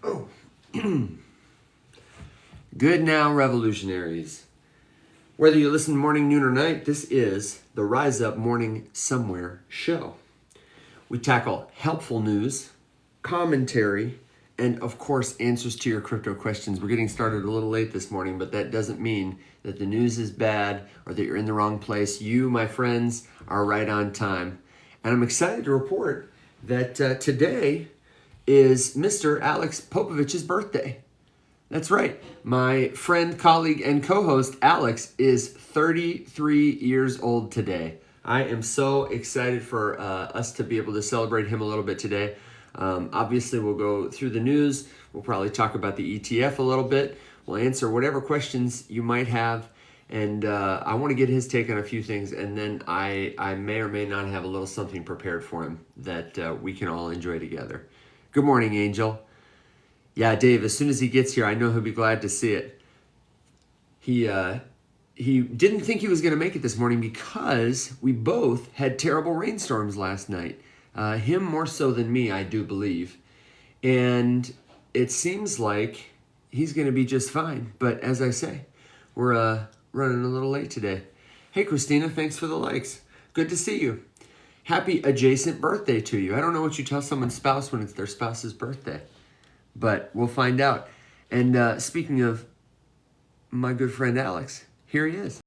Oh. Good now, revolutionaries. Whether you listen morning, noon, or night, this is the Rise Up Morning Somewhere show. We tackle helpful news, commentary, and of course, answers to your crypto questions. We're getting started a little late this morning, but that doesn't mean that the news is bad or that you're in the wrong place. You, my friends, are right on time. And I'm excited to report that today is Mr. Alex Popovich's birthday. That's right. My friend, colleague, and co-host Alex is 33 years old today. I am so excited for us to be able to celebrate him a little bit today. Obviously, we'll go through the news. We'll probably talk about the ETF a little bit. We'll answer whatever questions you might have. And I want to get his take on a few things. And then I may or may not have a little something prepared for him that we can all enjoy together. Good morning, Angel. Yeah, Dave, as soon as he gets here, I know he'll be glad to see it. He didn't think he was going to make it this morning because we both had terrible rainstorms last night. Him more so than me, I do believe. And it seems like he's going to be just fine. But as I say, we're running a little late today. Hey, Christina, thanks for the likes. Good to see you. Happy adjacent birthday to you. I don't know what you tell someone's spouse when it's their spouse's birthday, but we'll find out. And speaking of my good friend Alex, here he is.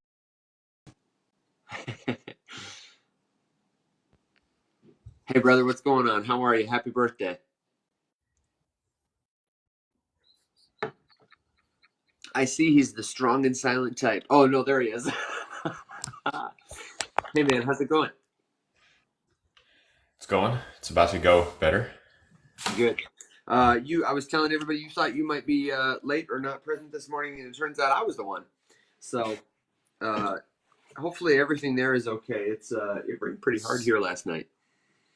Hey, brother, what's going on? How are you? Happy birthday. I see he's the strong and silent type. Oh, no, there he is. Hey, man, how's it going? It's going. It's about to go better. Good. I was telling everybody you thought you might be late or not present this morning, and it turns out I was the one. So uh, hopefully everything there is okay. It rained pretty hard here last night.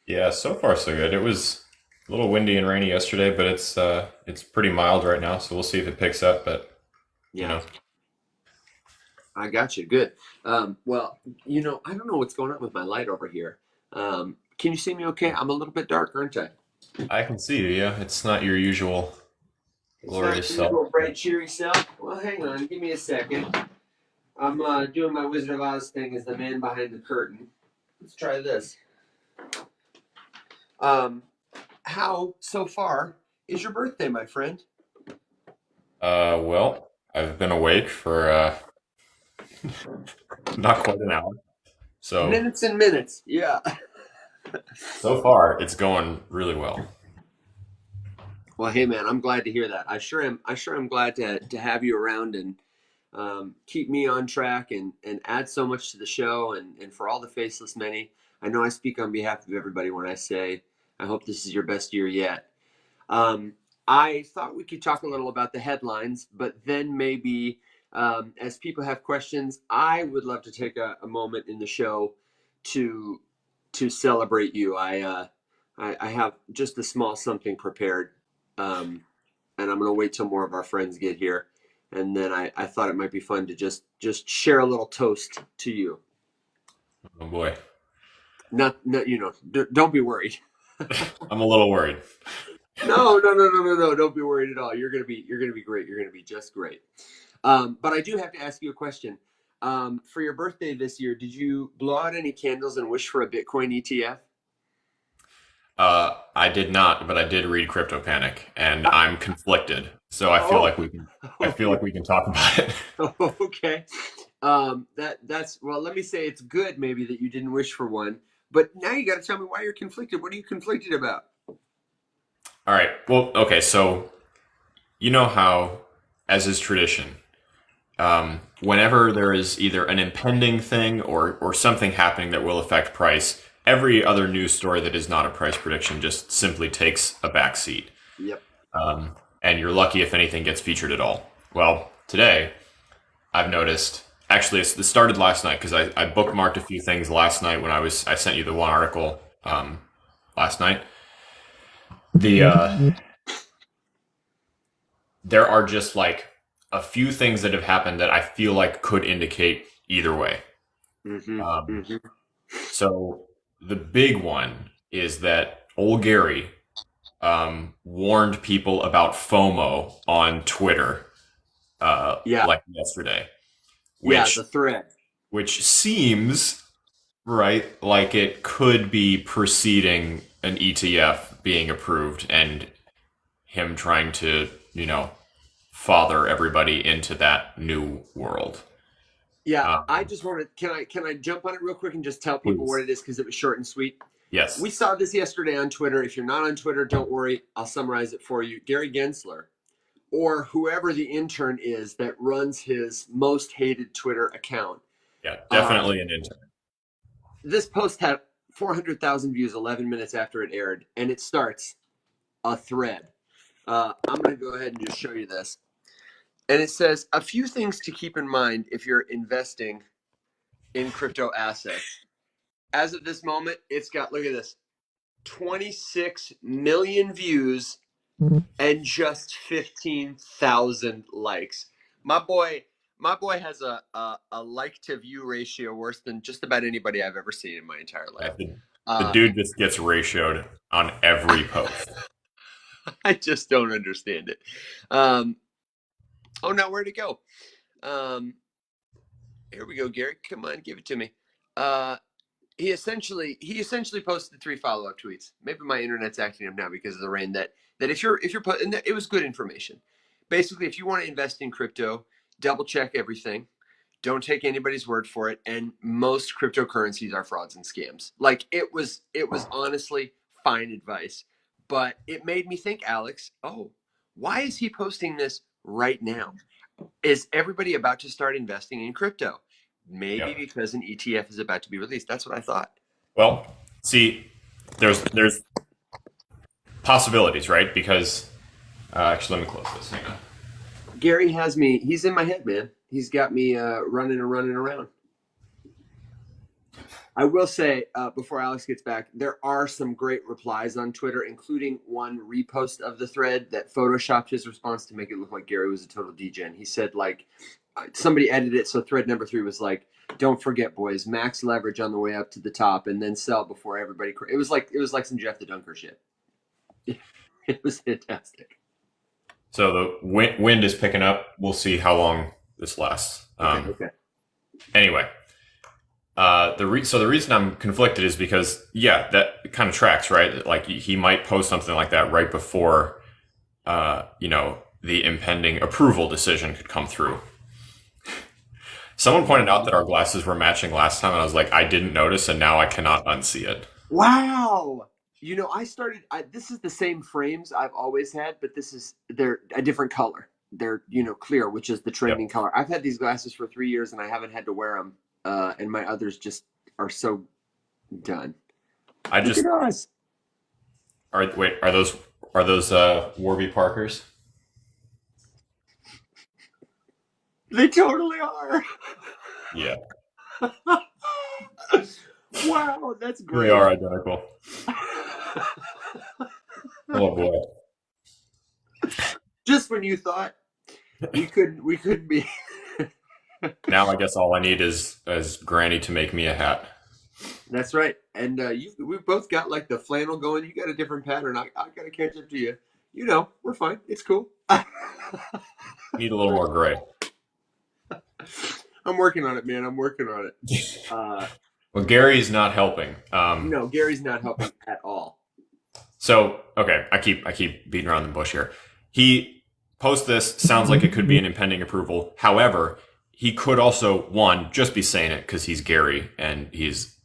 Yeah, so far so good. It was a little windy and rainy yesterday, but it's pretty mild right now, so we'll see if it picks up, but you Yeah, know. I got you. Good. Well, I don't know what's going on with my light over here. Can you see me okay? I'm a little bit dark, aren't I? I can see you, yeah. It's not your usual It's not glorious the self. usual bright, cheery self. Well, hang on. Give me a second. I'm doing my Wizard of Oz thing as the man behind the curtain. Let's try this. Um, how so far is your birthday, my friend? Well, I've been awake for not quite an hour. So Minutes and minutes. Yeah. so far it's going really well. Well, hey man, I'm glad to hear that. I sure am. I sure am glad to have you around and keep me on track and add so much to the show and for all the Faceless Many. I know I speak on behalf of everybody when I say I hope this is your best year yet. Um, I thought we could talk a little about the headlines, but then maybe as people have questions, I would love to take a moment in the show to to celebrate you. I have just a small something prepared, and I'm going to wait till more of our friends get here, and then I thought it might be fun to just share a little toast to you. Oh boy. Not don't be worried. I'm a little worried. No. Don't be worried at all. You're gonna be great. You're gonna be just great. But I do have to ask you a question. For your birthday this year, did you blow out any candles and wish for a Bitcoin ETF? I did not, but I did read Crypto Panic, and I'm conflicted. So Oh, I feel like we can talk about it. okay. That's well. Let me say it's good maybe that you didn't wish for one, but now you got to tell me why you're conflicted. What are you conflicted about? All right. Well, okay. So you know how, as is tradition, whenever there is either an impending thing or something happening that will affect price, every other news story that is not a price prediction just simply takes a back seat. Yep. And you're lucky if anything gets featured at all. Well, today I've noticed. Actually, this started last night because I bookmarked a few things last night when I sent you the one article last night. The There are just like a few things that have happened that I feel like could indicate either way. Mm-hmm. Um, Mm-hmm. so the big one is that old Gary warned people about FOMO on Twitter Yeah, like yesterday, yeah, which the thread. seems right like it could be preceding an ETF being approved and him trying to, father everybody into that new world. Yeah, I Um, just want to. Can I jump on it real quick and just tell people what Please. it is because it was short and sweet. Yes. We saw this yesterday on Twitter. If you're not on Twitter, don't worry. I'll summarize it for you. Gary Gensler, or whoever the intern is that runs his most hated Twitter account. Yeah, Uh, definitely an intern. this post had 400,000 views 11 minutes after it aired, and it starts a thread. I'm going to go ahead and just show you this. And it says a few things to keep in mind if you're investing in crypto assets. As of this moment, it's got, look at this, 26 million views and just 15,000 likes. My boy has a like to view ratio worse than just about anybody I've ever seen in my entire Yeah, life. the dude just gets ratioed on every post. I just don't understand it. Oh, now where'd it go? Here we go, Gary. Come on, give it to me. He essentially posted 3 follow-up tweets. Maybe my internet's acting up now because of the rain. That if you're and it was good information. Basically, if you want to invest in crypto, double check everything. Don't take anybody's word for it. And most cryptocurrencies are frauds and scams. Like it was honestly fine advice, but it made me think, Alex. Oh, why is he posting this right now? Is everybody about to start investing in crypto? Maybe Yep. because an ETF is about to be released. That's what I thought. Well, see, there's possibilities, right? Because actually, let me close this. Hang on. Gary has me. He's in my head, man. He's got me running and running around. I will say before Alex gets back, there are some great replies on Twitter, including one repost of the thread that photoshopped his response to make it look like Gary was a total degen. He said like somebody edited it, so thread number 3 was like, "Don't forget, boys, max leverage on the way up to the top, and then sell before everybody." It was like some Jeff the Dunker shit. It was fantastic. So the wind is picking up. We'll see how long this lasts. Okay. Anyway, so the reason I'm conflicted is because that kind of tracks, right? Like he might post something like that right before, the impending approval decision could come through. Someone pointed out that our glasses were matching last time, and I was like, I didn't notice, and now I cannot unsee it. Wow. This is the same frames I've always had, but they're a different color. They're, clear, which is the trending Yep. color. I've had these glasses for 3 years and I haven't had to wear them. And my others just are so done. I Look just at us. are those Warby Parkers? They totally are. Yeah, Wow, that's they great. are identical. Oh boy. Just when you thought we couldn't be. Now I guess all I need is Granny to make me a hat. That's right. And we've both got like the flannel going. You got a different pattern. I got to catch up to you. We're fine. It's cool. Need a little more gray. I'm working on it, man. I'm working on it. Well, Gary's not helping. No, Gary's not helping at all. So okay, I keep beating around the bush here. He posts this. Sounds like it could be an impending approval. However, he could also just be saying it because he's Gary and he's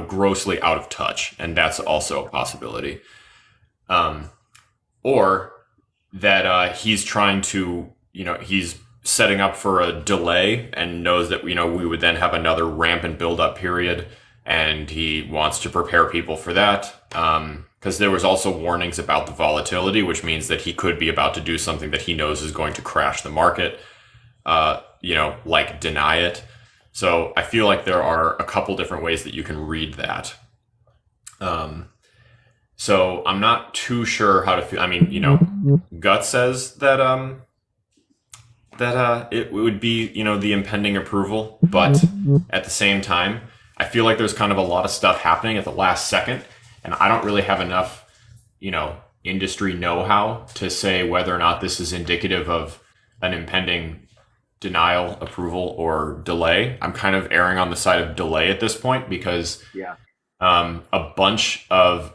grossly out of touch, and that's also a possibility. Or that he's trying to he's setting up for a delay and knows that we would then have another rampant build-up period, and he wants to prepare people for that. Because there was also warnings about the volatility, which means that he could be about to do something that he knows is going to crash the market, like deny it. So I feel like there are a couple different ways that you can read that. So I'm not too sure how to feel. I mean, gut says that it would be the impending approval, but at the same time, I feel like there's kind of a lot of stuff happening at the last second, and I don't really have enough industry know-how to say whether or not this is indicative of an impending denial, approval, or delay. I'm kind of erring on the side of delay at this point because Yeah. a bunch of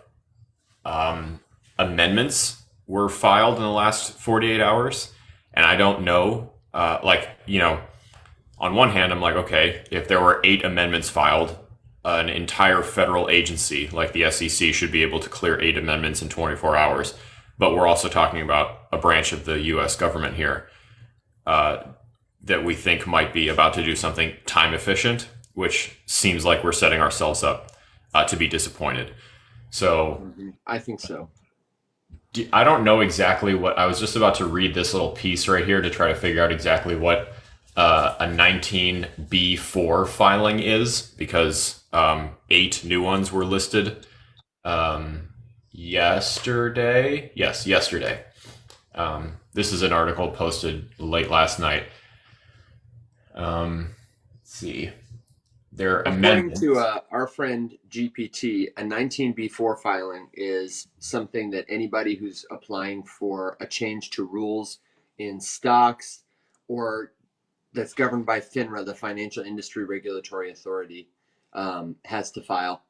amendments were filed in the last 48 hours. And I don't know, on one hand, I'm like, okay, if there were 8 amendments filed, an entire federal agency like the SEC should be able to clear 8 amendments in 24 hours. But we're also talking about a branch of the US government here that we think might be about to do something time efficient, which seems like we're setting ourselves up to be disappointed. So I think so. I don't know exactly what I was just about to read this little piece right here to try to figure out exactly what a 19B4 filing is because 8 new ones were listed yesterday. Yes, yesterday. This is an article posted late last night. Let's see. Their According amendments. to our friend GPT, a 19B4 filing is something that anybody who's applying for a change to rules in stocks or that's governed by FINRA, the Financial Industry Regulatory Authority, has to file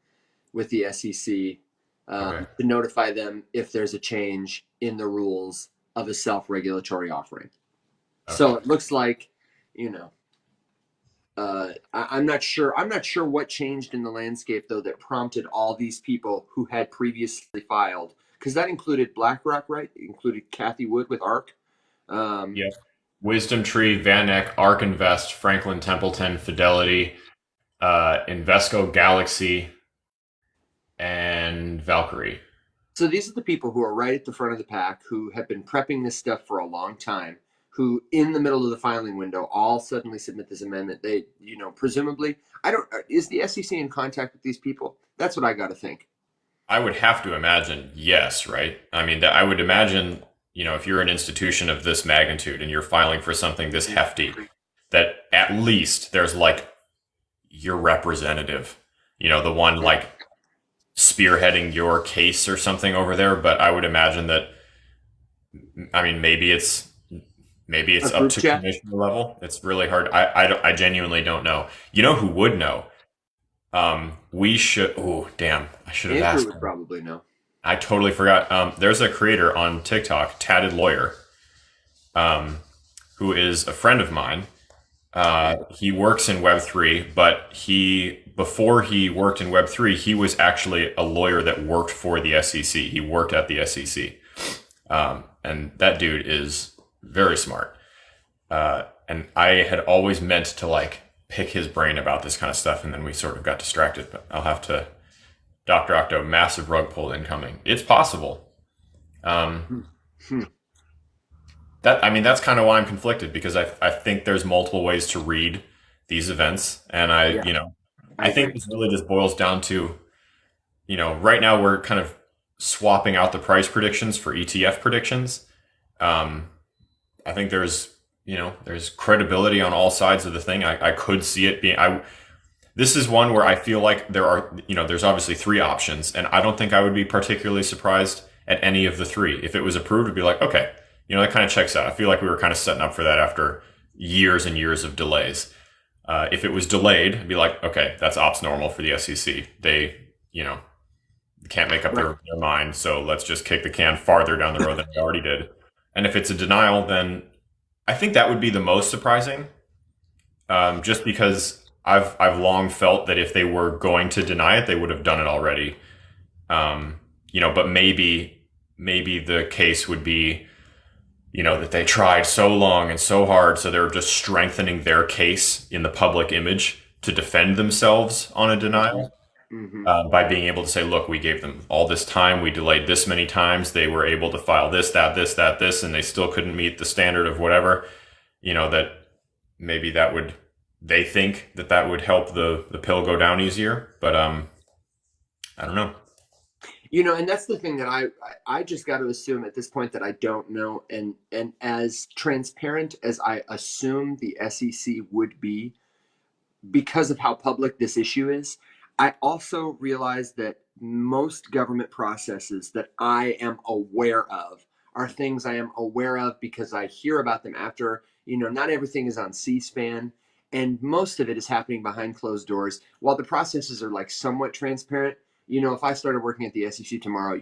with the SEC Okay. to notify them if there's a change in the rules of a self-regulatory offering. Okay. So it looks like, you know, I'm not sure. I'm not sure what changed in the landscape though that prompted all these people who had previously filed, because that included BlackRock, right? It included Kathy Wood with ARK. Yeah. Wisdom Tree, VanEck, Ark Invest, Franklin Templeton, Fidelity, Invesco Galaxy, and Valkyrie. So these are the people who are right at the front of the pack, who have been prepping this stuff for a long time, who in the middle of the filing window all suddenly submit this amendment. They, presumably, I don't, is the SEC in contact with these people? That's what I got to think. I would have to imagine, yes, right? I mean, I would imagine, if you're an institution of this magnitude and you're filing for something this hefty, that at least there's like your representative, the one like spearheading your case or something over there. But I would imagine that, I mean, maybe it's up to commissioner level. It's really hard. I genuinely don't know. You know who would know? We should. Oh, damn! I should have Andrew asked. would probably know. I totally forgot. There's a creator on TikTok, Tatted Lawyer, who is a friend of mine. He works in Web3, but before he worked in Web3, he was actually a lawyer that worked for the SEC. He worked at the SEC, and that dude is very smart. And I had always meant to like pick his brain about this kind of stuff, and then we sort of got distracted. But I'll have to. Dr. Octo, massive rug pull incoming. It's possible. That's kind of why I'm conflicted, because I think there's multiple ways to read these events, and I think it really just boils down to, right now we're kind of swapping out the price predictions for ETF predictions. I think there's credibility on all sides of the thing. I could see it being. This is one where I feel like there's obviously 3 options, and I don't think I would be particularly surprised at any of the 3. If it was approved, it'd be like, okay, that kind of checks out. I feel like we were kind of setting up for that after years and years of delays. If it was delayed, it'd be like, okay, that's ops normal for the SEC. They, can't make up their mind, so let's just kick the can farther down the road than we already did. And if it's a denial, then I think that would be the most surprising, just because I've long felt that if they were going to deny it, they would have done it already. But maybe the case would be, that they tried so long and so hard, so they're just strengthening their case in the public image to defend themselves on a denial. By being able to say, look, we gave them all this time, we delayed this many times, they were able to file this, that, this, that, this, and they still couldn't meet the standard of whatever, that maybe they think that would help the pill go down easier. But I don't know. And that's the thing that I just got to assume at this point that I don't know. And as transparent as I assume the SEC would be because of how public this issue is, I also realize that most government processes that I am aware of are things I am aware of because I hear about them after. Not everything is on C-SPAN, and most of it is happening behind closed doors. While the processes are like somewhat transparent, if I started working at the SEC tomorrow,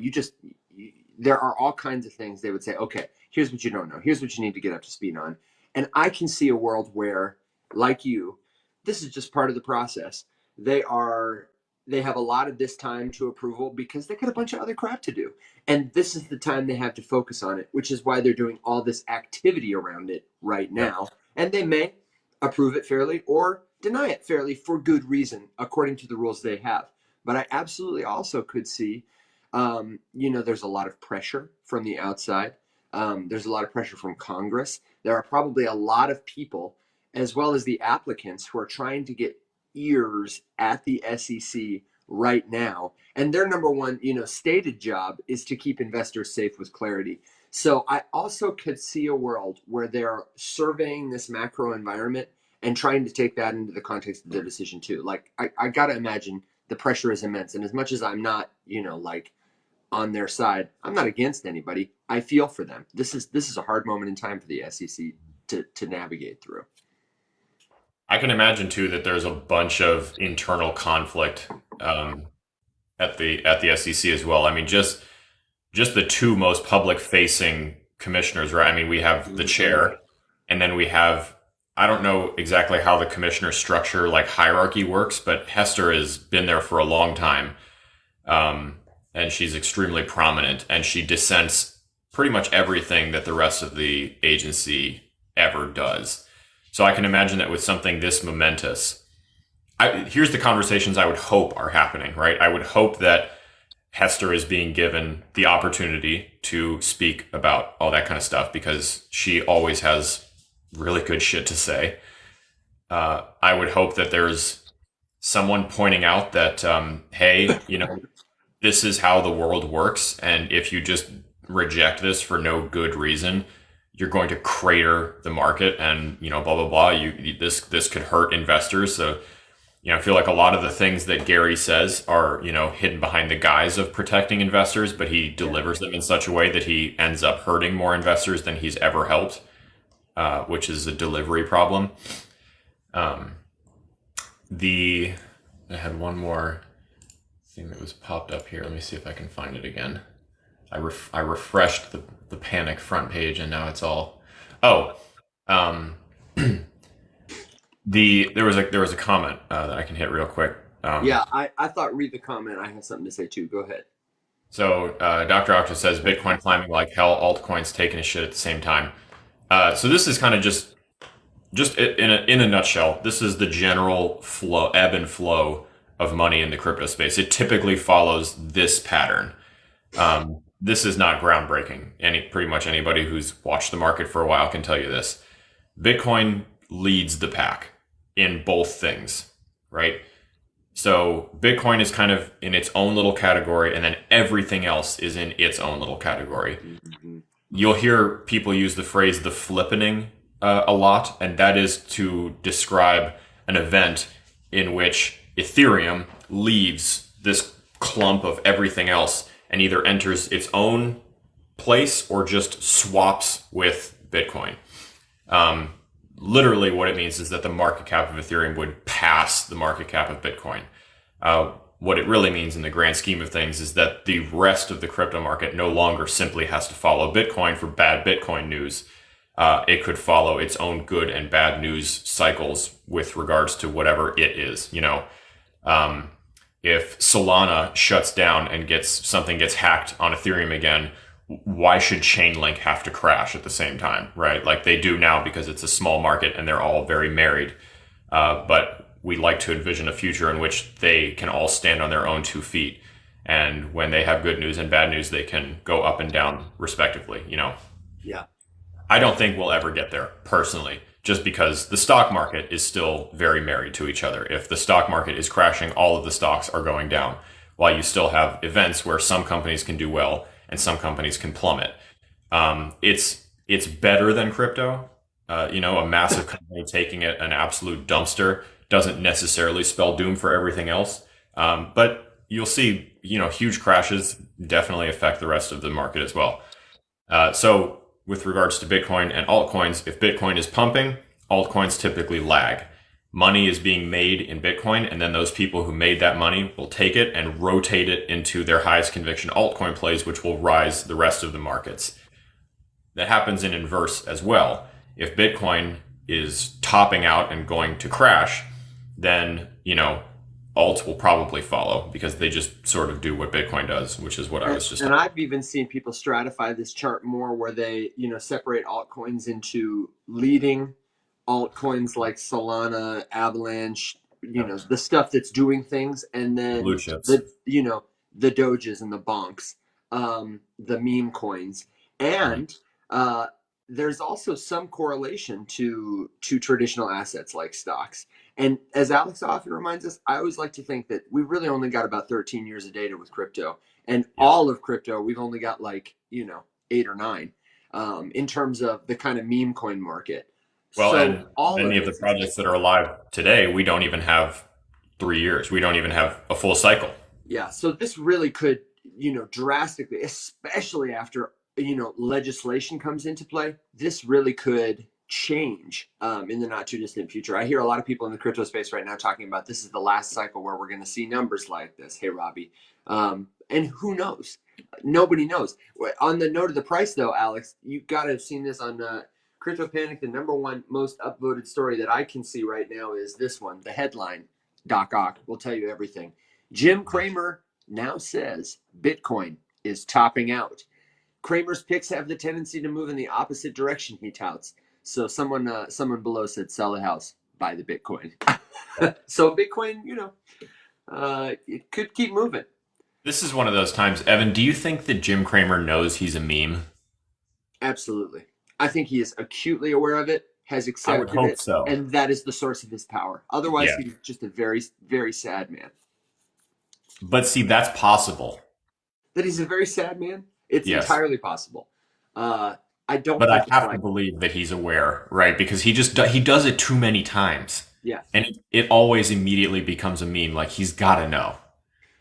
there are all kinds of things they would say, okay, here's what you don't know. Here's what you need to get up to speed on. And I can see a world where, like you, this is just part of the process. They are they have allotted this time to approval because they got a bunch of other crap to do. And this is the time they have to focus on it, which is why they're doing all this activity around it right now. And they may approve it fairly or deny it fairly for good reason, according to the rules they have. But I absolutely also could see, there's a lot of pressure from the outside. There's a lot of pressure from Congress. There are probably a lot of people, as well as the applicants, who are trying to get ears at the SEC right now. And their number one, stated job is to keep investors safe with clarity. So I also could see a world where they're surveying this macro environment and trying to take that into the context of their decision too. Like I got to imagine the pressure is immense. And as much as I'm not, like on their side, I'm not against anybody. I feel for them. This is a hard moment in time for the SEC to navigate through. I can imagine too that there's a bunch of internal conflict at the SEC as well. I mean, just the two most public facing commissioners, right? I mean, we have the chair, and then we have, I don't know exactly how the commissioner structure like hierarchy works, but Hester has been there for a long time, and she's extremely prominent, and she dissents pretty much everything that the rest of the agency ever does. So I can imagine that with something this momentous, here's the conversations I would hope are happening, right? I would hope that Hester is being given the opportunity to speak about all that kind of stuff because she always has really good shit to say. I would hope that there's someone pointing out that, hey, this is how the world works. And if you just reject this for no good reason, you're going to crater the market and, blah, blah, blah. This could hurt investors. So, I feel like a lot of the things that Gary says are, hidden behind the guise of protecting investors, but he delivers them in such a way that he ends up hurting more investors than he's ever helped, which is a delivery problem. I had one more thing that was popped up here. Let me see if I can find it again. I refreshed the Panic front page, and now it's all. There was a comment that I can hit real quick. I thought read the comment. I have something to say too. Go ahead. So Dr. Octa says Bitcoin climbing like hell, altcoins taking a shit at the same time. So this is kind of just in a nutshell. This is the general ebb and flow of money in the crypto space. It typically follows this pattern. This is not groundbreaking. Pretty much anybody who's watched the market for a while can tell you this. Bitcoin leads the pack in both things, right? So Bitcoin is kind of in its own little category, and then everything else is in its own little category. Mm-hmm. You'll hear people use the phrase the flippening a lot, and that is to describe an event in which Ethereum leaves this clump of everything else and either enters its own place or just swaps with Bitcoin. Literally what it means is that the market cap of Ethereum would pass the market cap of Bitcoin. What it really means in the grand scheme of things is that the rest of the crypto market no longer simply has to follow Bitcoin for bad Bitcoin news. It could follow its own good and bad news cycles with regards to whatever it is. If Solana shuts down and something gets hacked on Ethereum again, why should Chainlink have to crash at the same time, right? Like they do now because it's a small market and they're all very married. But we like to envision a future in which they can all stand on their own 2 feet. And when they have good news and bad news, they can go up and down respectively, Yeah. I don't think we'll ever get there personally, just because the stock market is still very married to each other. If the stock market is crashing, all of the stocks are going down, while you still have events where some companies can do well and some companies can plummet. It's better than crypto. A massive company taking it an absolute dumpster doesn't necessarily spell doom for everything else. But you'll see, huge crashes definitely affect the rest of the market as well. So with regards to Bitcoin and altcoins, if Bitcoin is pumping, altcoins typically lag. Money is being made in Bitcoin, and then those people who made that money will take it and rotate it into their highest conviction altcoin plays, which will rise the rest of the markets. That happens in inverse as well. If Bitcoin is topping out and going to crash, then, alts will probably follow because they just sort of do what Bitcoin does, which is what I was just And I've even seen people stratify this chart more where they, separate altcoins into leading altcoins like Solana, Avalanche, the stuff that's doing things, and then blue chips. the Doges and the Bonks, the meme coins. And there's also some correlation to traditional assets like stocks. And as Alex often reminds us, I always like to think that we really only got about 13 years of data with crypto. And all of crypto, we've only got 8 or 9 in terms of the kind of meme coin market. Well, So and all many of the projects that are alive today, we don't even have 3 years. We don't even have a full cycle. Yeah, so this really could, drastically, especially after, legislation comes into play, this really could change in the not too distant future. I hear a lot of people in the crypto space right now talking about this is the last cycle where we're going to see numbers like this. Hey, Robbie. And who knows? Nobody knows. On the note of the price, though, Alex, you've got to have seen this on Crypto Panic. The number one most upvoted story that I can see right now is this one. The headline, Doc Ock, will tell you everything. Jim Cramer now says Bitcoin is topping out. Cramer's picks have the tendency to move in the opposite direction, he touts. So someone below said, sell the house, buy the Bitcoin. So Bitcoin, it could keep moving. This is one of those times. Evan, do you think that Jim Cramer knows he's a meme? Absolutely. I think he is acutely aware of it, has accepted I would hope it, so. and that is the source of his power. Otherwise, he's just a very, very sad man. But see, that's possible. That he's a very sad man? It's entirely possible. I don't. But I have to believe that he's aware, right? Because he does it too many times. Yeah. And it always immediately becomes a meme. Like, he's got to know.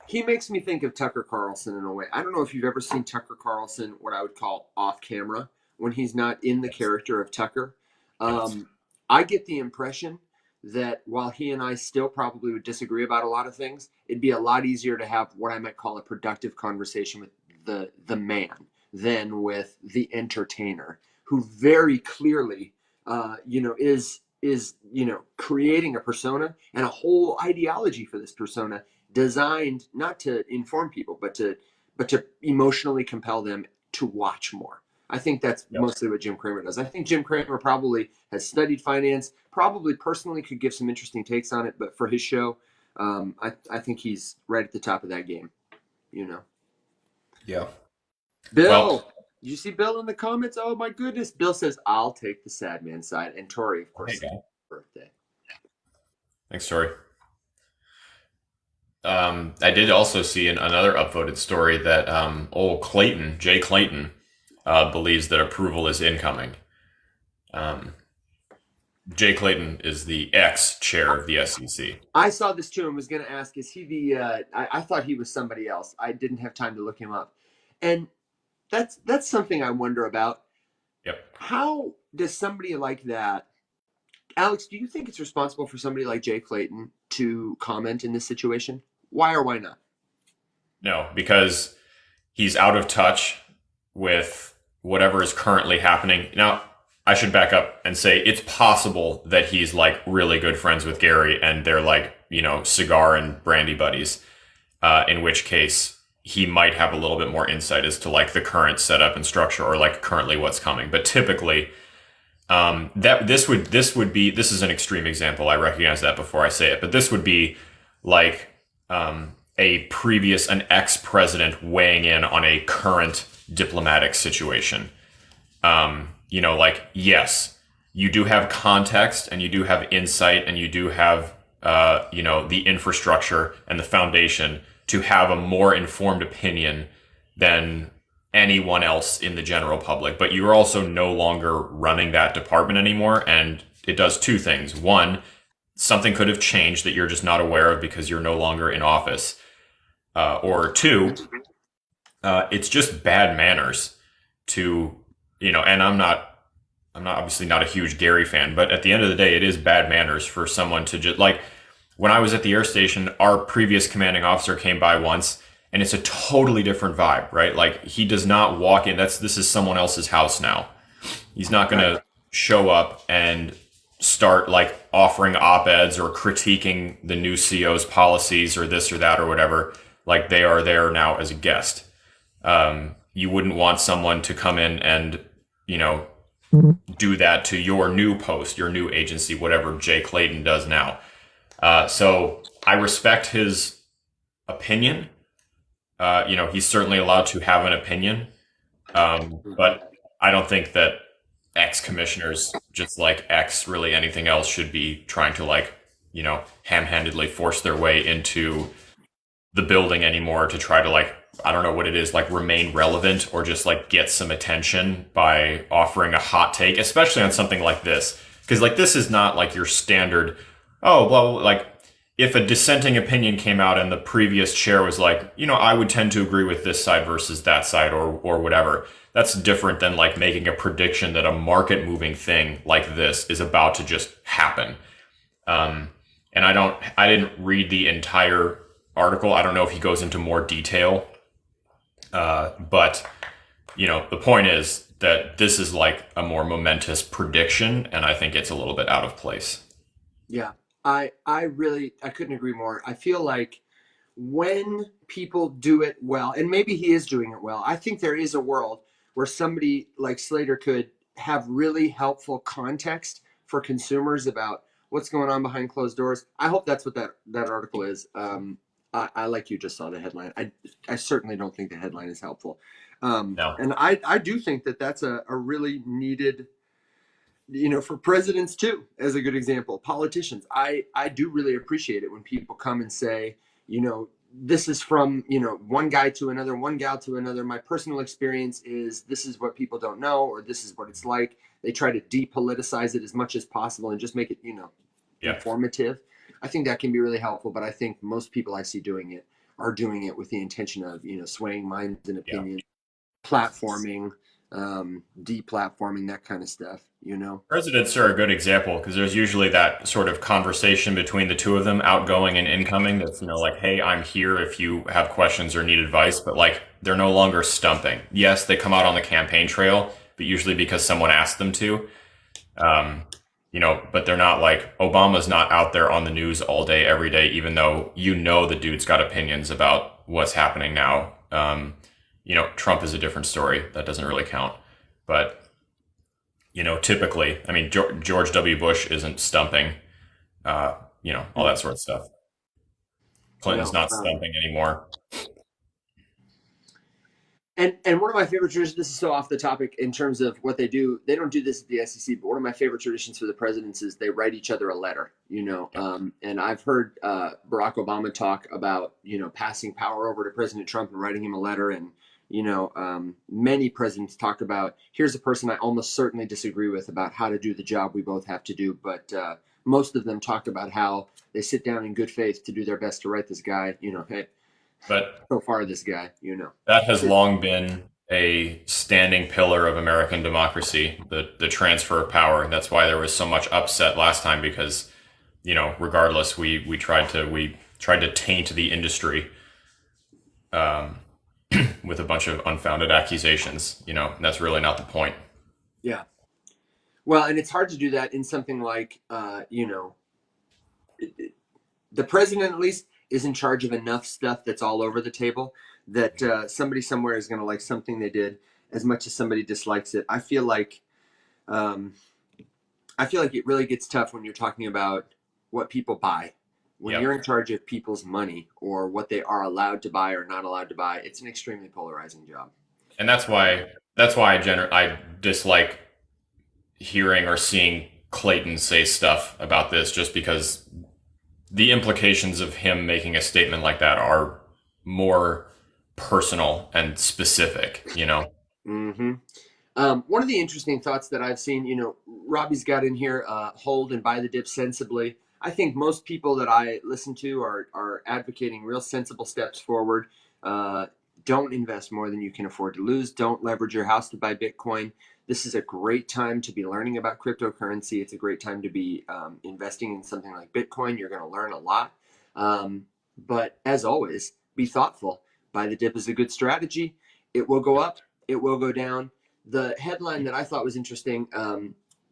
He makes me think of Tucker Carlson in a way. I don't know if you've ever seen Tucker Carlson, what I would call off camera, when he's not in the character of Tucker. I get the impression that while he and I still probably would disagree about a lot of things, it'd be a lot easier to have what I might call a productive conversation with the man than with the entertainer, who very clearly, is creating a persona and a whole ideology for this persona designed not to inform people, but to emotionally compel them to watch more. I think that's mostly what Jim Cramer does. I think Jim Cramer probably has studied finance, probably personally could give some interesting takes on it, but for his show, I think he's right at the top of that game, Yeah. Bill, did you see Bill in the comments? Oh my goodness. Bill says, I'll take the sad man side. And Tori, of course, birthday. Thanks, Tori. I did also see another upvoted story that old Jay Clayton, believes that approval is incoming. Jay Clayton is the ex-chair of the SEC. I saw this too and was going to ask, is he the, I thought he was somebody else. I didn't have time to look him up. And that's something I wonder about. Yep. How does somebody like that, Alex, do you think it's responsible for somebody like Jay Clayton to comment in this situation? Why or why not? No, because he's out of touch with whatever is currently happening. Now, I should back up and say it's possible that he's like really good friends with Gary and they're like, cigar and brandy buddies, in which case he might have a little bit more insight as to like the current setup and structure or like currently what's coming. But typically, this is an extreme example. I recognize that before I say it, but this would be like an ex-president weighing in on a current diplomatic situation. Yes, you do have context and you do have insight and you do have, the infrastructure and the foundation to have a more informed opinion than anyone else in the general public. But you're also no longer running that department anymore. And it does two things. One, something could have changed that you're just not aware of because you're no longer in office. or two, it's just bad manners to, and I'm not obviously not a huge Gary fan, but at the end of the day, it is bad manners for someone to just like when I was at the air station, our previous commanding officer came by once and it's a totally different vibe, right? Like he does not walk in. This is someone else's house now. He's not going to show up and start like offering op-eds or critiquing the new CO's policies or this or that or whatever. Like they are there now as a guest. You wouldn't want someone to come in and, do that to your new post, your new agency, whatever Jay Clayton does now. So I respect his opinion. He's certainly allowed to have an opinion. But I don't think that ex-commissioners, just like ex really anything else, should be trying to like, ham-handedly force their way into the building anymore to try to like, I don't know what it is, like remain relevant or just like get some attention by offering a hot take, especially on something like this. Because like this is not like your standard, oh, well, like if a dissenting opinion came out and the previous chair was like, I would tend to agree with this side versus that side or whatever. That's different than like making a prediction that a market moving thing like this is about to just happen. And I didn't read the entire article. I don't know if he goes into more detail. But the point is that this is like a more momentous prediction, and I think it's a little bit out of place. Yeah, I couldn't agree more. I feel like when people do it well, and maybe he is doing it well, I think there is a world where somebody like Slater could have really helpful context for consumers about what's going on behind closed doors. I hope that's what that article is. I like you just saw the headline. I certainly don't think the headline is helpful. No. And I do think that that's a really needed, for presidents too, as a good example, politicians. I do really appreciate it when people come and say, this is from, one guy to another, one gal to another. My personal experience is this is what people don't know, or this is what it's like. They try to depoliticize it as much as possible and just make it, informative. I think that can be really helpful, but I think most people I see doing it are doing it with the intention of, swaying minds and opinions, platforming, deplatforming, that kind of stuff, Presidents are a good example because there's usually that sort of conversation between the two of them, outgoing and incoming, that's, like, hey, I'm here if you have questions or need advice, but like they're no longer stumping. Yes, they come out on the campaign trail, but usually because someone asked them to. But they're not like Obama's not out there on the news all day, every day, even though the dude's got opinions about what's happening now. Trump is a different story. That doesn't really count. But, typically, I mean, George W. Bush isn't stumping, all that sort of stuff. Clinton's not stumping anymore. And one of my favorite traditions, this is so off the topic in terms of what they do. They don't do this at the SEC, but one of my favorite traditions for the presidents is they write each other a letter, and I've heard Barack Obama talk about, passing power over to President Trump and writing him a letter. And, many presidents talk about, here's a person I almost certainly disagree with about how to do the job we both have to do. But most of them talk about how they sit down in good faith to do their best to write this guy, hey, but so far this guy, that has long been a standing pillar of American democracy, the transfer of power. That's why there was so much upset last time because, regardless, we tried to taint the industry with a bunch of unfounded accusations. And that's really not the point. Yeah. Well, and it's hard to do that in something like, the president at least is in charge of enough stuff that's all over the table that somebody somewhere is going to like something they did as much as somebody dislikes it. I feel like it really gets tough when you're talking about what people buy. When you're in charge of people's money or what they are allowed to buy or not allowed to buy, it's an extremely polarizing job. And that's why I dislike hearing or seeing Clayton say stuff about this, just because the implications of him making a statement like that are more personal and specific, Mm-hmm. One of the interesting thoughts that I've seen, Robbie's got in here, hold and buy the dip sensibly. I think most people that I listen to are advocating real sensible steps forward. Uh, don't invest more than you can afford to lose. Don't leverage your house to buy Bitcoin. This is a great time to be learning about cryptocurrency. It's a great time to be investing in something like Bitcoin. You're going to learn a lot. But as always, be thoughtful. Buy the dip is a good strategy. It will go up, it will go down. The headline that I thought was interesting,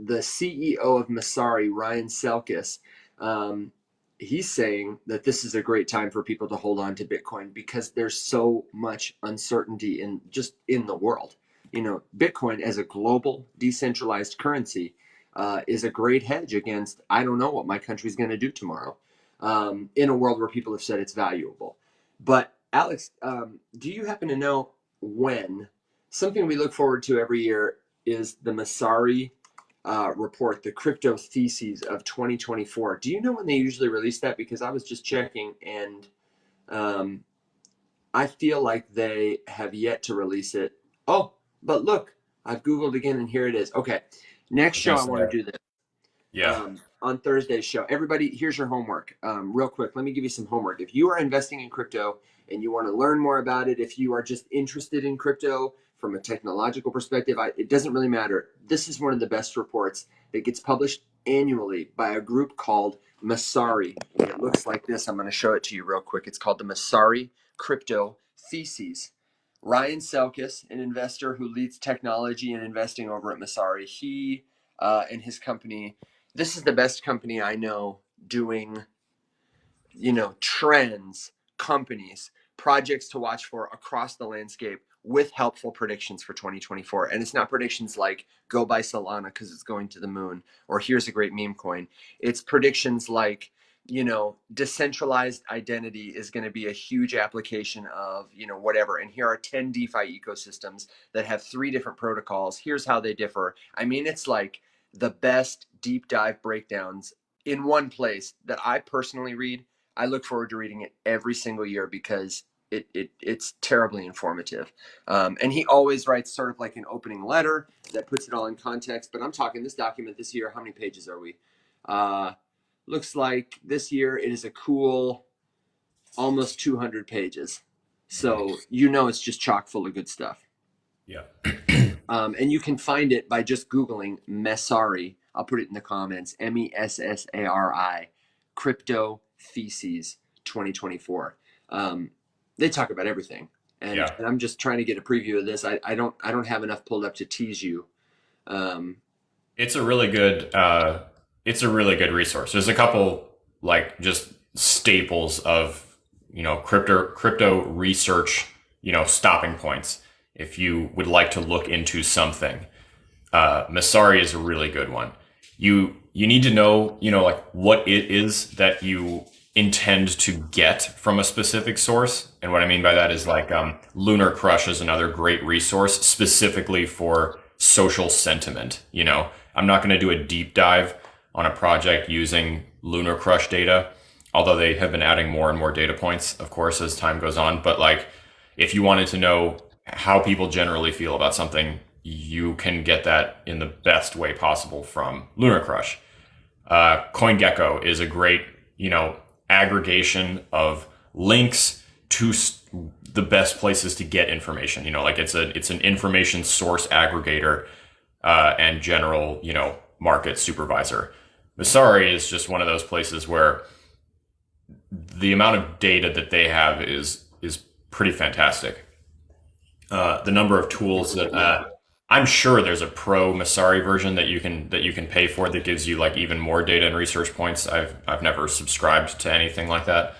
the CEO of Messari, Ryan Selkis, um, he's saying that this is a great time for people to hold on to Bitcoin because there's so much uncertainty in the world. You know, Bitcoin as a global decentralized currency is a great hedge against I don't know what my country's going to do tomorrow. In a world where people have said it's valuable. But Alex, do you happen to know when something we look forward to every year is the Messari report, the crypto theses of 2024. Do you know when they usually release that? Because I was just checking and um, I feel like they have yet to release it. Oh, but look, I've Googled again and here it is. Okay, I next was show gonna I say, want to do this yeah, on Thursday's show. Everybody, here's your homework. Real quick, let me give you some homework. If you are investing in crypto and you want to learn more about it, if you are just interested in crypto from a technological perspective, it doesn't really matter. This is one of the best reports that gets published annually by a group called Messari. It looks like this. I'm going to show it to you real quick. It's called the Messari Crypto Theses. Ryan Selkis, an investor who leads technology and investing over at Messari, he and his company, this is the best company I know doing, trends, companies, projects to watch for across the landscape with helpful predictions for 2024. And it's not predictions like go buy Solana because it's going to the moon or here's a great meme coin. It's predictions like, decentralized identity is going to be a huge application of, whatever. And here are 10 DeFi ecosystems that have 3 different protocols. Here's how they differ. I mean, it's like the best deep dive breakdowns in one place that I personally read. I look forward to reading it every single year because it's terribly informative. And he always writes sort of like an opening letter that puts it all in context. But I'm talking this document this year. How many pages are we? Looks like this year it is a cool almost 200 pages. So it's just chock full of good stuff. yeah, And you can find it by just Googling Messari. I'll put it in the comments. Messari, Crypto Theses 2024. They talk about everything, and, yeah. and I'm just trying to get a preview of this. I don't have enough pulled up to tease you. Um, It's a really good resource. There's a couple like just staples of crypto research, stopping points. If you would like to look into something, Messari is a really good one. You need to know, like what it is that you intend to get from a specific source. And what I mean by that is like Lunar Crush is another great resource specifically for social sentiment. I'm not going to do a deep dive on a project using Lunar Crush data, although they have been adding more and more data points, of course, as time goes on. But like, if you wanted to know how people generally feel about something, you can get that in the best way possible from Lunar Crush. CoinGecko is a great, aggregation of links to the best places to get information. Like it's an information source aggregator and general, market supervisor. Messari is just one of those places where the amount of data that they have is pretty fantastic. The number of tools that I'm sure there's a pro Messari version that you can pay for that gives you like even more data and research points. I've never subscribed to anything like that.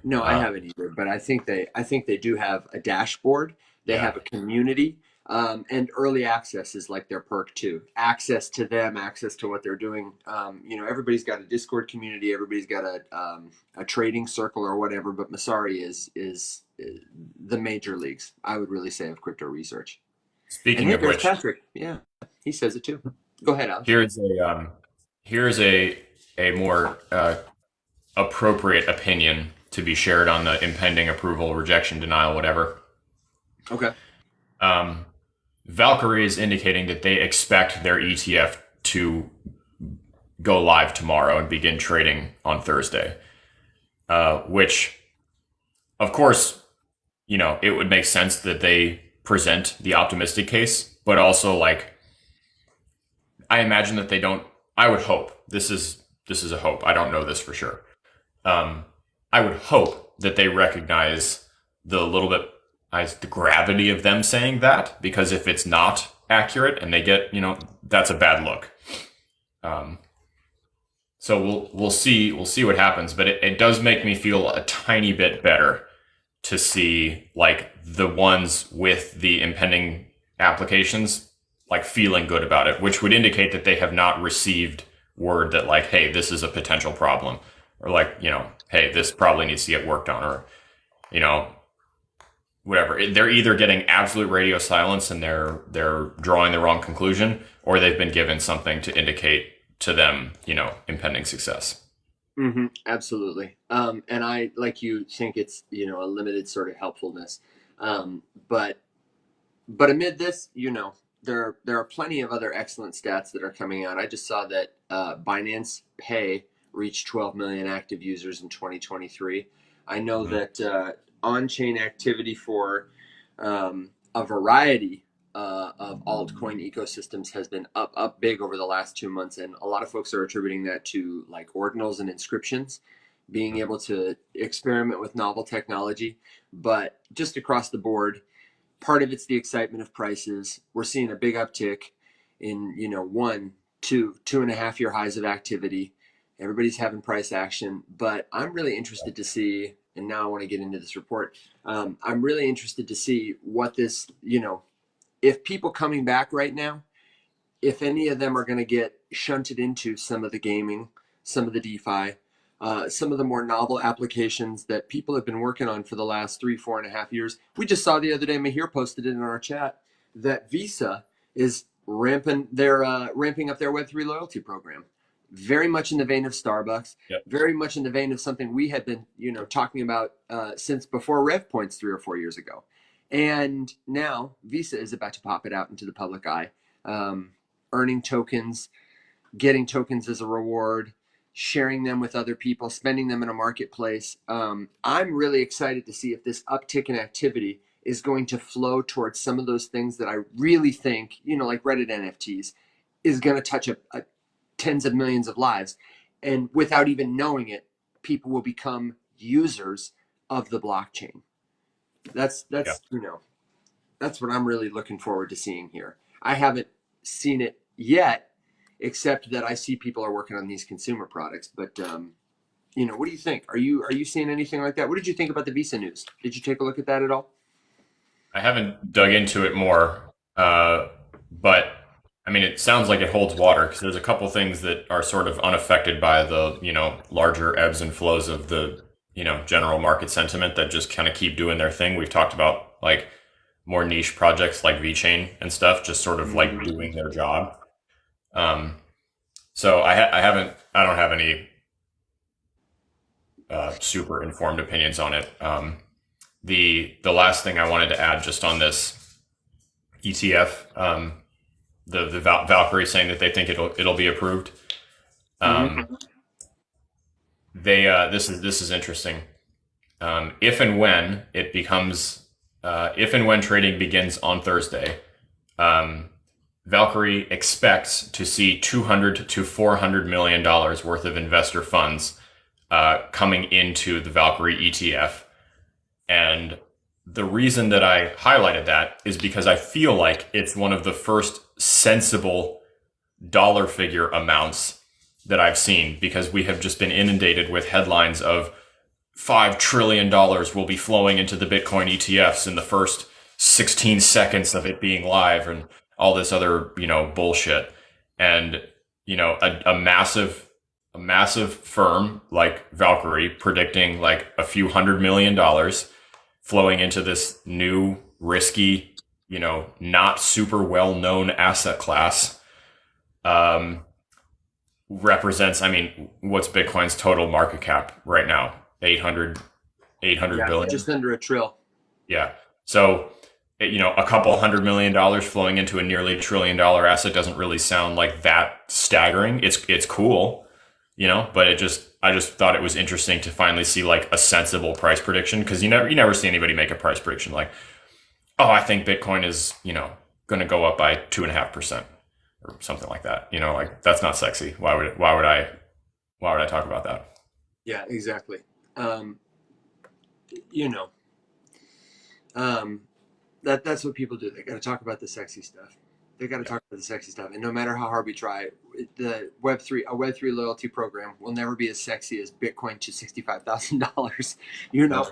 No, I haven't either, but I think they do have a dashboard. They Yeah. have a community, and early access is like their perk too. Access to them, access to what they're doing. Everybody's got a Discord community, everybody's got a trading circle or whatever. But Masari is the major leagues, I would really say, of crypto research. And Speaking hey, of there's which, Patrick. Yeah, he says it too. Go ahead, Alex. here's a more appropriate opinion to be shared on the impending approval, rejection, denial, whatever. Okay. Valkyrie is indicating that they expect their ETF to go live tomorrow and begin trading on Thursday. Which, of course, it would make sense that they present the optimistic case, but also like I imagine that they don't. I would hope this is a hope. I don't know this for sure. I would hope that they recognize the little bit the gravity of them saying that, because if it's not accurate and they get that's a bad look. So we'll see what happens, but it does make me feel a tiny bit better to see like the ones with the impending applications like feeling good about it, which would indicate that they have not received word that like, hey, this is a potential problem, or like, hey, this probably needs to get worked on, or whatever. They're either getting absolute radio silence and they're drawing the wrong conclusion, or they've been given something to indicate to them, impending success. Absolutely. And I, like you, think it's a limited sort of helpfulness. But amid this, there are plenty of other excellent stats that are coming out. I just saw that Binance Pay reached 12 million active users in 2023. I know that on-chain activity for a variety of altcoin ecosystems has been up big over the last 2 months, and a lot of folks are attributing that to like ordinals and inscriptions, being able to experiment with novel technology. But just across the board, part of it's the excitement of prices. We're seeing a big uptick in 2.5 year highs of activity. Everybody's having price action, but I'm really interested to see, and now I want to get into this report. I'm really interested to see what this, if people coming back right now, if any of them are going to get shunted into some of the gaming, some of the DeFi, some of the more novel applications that people have been working on for the last 4.5 years. We just saw the other day, Mihir posted it in our chat, that Visa is ramping up their Web3 loyalty program. Very much in the vein of Starbucks, Yep. very much in the vein of something we had been, talking about since before RevPoints 3 or 4 years ago. And now Visa is about to pop it out into the public eye, earning tokens, getting tokens as a reward, sharing them with other people, spending them in a marketplace. I'm really excited to see if this uptick in activity is going to flow towards some of those things that I really think, like Reddit NFTs, is going to touch a tens of millions of lives. And without even knowing it, people will become users of the blockchain. That's Yeah. that's what I'm really looking forward to seeing here. I haven't seen it yet, except that I see people are working on these consumer products. But what do you think? Are you seeing anything like that? What did you think about the Visa news? Did you take a look at that at all? I haven't dug into it more, but I mean, it sounds like it holds water, because there's a couple things that are sort of unaffected by the larger ebbs and flows of the general market sentiment that just kind of keep doing their thing. We've talked about like more niche projects like VeChain and stuff, just sort of like doing their job. So I don't have any super informed opinions on it. The last thing I wanted to add just on this ETF, the Valkyrie saying that they think it'll be approved. This is interesting. If and when it becomes, if and when trading begins on Thursday, Valkyrie expects to see $200 to $400 million worth of investor funds coming into the Valkyrie ETF. And the reason that I highlighted that is because I feel like it's one of the first sensible dollar figure amounts that I've seen, because we have just been inundated with headlines of $5 trillion will be flowing into the Bitcoin ETFs in the first 16 seconds of it being live, and all this other, bullshit. And, a massive firm like Valkyrie predicting like a few $100 million flowing into this new risky, not super well known asset class, represents, what's Bitcoin's total market cap right now? 800 billion? Just under a trill. Yeah. So a couple $100 million flowing into a nearly $1 trillion asset doesn't really sound like that staggering. It's cool, but I just thought it was interesting to finally see like a sensible price prediction, because you never see anybody make a price prediction like, oh, I think Bitcoin is going to go up by 2.5% or something like that. Like that's not sexy. Why would I talk about that? Yeah, exactly. Um, you know, um, that's what people do. They got to talk about the sexy stuff. They got to Yeah. talk about the sexy stuff. And no matter how hard we try, the Web3 loyalty program will never be as sexy as Bitcoin to $65,000. You know,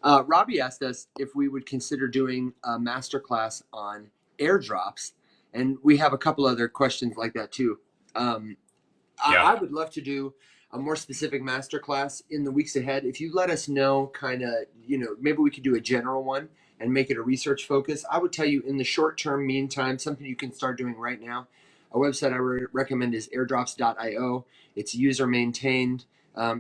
No. Robbie asked us if we would consider doing a masterclass on airdrops, and we have a couple other questions like that too. Um, Yeah. I would love to do a more specific masterclass in the weeks ahead. If you let us know, kind of, maybe we could do a general one and make it a research focus. I would tell you in the short term, meantime, something you can start doing right now. A website recommend is airdrops.io. It's user maintained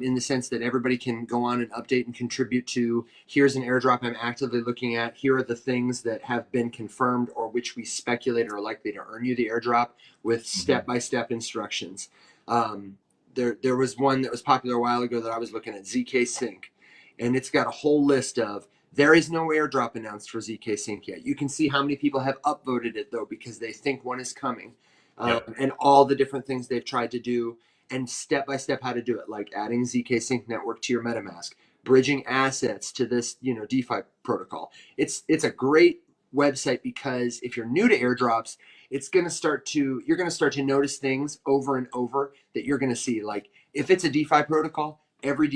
in the sense that everybody can go on and update and contribute to here's an airdrop I'm actively looking at. Here are the things that have been confirmed or which we speculate are likely to earn you the airdrop with Mhm. step by step instructions. Um, there was one that was popular a while ago that I was looking at, ZK Sync, and it's got a whole list of there is no airdrop announced for ZK Sync yet. You can see how many people have upvoted it though because they think one is coming, Yep. and all the different things they've tried to do and step by step how to do it, like adding ZK Sync network to your MetaMask, bridging assets to this DeFi protocol. It's a great website because if you're new to airdrops, you're going to start to notice things over and over that you're going to see. Like if it's a DeFi protocol, every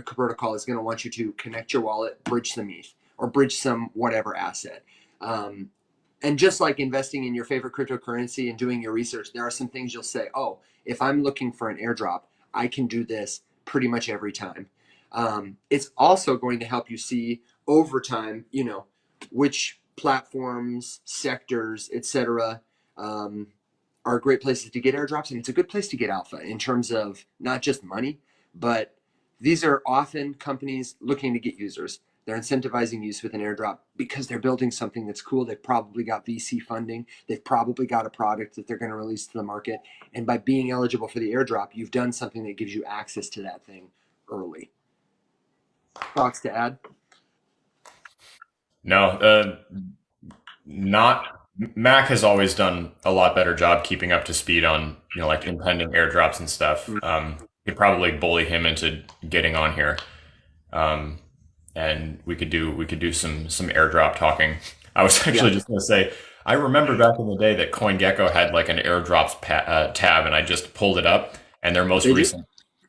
protocol is going to want you to connect your wallet, bridge some ETH, or bridge some whatever asset. Um, and just like investing in your favorite cryptocurrency and doing your research, there are some things you'll say, oh, if I'm looking for an airdrop, I can do this pretty much every time. It's also going to help you see over time, which platforms, sectors, etc., um, are great places to get airdrops, and it's a good place to get alpha in terms of not just money, but these are often companies looking to get users. They're incentivizing use with an airdrop because they're building something that's cool. They've probably got VC funding. They've probably got a product that they're going to release to the market. And by being eligible for the airdrop, you've done something that gives you access to that thing early. Thoughts to add? No, not Mac has always done a lot better job keeping up to speed on like impending airdrops and stuff. Could probably bully him into getting on here, um, and we could do some airdrop talking. I was Yeah, actually just going to say I remember back in the day that CoinGecko had like an airdrops tab, and I just pulled it up, and they do.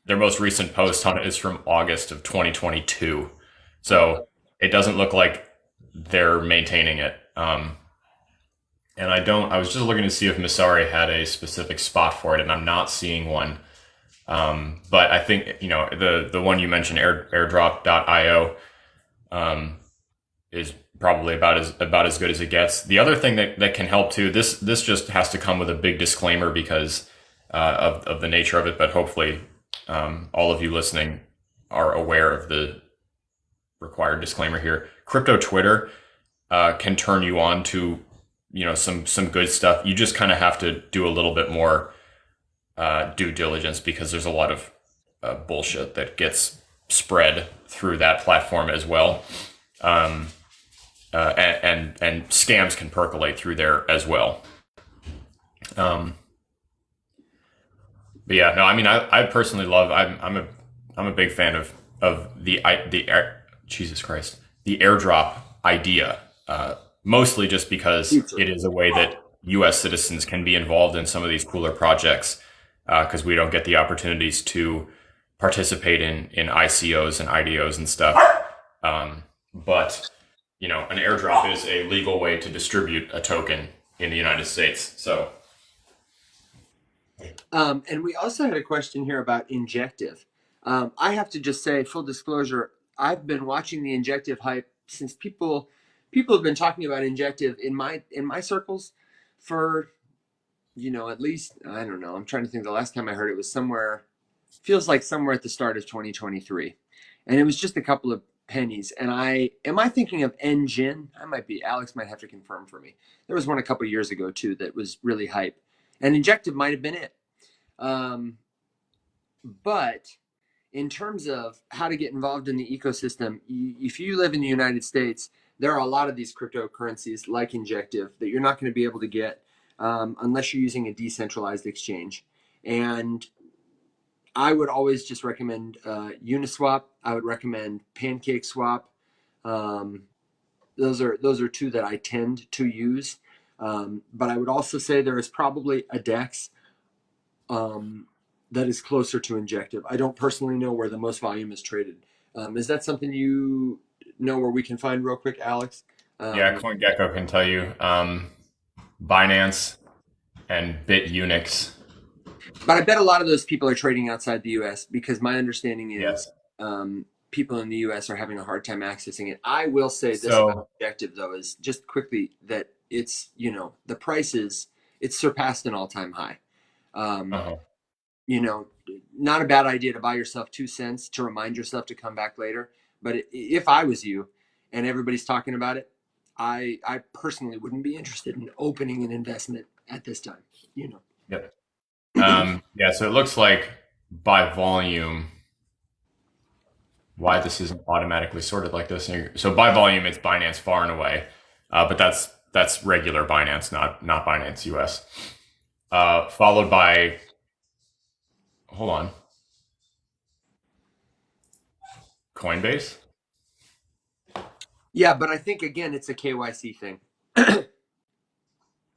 their most recent post on it is from August of 2022. Oh, So it doesn't look like they're maintaining it. And I was just looking to see if Messari had a specific spot for it, and I'm not seeing one. But I think the one you mentioned, airdrop.io, um, is probably about as good as it gets. The other thing that can help too. This just has to come with a big disclaimer because of the nature of it. But hopefully, all of you listening are aware of the required disclaimer here. Crypto Twitter can turn you on to some good stuff. You just kind of have to do a little bit more due diligence because there's a lot of bullshit that gets spread through that platform as well. Um, and scams can percolate through there as well. Um, but yeah, no, I mean, I personally love. I'm a big fan of Jesus Christ, the airdrop idea. Mostly just because future. it is a way that U.S. citizens can be involved in some of these cooler projects because we don't get the opportunities to participate in ICOs and IDOs and stuff. But an airdrop is a legal way to distribute a token in the United States. So And we also had a question here about injective. I have to just say, full disclosure, I've been watching the injective hype since people have been talking about injective in my circles for at least I don't know. I'm trying to think. The last time I heard it was somewhere feels like somewhere at the start of 2023, and it was just a couple of pennies. And am I thinking of Engine? I might be. Alex might have to confirm for me. There was one a couple years ago too that was really hype, and Injective might have been it. But in terms of how to get involved in the ecosystem, if you live in the United States, there are a lot of these cryptocurrencies like Injective that you're not going to be able to get unless you're using a decentralized exchange. And I would always just recommend Uniswap. I would recommend PancakeSwap. Um, those are two that I tend to use. But I would also say there is probably a DEX that is closer to Injective. I don't personally know where the most volume is traded. Is that something you know where we can find real quick, Alex? Yeah, CoinGecko can tell you. Binance and BitUnix. But I bet a lot of those people are trading outside the U.S. because my understanding is people in the U.S. are having a hard time accessing it. I will say this about Injective, though, is just quickly that it's, the price it's surpassed an all-time high. Not a bad idea to buy yourself 2 cents to remind yourself to come back later. But if I was you and everybody's talking about it, I personally wouldn't be interested in opening an investment at this time. Yep. Yeah, so it looks like by volume, why this isn't automatically sorted like this. So by volume, it's Binance far and away, but that's regular Binance, not Binance US. Followed by, hold on, Coinbase. Yeah, but I think again, it's a KYC thing.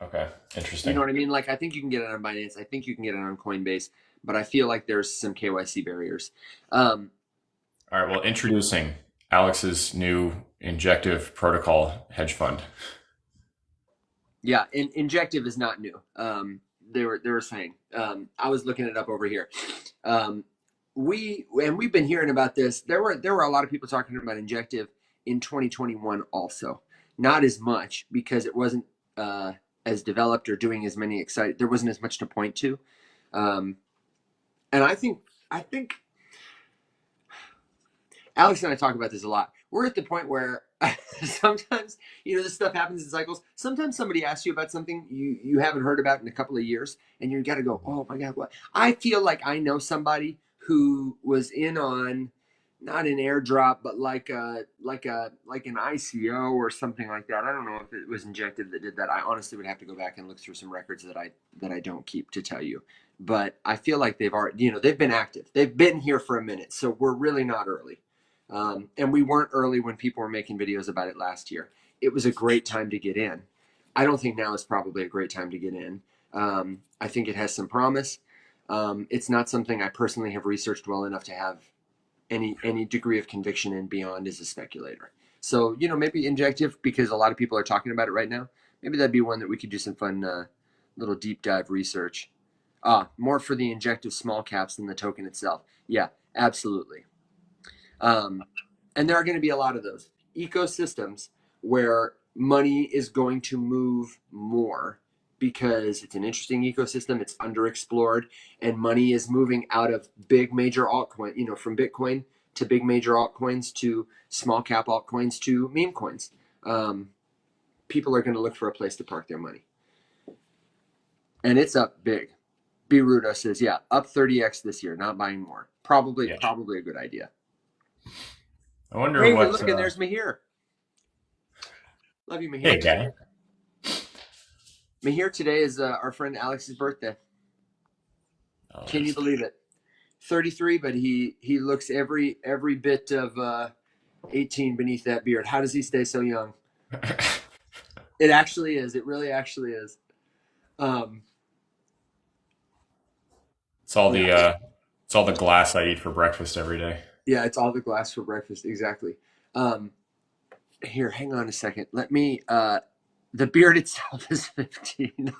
Okay, interesting. You know what I mean? Like, I think you can get it on Binance. I think you can get it on Coinbase, but I feel like there's some KYC barriers. All right. Well, introducing Alex's new Injective Protocol hedge fund. Yeah, and Injective is not new. They were saying. I was looking it up over here. We've been hearing about this. There were a lot of people talking about Injective in 2021 also. Not as much because it wasn't as developed or doing as many exciting. There wasn't as much to point to. And I think Alex and I talk about this a lot. We're at the point where sometimes, this stuff happens in cycles. Sometimes somebody asks you about something you haven't heard about in a couple of years, and you got to go, oh my God, what? I feel like I know somebody who was in on not an airdrop, but like an ICO or something like that. I don't know if it was Injective that did that. I honestly would have to go back and look through some records that I don't keep to tell you. But I feel like they've already, they've been active. They've been here for a minute, so we're really not early. And we weren't early when people were making videos about it last year. It was a great time to get in. I don't think now is probably a great time to get in. I think it has some promise. It's not something I personally have researched well enough to have any degree of conviction in beyond as a speculator. So, maybe Injective, because a lot of people are talking about it right now. Maybe that'd be one that we could do some fun little deep dive research. More for the Injective small caps than the token itself. Yeah, absolutely. And there are going to be a lot of those ecosystems where money is going to move more because it's an interesting ecosystem. It's underexplored, and money is moving out of big major altcoin, from Bitcoin to big major altcoins to small cap altcoins to meme coins. People are going to look for a place to park their money. And it's up big. B. Rudo says, yeah, up 30x this year, not buying more. Probably a good idea. I wonder hey, what. Look, and there's Mihir. Love you, Mihir. Hey, Daddy. Mihir, today is our friend Alex's birthday. Oh, can you believe it? 33, but he looks every bit of 18 beneath that beard. How does he stay so young? It actually is. It really actually is. It's all the glass I eat for breakfast every day. Yeah, it's all the glass for breakfast. Exactly. Here, hang on a second. Let me. The beard itself is 15.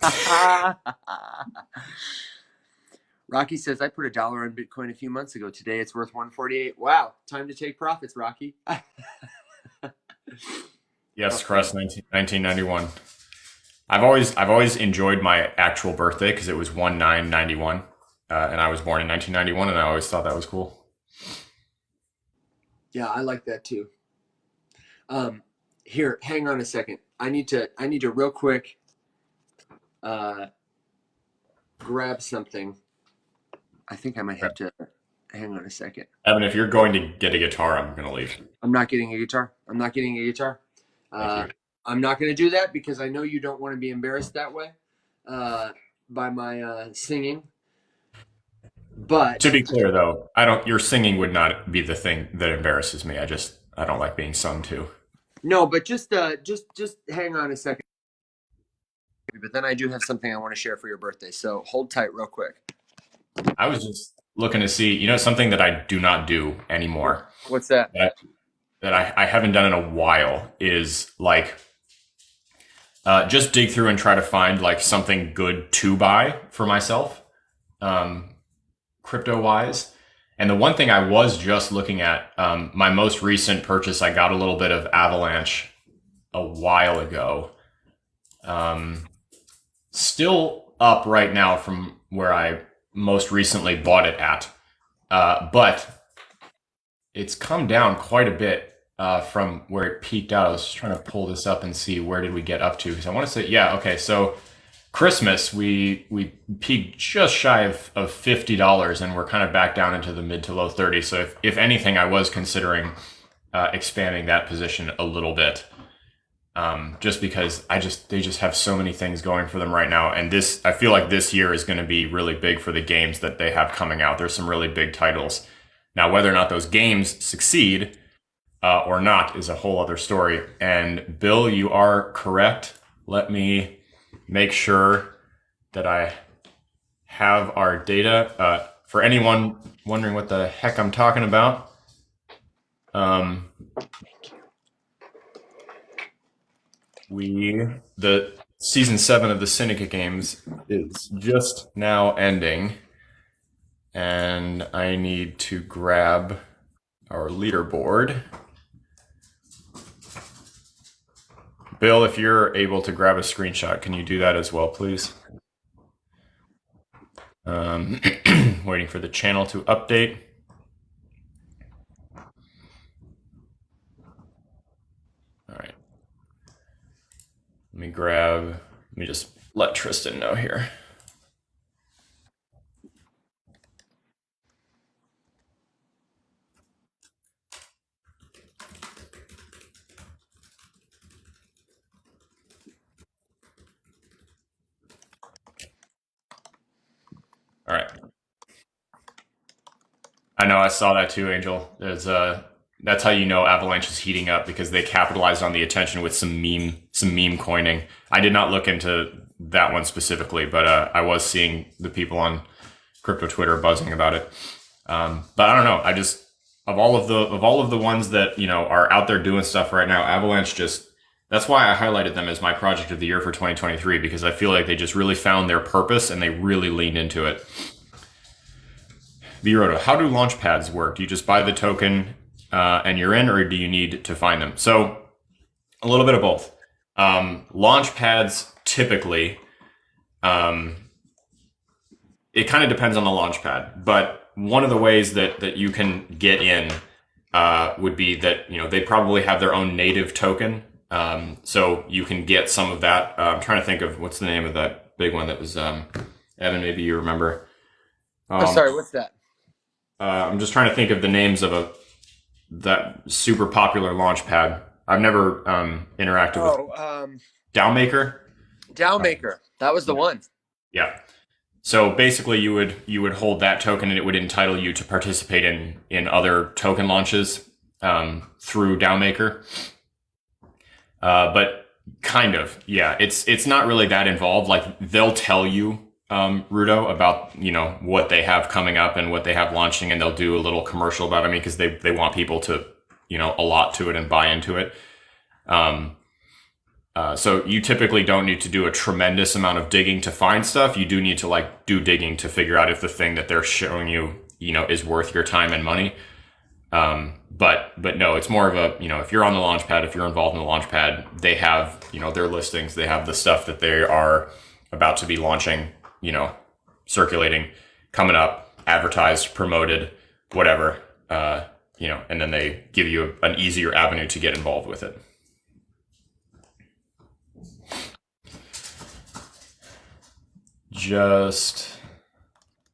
Rocky says, I put $1 on Bitcoin a few months ago. Today it's worth 148. Wow, time to take profits, Rocky. Yes, Crust 1991. I've always enjoyed my actual birthday because it was 1991, and I was born in 1991, and I always thought that was cool. Yeah, I like that too. Here, hang on a second. I need to real quick grab something. I think I might have to hang on a second. Evan, if you're going to get a guitar, I'm going to leave. I'm not getting a guitar. I'm not getting a guitar. Thank you. I'm not going to do that because I know you don't want to be embarrassed that way by my singing. But To be clear, though, your singing would not be the thing that embarrasses me. I don't like being sung to. no, but just hang on a second. But then I do have something I want to share for your birthday. So hold tight real quick. I was just looking to see, something that I do not do anymore. What's that? That I haven't done in a while is like just dig through and try to find like something good to buy for myself, crypto wise. And the one thing I was just looking at, my most recent purchase, I got a little bit of Avalanche a while ago. Still up right now from where I most recently bought it at. But it's come down quite a bit from where it peaked out. I was just trying to pull this up and see where did we get up to, because I want to say, yeah, okay, so Christmas we peaked just shy of $50, and we're kind of back down into the mid to low 30s. So if anything, I was considering expanding that position a little bit, just because they just have so many things going for them right now, and I feel like this year is going to be really big for the games that they have coming out. There's some really big titles. Now, whether or not those games succeed or not is a whole other story. And Bill, you are correct. Let me make sure that I have our data. For anyone wondering what the heck I'm talking about, the season 7 of the Syndicate games is just now ending, and I need to grab our leaderboard. Bill, if you're able to grab a screenshot, can you do that as well, please? Waiting for the channel to update. All right. Let me just let Tristan know here. All right. I know, I saw that too, Angel. That's how you know Avalanche is heating up, because they capitalized on the attention with some meme coining. I did not look into that one specifically, but I was seeing the people on crypto Twitter buzzing about it. But I don't know. I just of all of the ones that are out there doing stuff right now, Avalanche that's why I highlighted them as my project of the year for 2023, because I feel like they just really found their purpose and they really leaned into it. Viroto, how do launch pads work? Do you just buy the token and you're in, or do you need to find them? So a little bit of both. Launch pads typically, it kind of depends on the launch pad, but one of the ways that you can get in would be that they probably have their own native token, so you can get some of that. I'm trying to think of what's the name of that big one that was Evan. Maybe you remember. Sorry, what's that? I'm just trying to think of the names of that super popular launch pad. I've never interacted with DAOmaker. DAOmaker, that was the one. Yeah. So basically, you would hold that token, and it would entitle you to participate in other token launches through DAOmaker. But kind of, yeah, it's not really that involved. Like, they'll tell you, Rudo, about what they have coming up and what they have launching, and they'll do a little commercial about it, because they want people to allot to it and buy into it. So you typically don't need to do a tremendous amount of digging to find stuff. You do need to do digging to figure out if the thing that they're showing you is worth your time and money. But no, it's more of a, if you're on the launch pad, if you're involved in the launch pad, they have, their listings, they have the stuff that they are about to be launching, circulating, coming up, advertised, promoted, whatever. and then they give you an easier avenue to get involved with it. Just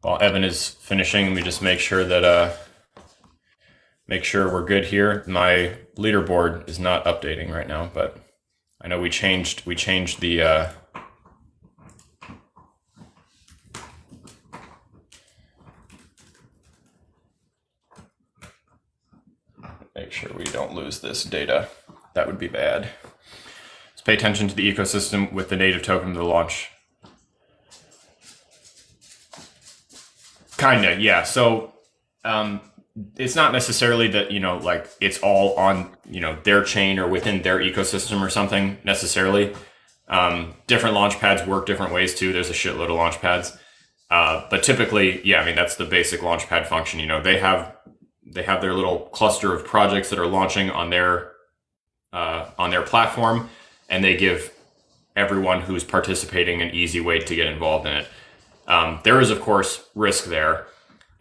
while Evan is finishing, let me just make sure that make sure we're good here. My leaderboard is not updating right now, but I know we changed the make sure we don't lose this data. That would be bad. Let's pay attention to the ecosystem with the native token to the launch. Kinda, yeah. So it's not necessarily that, like it's all on, their chain or within their ecosystem or something necessarily. Different launch pads work different ways too. There's a shitload of launch pads. But typically, yeah, I mean, that's the basic launchpad function. They have their little cluster of projects that are launching on their platform, and they give everyone who's participating an easy way to get involved in it. There is, of course, risk there.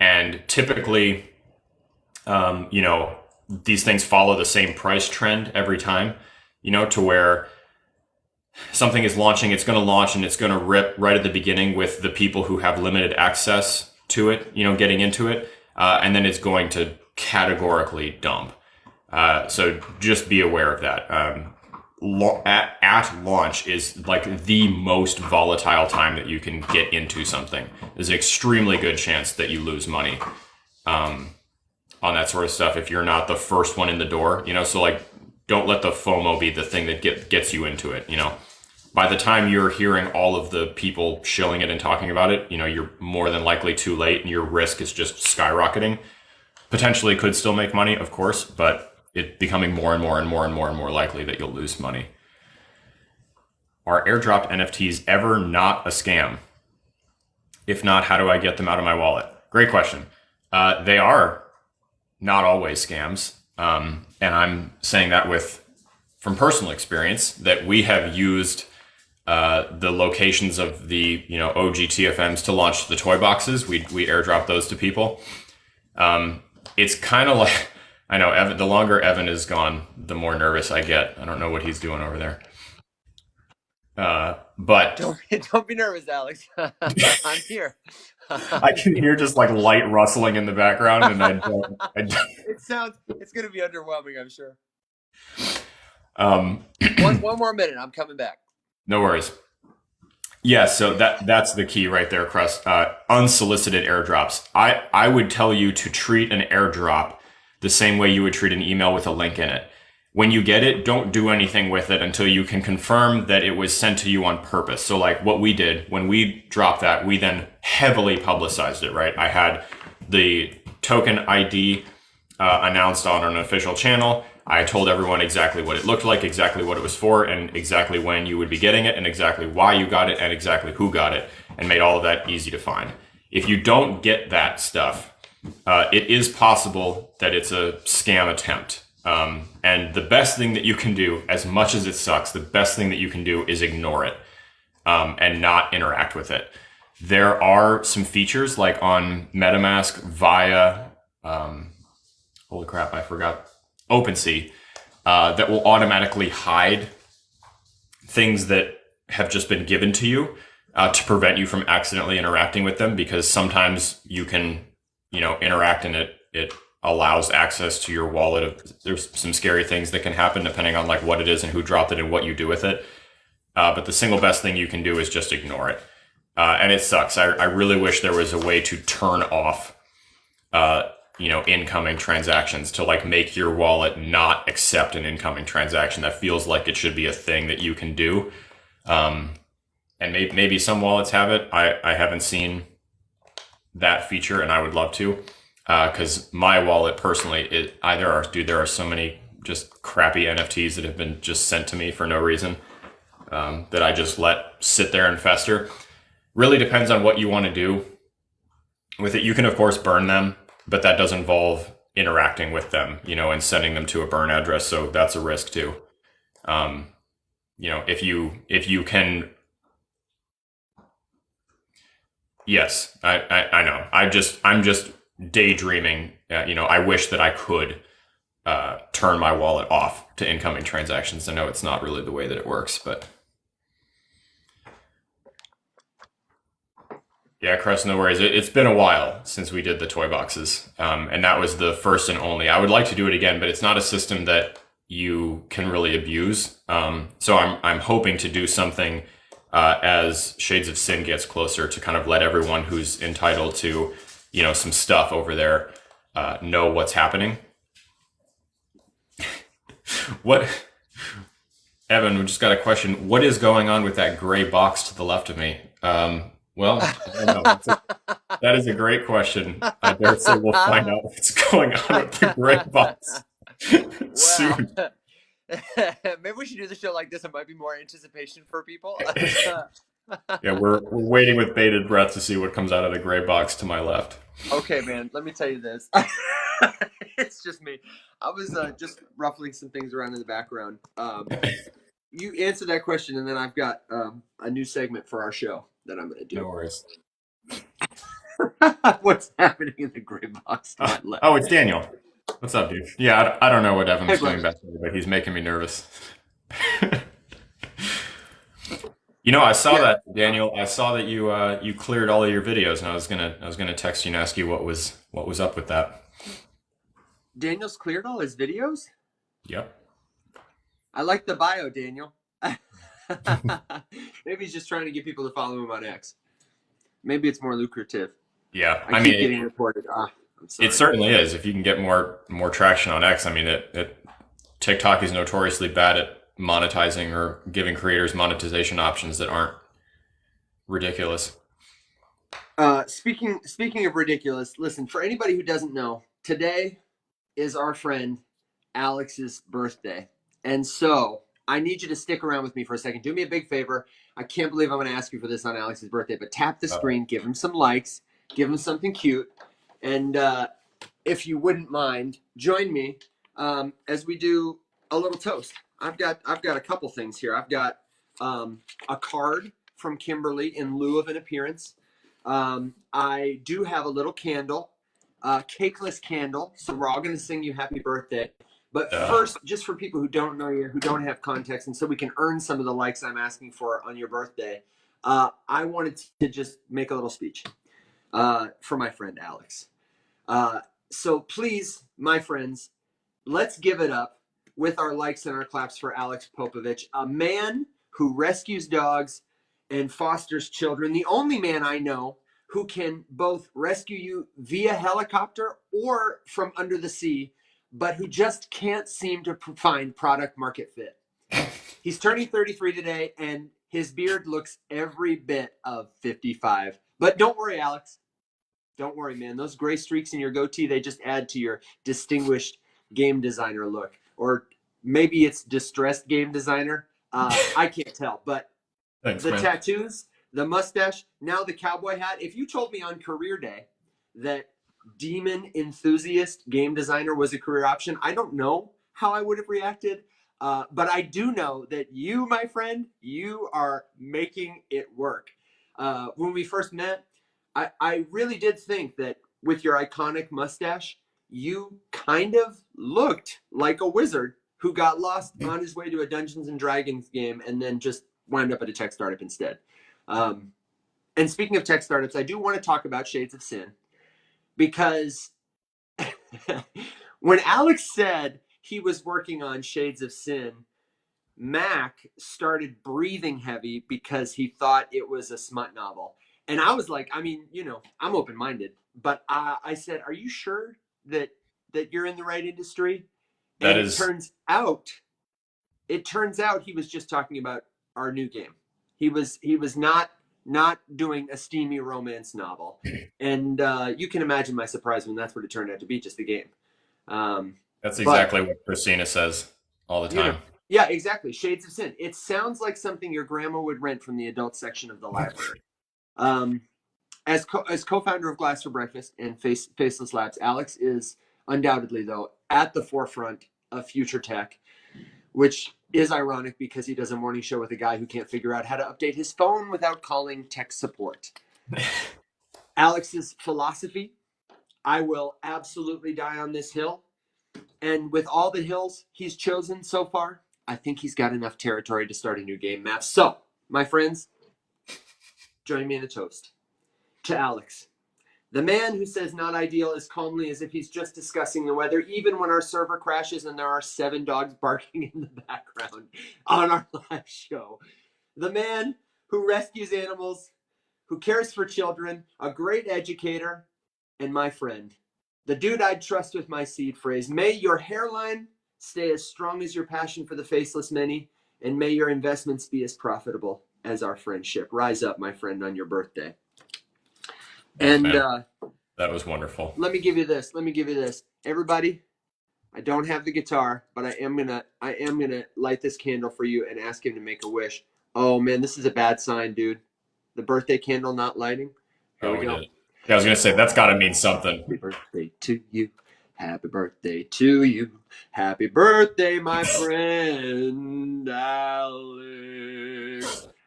And typically, these things follow the same price trend every time, to where something is launching, it's going to launch and it's going to rip right at the beginning with the people who have limited access to it, getting into it. And then it's going to categorically dump. So just be aware of that. At launch is like the most volatile time that you can get into something. There's an extremely good chance that you lose money on that sort of stuff if you're not the first one in the door. So like, don't let the FOMO be the thing that gets you into it. By the time you're hearing all of the people shilling it and talking about it, you're more than likely too late, and your risk is just skyrocketing. Potentially could still make money, of course, but it becoming more and more and more and more and more likely that you'll lose money. Are airdropped NFTs ever not a scam? If not, how do I get them out of my wallet? Great question. They are not always scams. And I'm saying that from personal experience, that we have used the locations of the OG TFMs to launch the toy boxes. We airdrop those to people. It's kind of like, I know, Evan, the longer Evan is gone, the more nervous I get. I don't know what he's doing over there. But don't be nervous, Alex. I'm here. I can hear just like light rustling in the background, and I don't. It's going to be underwhelming, I'm sure. One more minute. I'm coming back. No worries. Yeah, so that's the key right there, Crust. Unsolicited airdrops. I would tell you to treat an airdrop the same way you would treat an email with a link in it. When you get it, don't do anything with it until you can confirm that it was sent to you on purpose. So like what we did, when we dropped that, we then heavily publicized it, right? I had the token ID announced on an official channel. I told everyone exactly what it looked like, exactly what it was for, and exactly when you would be getting it, and exactly why you got it, and exactly who got it, and made all of that easy to find. If you don't get that stuff, it is possible that it's a scam attempt. And the best thing that you can do, as much as it sucks, the best thing that you can do is ignore it and not interact with it. There are some features like on MetaMask via, holy crap, I forgot, OpenSea, that will automatically hide things that have just been given to you to prevent you from accidentally interacting with them, because sometimes you can, interact and it allows access to your wallet. There's some scary things that can happen depending on like what it is and who dropped it and what you do with it. But the single best thing you can do is just ignore it. And it sucks. I really wish there was a way to turn off, incoming transactions, to like make your wallet not accept an incoming transaction. That feels like it should be a thing that you can do. And maybe some wallets have it. I haven't seen that feature, and I would love to. Because my wallet personally, there are so many just crappy NFTs that have been just sent to me for no reason, that I just let sit there and fester. Really depends on what you want to do with it. You can, of course, burn them, but that does involve interacting with them, and sending them to a burn address. So that's a risk too. If you can. Yes, I know. I'm just daydreaming. I wish that I could turn my wallet off to incoming transactions. I know it's not really the way that it works, but yeah, Chris, no worries. It's been a while since we did the toy boxes, and that was the first and only. I would like to do it again, but it's not a system that you can really abuse. So I'm hoping to do something as Shades of Sin gets closer to kind of let everyone who's entitled to, some stuff over there know what's happening. What, Evan? We just got a question. What is going on with that gray box to the left of me? Well, I don't know. That is a great question. I dare say we'll find out what's going on with the gray box soon. Maybe we should do the show like this. It might be more anticipation for people. Yeah, we're waiting with bated breath to see what comes out of the gray box to my left. Okay, man. Let me tell you this. It's just me. I was just ruffling some things around in the background. You answered that question, and then I've got a new segment for our show that I'm going to do. No worries. What's happening in the gray box to my left? Oh, it's Daniel. What's up, dude? Yeah, I don't know what Evan's doing back there, but he's making me nervous. I saw that, Daniel. I saw that you cleared all of your videos, and I was gonna text you and ask you what was up with that. Daniel's cleared all his videos? Yep. I like the bio, Daniel. Maybe he's just trying to get people to follow him on X. Maybe it's more lucrative. Yeah, I keep getting reported. I'm sorry. It certainly is. If you can get more traction on X, I mean, TikTok is notoriously bad at monetizing or giving creators monetization options that aren't ridiculous. Speaking of ridiculous, listen, for anybody who doesn't know, today is our friend Alex's birthday. And so I need you to stick around with me for a second. Do me a big favor. I can't believe I'm going to ask you for this on Alex's birthday, but tap the screen, give him some likes, give him something cute. And if you wouldn't mind, join me as we do a little toast. I've got a couple things here. I've got a card from Kimberly in lieu of an appearance. I do have a little candle, cakeless candle. So we're all going to sing you happy birthday. But first, just for people who don't know you, who don't have context, and so we can earn some of the likes I'm asking for on your birthday, I wanted to just make a little speech for my friend Alex. So please, my friends, let's give it up with our likes and our claps for Alex Popovich, a man who rescues dogs and fosters children, the only man I know who can both rescue you via helicopter or from under the sea, but who just can't seem to find product market fit. He's turning 33 today, and his beard looks every bit of 55. But don't worry, Alex. Don't worry, man. Those gray streaks in your goatee, they just add to your distinguished game designer look. Or maybe it's distressed game designer. I can't tell. But Thanks, the man. tattoos, the mustache, now the cowboy hat. If you told me on career day that demon enthusiast game designer was a career option, I don't know how I would have reacted. But I do know that you, my friend, you are making it work. When we first met, I really did think that with your iconic mustache, you kind of looked like a wizard who got lost on his way to a Dungeons and Dragons game and then just wound up at a tech startup instead. And speaking of tech startups, I do want to talk about Shades of Sin, because when Alex said he was working on Shades of Sin, Mac started breathing heavy because he thought it was a smut novel. And I was like, I mean, I'm open-minded, but I said, are you sure that you're in the right industry? And it turns out he was just talking about our new game. He was not doing a steamy romance novel. And you can imagine my surprise when that's what it turned out to be, just a game. That's exactly what Christina says all the time. Yeah, exactly. Shades of Sin. It sounds like something your grandma would rent from the adult section of the library. As co-founder of Glass for Breakfast and Faceless Labs, Alex is undoubtedly, though, at the forefront of future tech, which is ironic because he does a morning show with a guy who can't figure out how to update his phone without calling tech support. Alex's philosophy, I will absolutely die on this hill. And with all the hills he's chosen so far, I think he's got enough territory to start a new game map. So, my friends, join me in a toast to Alex. The man who says not ideal as calmly as if he's just discussing the weather, even when our server crashes and there are 7 dogs barking in the background on our live show. The man who rescues animals, who cares for children, a great educator, and my friend. The dude I'd trust with my seed phrase. May your hairline stay as strong as your passion for the faceless many, and may your investments be as profitable as our friendship. Rise up, my friend, on your birthday. Thanks, And man. That was wonderful. let me give you this. Everybody, I don't have the guitar, but I am gonna light this candle for you and ask him to make a wish. Oh man, this is a bad sign, dude. The birthday candle not lighting. Here we go. Did. Yeah, I was gonna say that's got to mean something. Happy birthday to you. Happy birthday to you. Happy birthday, my friend Alex.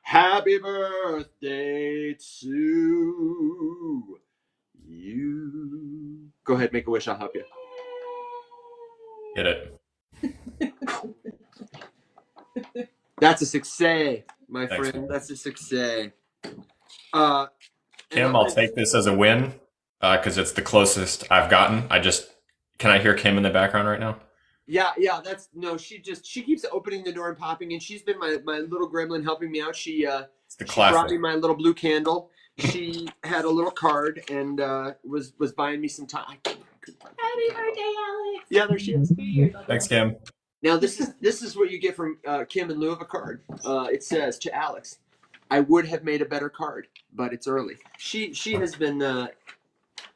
Happy birthday to you. Go ahead, make a wish. I'll help you. Get it. That's a success, my Thanks, friend. man. That's a success. Kim, I'll take this as a win because it's the closest I've gotten. Can I hear Kim in the background right now? Yeah. She keeps opening the door and popping, and she's been my little gremlin helping me out. She brought me my little blue candle. She had a little card and was buying me some time. Happy birthday, Alex. Yeah, there she is. Thanks, Kim. Now this is what you get from Kim in lieu of a card. It says to Alex, "I would have made a better card, but it's early." She has been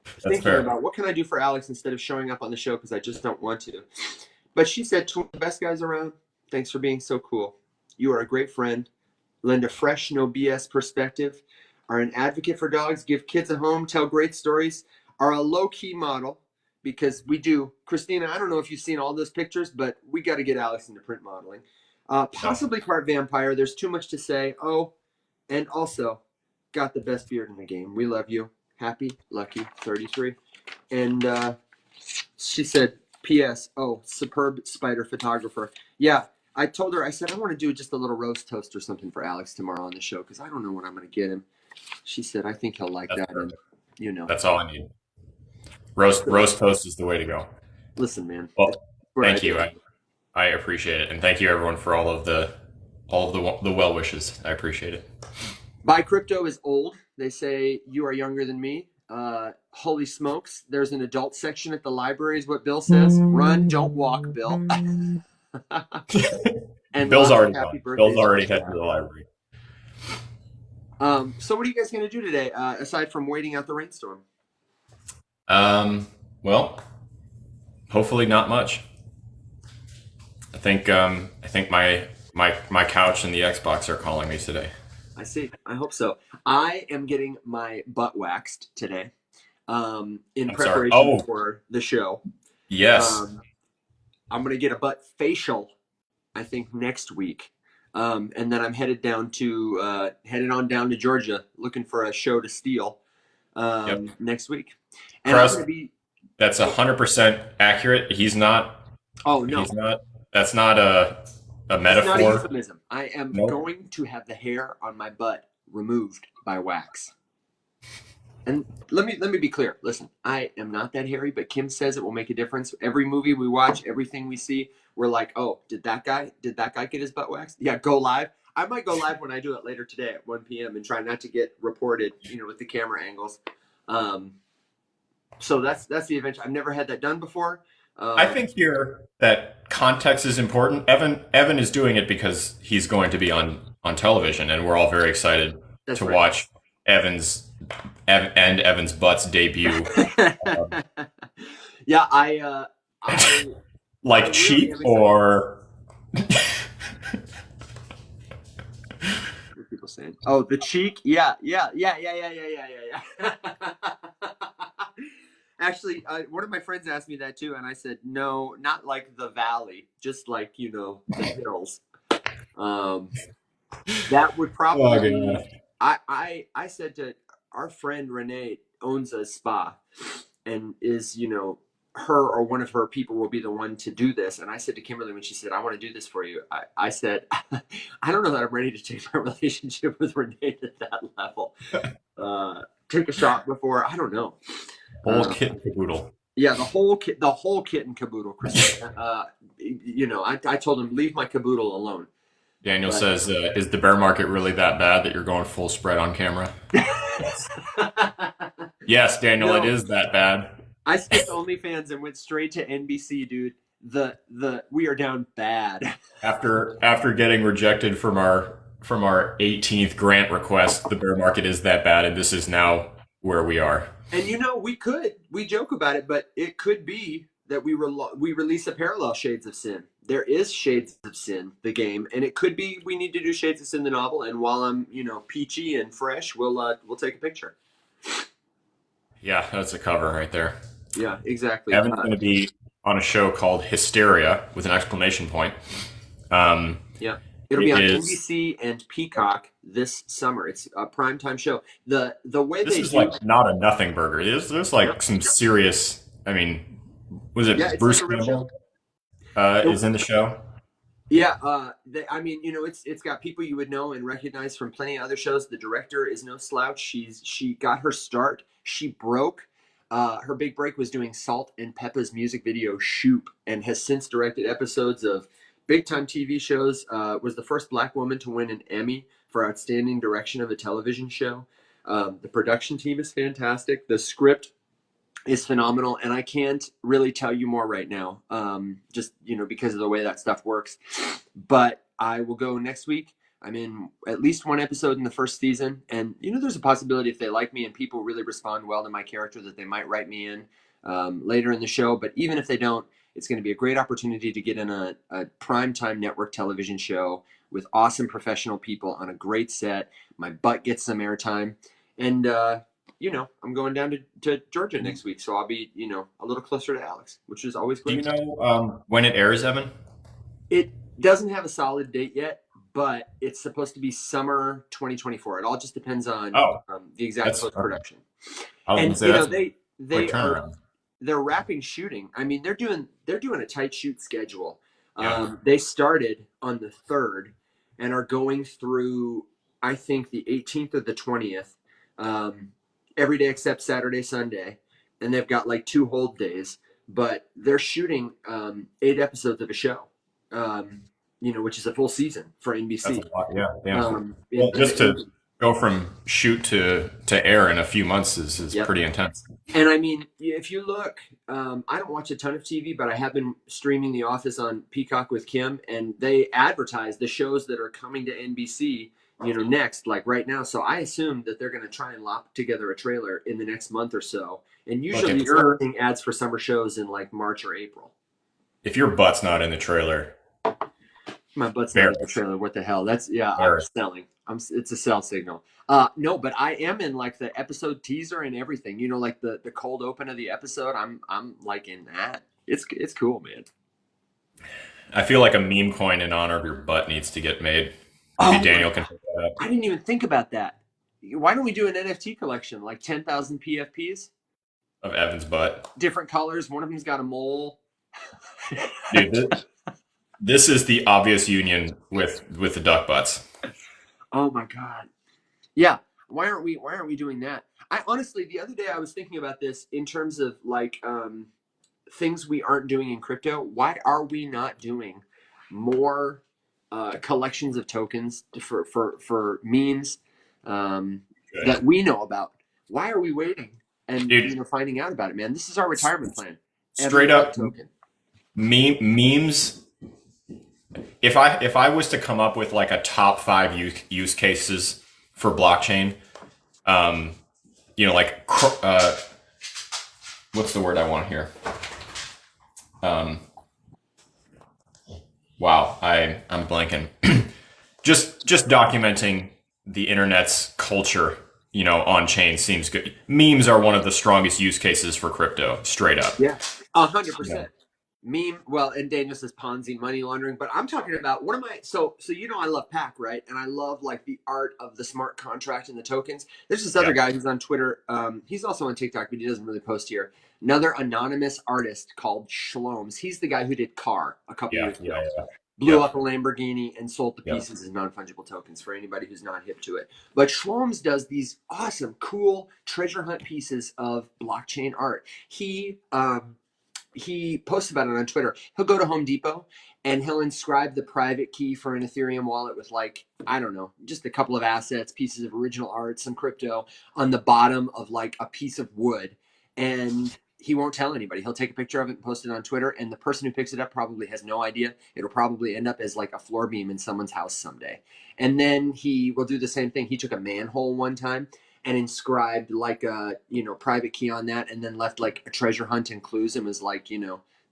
thinking about what can I do for Alex instead of showing up on the show because I just don't want to. But she said, "To one of the best guys around, thanks for being so cool. You are a great friend, lend a fresh, no BS perspective, are an advocate for dogs, give kids a home, tell great stories, are a low-key model." Because we do. Christina, I don't know if you've seen all those pictures, but we got to get Alex into print modeling. Possibly part vampire. There's too much to say. Oh, and also got the best beard in the game. We love you. Happy, lucky, 33. And she said, P.S. Oh, superb spider photographer. Yeah, I told her, I said, I want to do just a little roast toast or something for Alex tomorrow on the show because I don't know what I'm going to get him. She said, I think he'll like that. And, you know. That's all I need. Roast toast is the way to go. Listen, man. Well, thank you. I appreciate it, and thank you everyone for all of the well wishes. I appreciate it. Buy crypto is old. They say you are younger than me. Holy smokes! There's an adult section at the library, is what Bill says. Run, don't walk, Bill. And Bill's already happy gone. Bill's already headed to the library. So what are you guys going to do today, aside from waiting out the rainstorm? Well, hopefully not much. I think my couch and the Xbox are calling me today. I see. I hope so. I am getting my butt waxed today, in preparation for the show. Yes. I'm going to get a butt facial, I think, next week. And then I'm headed on down to Georgia looking for a show to steal next week. And Chris, that's 100% accurate. He's not. Oh no, he's not. That's not a metaphor. It's not a euphemism. I am going to have the hair on my butt removed by wax. And let me be clear. Listen, I am not that hairy, but Kim says it will make a difference. Every movie we watch, everything we see, we're like, oh, did that guy get his butt waxed? Yeah, go live. I might go live when I do it later today at 1 p.m. and try not to get reported, with the camera angles. So that's the adventure. I've never had that done before. I think here that context is important. Evan is doing it because he's going to be on television, and we're all very excited to watch Evan's butt's debut. Yeah, I like cheap or. What are people saying? Oh, the cheek? Yeah. Actually, one of my friends asked me that too, and I said, no, not like the valley, just like, the hills. That would probably I said to our friend Renee owns a spa, and is, you know, her or one of her people will be the one to do this. And I said to Kimberly when she said, I want to do this for you, I said, I don't know that I'm ready to take my relationship with Renee to that level. Take a shot before, I don't know. Whole kit and caboodle. Yeah, the whole kit and caboodle, Chris. You know, I told him, leave my caboodle alone. Daniel says, is the bear market really that bad that you're going full spread on camera? Yes, Daniel, No. it is that bad. I skipped OnlyFans and went straight to NBC, dude. We are down bad. After getting rejected from our 18th grant request, the bear market is that bad, and this is now where we are. And you know, we joke about it, but it could be that we release a parallel Shades of Sin. There is Shades of Sin, the game, and it could be we need to do Shades of Sin, the novel. And while I'm, you know, peachy and fresh, we'll take a picture. Yeah, that's a cover right there. Yeah, exactly. Evan's going to be on a show called Hysteria with an exclamation point. Yeah, it'll be on NBC and Peacock this summer. It's a primetime show. The way this is like not a nothing burger. There's like some serious. I mean, was it Bruce Campbell is in the show? Yeah, I mean, you know, it's got people you would know and recognize from plenty of other shows. The director is no slouch. She got her start. She broke. Her big break was doing Salt and Peppa's music video Shoup, and has since directed episodes of big time TV shows. Was the first Black woman to win an Emmy for outstanding direction of a television show. The production team is fantastic. The script is phenomenal, and I can't really tell you more right now, just, you know, because of the way that stuff works. But I will go next week. I'm in at least one episode in the first season, and, you know, there's a possibility if they like me and people really respond well to my character that they might write me in later in the show. But even if they don't, it's going to be a great opportunity to get in a primetime network television show with awesome professional people on a great set. My butt gets some airtime, and you know, I'm going down to Georgia next week, so I'll be, you know, a little closer to Alex, which is always great. Do you know when it airs, Evan? It doesn't have a solid date yet, but it's supposed to be summer 2024. It all just depends on the exact post-production. And you know, they're wrapping shooting. I mean, they're doing a tight shoot schedule. They started on the 3rd and are going through, I think, the 18th or the 20th. Every day except Saturday, Sunday, and they've got like 2 hold days, but they're shooting 8 episodes of a show, you know, which is a full season for NBC. That's a lot, yeah. Well, just to go from shoot to air in a few months is pretty intense. And I mean, if you look, I don't watch a ton of TV, but I have been streaming The Office on Peacock with Kim, and they advertise the shows that are coming to NBC, you know, next, like right now. So I assume that they're going to try and lop together a trailer in the next month or so. And usually everything adds for summer shows in like March or April. If your butt's not in the trailer, my butt's not in the trailer. What the hell? That's I'm selling. It's a sell signal. No, but I am in like the episode teaser and everything. You know, like the cold open of the episode. I'm like in that. It's cool, man. I feel like a meme coin in honor of your butt needs to get made. Maybe Daniel can pick that up. I didn't even think about that. Why don't we do an NFT collection, like 10,000 PFPs of Evan's butt, different colors? One of them's got a mole. Dude, this is the obvious union with the duck butts. Oh my god! Yeah, why aren't we doing that? I honestly, the other day I was thinking about this in terms of like things we aren't doing in crypto. Why are we not doing more collections of tokens for memes that we know about? Why are we waiting and you know, finding out about it, man? This is our retirement plan. Straight up token. Memes. If I was to come up with like a top 5 use cases for blockchain, you know, like what's the word I want here? Wow, I'm blanking. just documenting the internet's culture, you know, on chain seems good. Memes are one of the strongest use cases for crypto, straight up. Yeah, 100%. Meme, well, and Daniel says Ponzi money laundering, but I'm talking about one of my so I love Pac, right? And I love like the art of the smart contract and the tokens. There's this other guy who's on Twitter. He's also on TikTok, but he doesn't really post here. Another anonymous artist called Shlomes. He's the guy who did Car a couple years ago. Blew up a Lamborghini and sold the pieces as non-fungible tokens for anybody who's not hip to it. But Shlomes does these awesome, cool treasure hunt pieces of blockchain art. He posts about it on Twitter. He'll go to Home Depot and he'll inscribe the private key for an Ethereum wallet with like, I don't know, just a couple of assets, pieces of original art, some crypto on the bottom of like a piece of wood. And he won't tell anybody. He'll take a picture of it and post it on Twitter. And the person who picks it up probably has no idea. It'll probably end up as like a floor beam in someone's house someday. And then he will do the same thing. He took a manhole one time and inscribed like a private key on that, and then left like a treasure hunt and clues, and was like,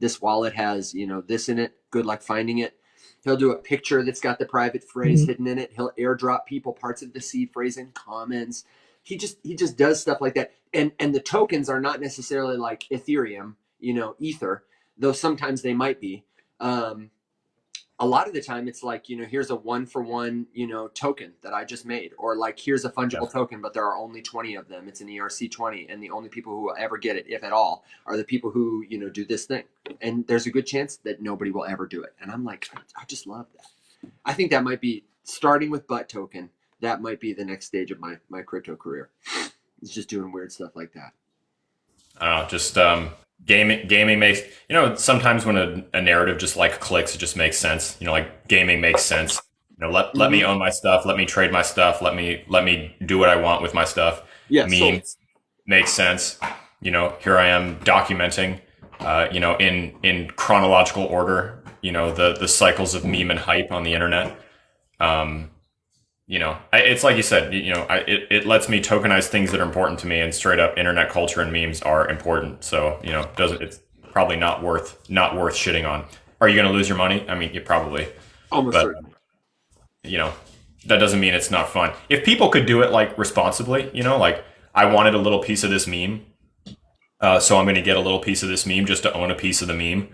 this wallet has this in it, good luck finding it. He'll do a picture that's got the private phrase hidden in it. He'll airdrop people parts of the seed phrase in comments. He just does stuff like that. And the tokens are not necessarily like Ethereum, Ether, though sometimes they might be. A lot of the time it's like, here's a 1-for-1, token that I just made, or like, here's a fungible token, but there are only 20 of them. It's an ERC20. And the only people who will ever get it, if at all, are the people who, do this thing. And there's a good chance that nobody will ever do it. And I'm like, I just love that. I think that might be, starting with butt token, that might be the next stage of my crypto career. It's just doing weird stuff like that. I don't know, just gaming makes, sometimes when a narrative just like clicks, it just makes sense. Like gaming makes sense. Let me own my stuff, let me trade my stuff, let me do what I want with my stuff. Yeah, memes makes sense. Here I am documenting in chronological order, the cycles of meme and hype on the internet. It's like you said, it lets me tokenize things that are important to me, and straight up internet culture and memes are important. So, it's probably not worth shitting on. Are you going to lose your money? I mean, you probably. Almost certainly. That doesn't mean it's not fun. If people could do it like responsibly, like I wanted a little piece of this meme. So I'm going to get a little piece of this meme just to own a piece of the meme.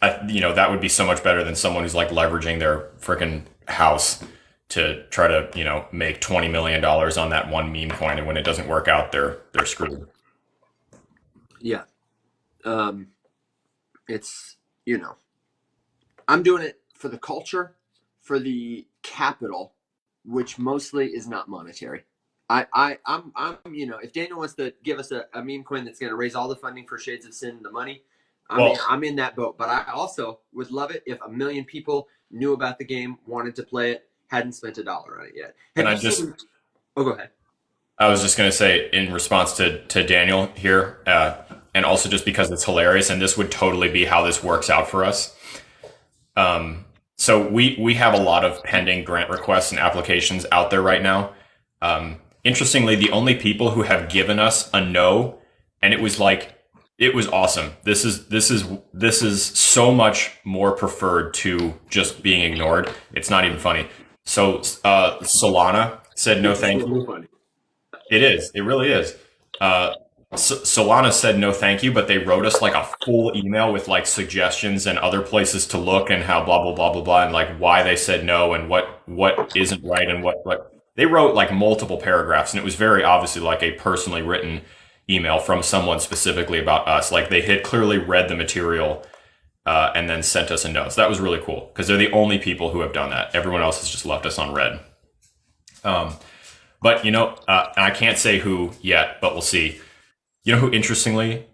That would be so much better than someone who's like leveraging their freaking house to try to, make $20 million on that one meme coin. And when it doesn't work out, they're screwed. Yeah. It's, I'm doing it for the culture, for the capital, which mostly is not monetary. I'm if Daniel wants to give us a meme coin that's going to raise all the funding for Shades of Sin, the money, I'm in that boat. But I also would love it if 1 million people knew about the game, wanted to play it, hadn't spent $1 on it yet. Go ahead. I was just going to say, in response to Daniel here, and also just because it's hilarious, and this would totally be how this works out for us. So we have a lot of pending grant requests and applications out there right now. Interestingly, the only people who have given us a no, and it was awesome. This is so much more preferred to just being ignored. It's not even funny. So Solana said no thank you. It is. It really is. Solana said no thank you, but they wrote us like a full email with like suggestions and other places to look and how blah blah blah blah blah, and like why they said no and what isn't right and what they wrote like multiple paragraphs, and it was very obviously like a personally written email from someone specifically about us. Like they had clearly read the material and then sent us a note. So that was really cool because they're the only people who have done that. Everyone else has just left us on red. But and I can't say who yet, but we'll see. Who, interestingly,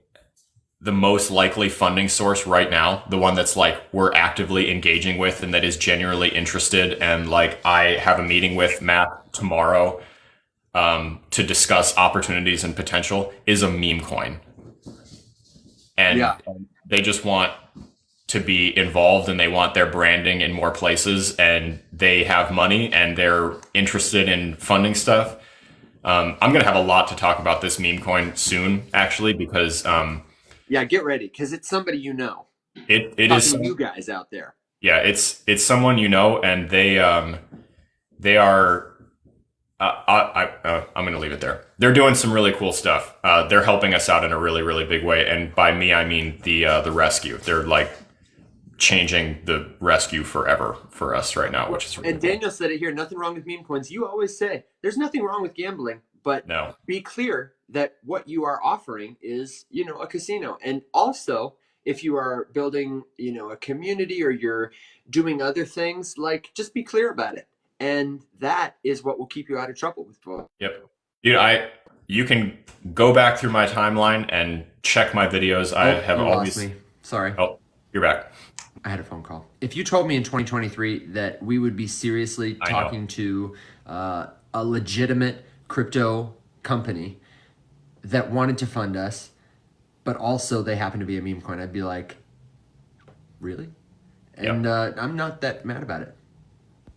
the most likely funding source right now, the one that's like we're actively engaging with and that is genuinely interested, and like I have a meeting with Matt tomorrow to discuss opportunities and potential, is a meme coin. And they just want to be involved, and they want their branding in more places, and they have money and they're interested in funding stuff. I'm going to have a lot to talk about this meme coin soon, actually, because get ready, because it's somebody It is you guys out there. Yeah, it's someone and they are. I'm going to leave it there. They're doing some really cool stuff. They're helping us out in a really, really big way, and by me I mean the rescue. They're like changing the rescue forever for us right now, which is really And cool. Daniel said it here, nothing wrong with meme coins. You always say there's nothing wrong with gambling, but No. be clear that what you are offering is, a casino. And also, if you are building, a community or you're doing other things, like just be clear about it. And that is what will keep you out of trouble with folks. Yep. Dude, you can go back through my timeline and check my videos. I have you always lost me. Sorry. Oh, you're back. I had a phone call. If you told me in 2023 that we would be seriously talking to a legitimate crypto company that wanted to fund us, but also they happen to be a meme coin, I'd be like, really? And I'm not that mad about it.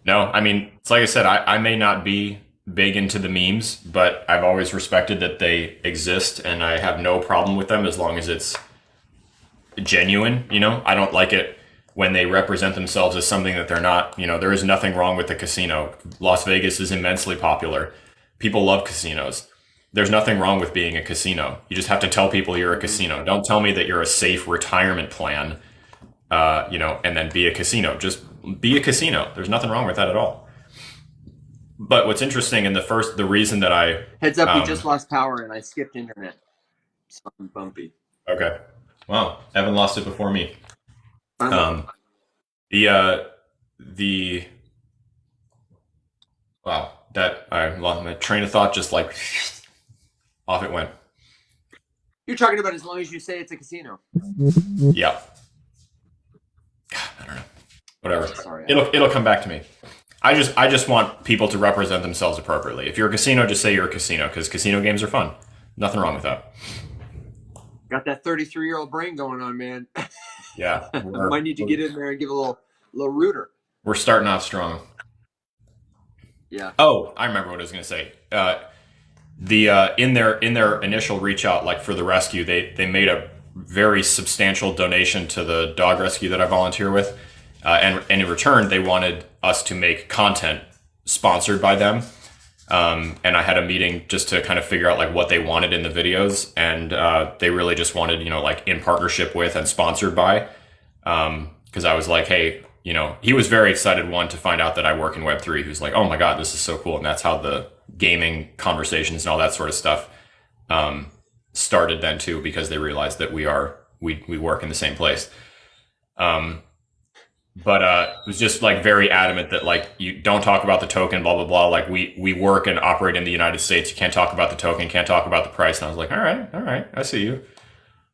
No, I mean, it's like I said, I may not be big into the memes, but I've always respected that they exist, and I have no problem with them as long as it's genuine. I don't like it when they represent themselves as something that they're not. There is nothing wrong with the casino. Las Vegas is immensely popular. People love casinos. There's nothing wrong with being a casino. You just have to tell people you're a casino. Don't tell me that you're a safe retirement plan, and then be a casino. Just be a casino. There's nothing wrong with that at all. But what's interesting, the reason that I... Heads up, we just lost power and I skipped internet. So I'm bumpy. Okay. Wow. Evan lost it before me. Wow, that I lost my train of thought, just like off it went. you're talking about as long as you say it's a casino. Yeah. I don't know. Whatever. Sorry. It'll come back to me. I just want people to represent themselves appropriately. If you're a casino, just say you're a casino, because casino games are fun. Nothing wrong with that. Got that 33-year-old brain going on, man. Yeah. Might need to get in there and give a little rooter. We're starting off strong. Yeah. Oh, I remember what I was going to say. In their initial reach out, like for the rescue, they made a very substantial donation to the dog rescue that I volunteer with, and in return, they wanted us to make content sponsored by them. And I had a meeting just to kind of figure out like what they wanted in the videos, and they really just wanted, like in partnership with and sponsored by. Because I was like, hey, he was very excited, one, to find out that I work in Web3. He was like, oh my God, this is so cool. And that's how the gaming conversations and all that sort of stuff started then too, because they realized that we work in the same place. But it was just like very adamant that like you don't talk about the token, blah blah blah. Like we work and operate in the United States. You can't talk about the token, can't talk about the price. And I was like, all right, I see you.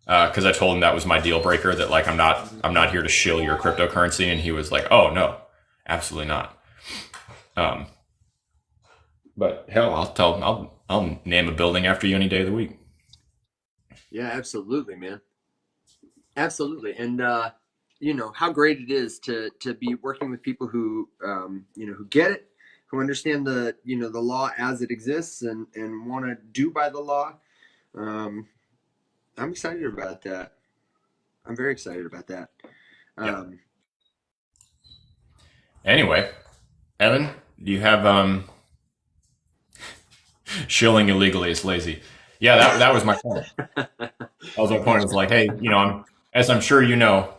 Because I told him that was my deal breaker. That like I'm not here to shill your cryptocurrency. And he was like, oh no, absolutely not. But hell, I'll name a building after you any day of the week. Yeah, absolutely, man. Absolutely, and how great it is to be working with people who who get it, who understand the the law as it exists and want to do by the law. I'm excited about that. I'm very excited about that. Anyway, Evan, do you have shilling illegally is lazy? Yeah, that was my point. That was my point. It was like, hey, as I'm sure you know,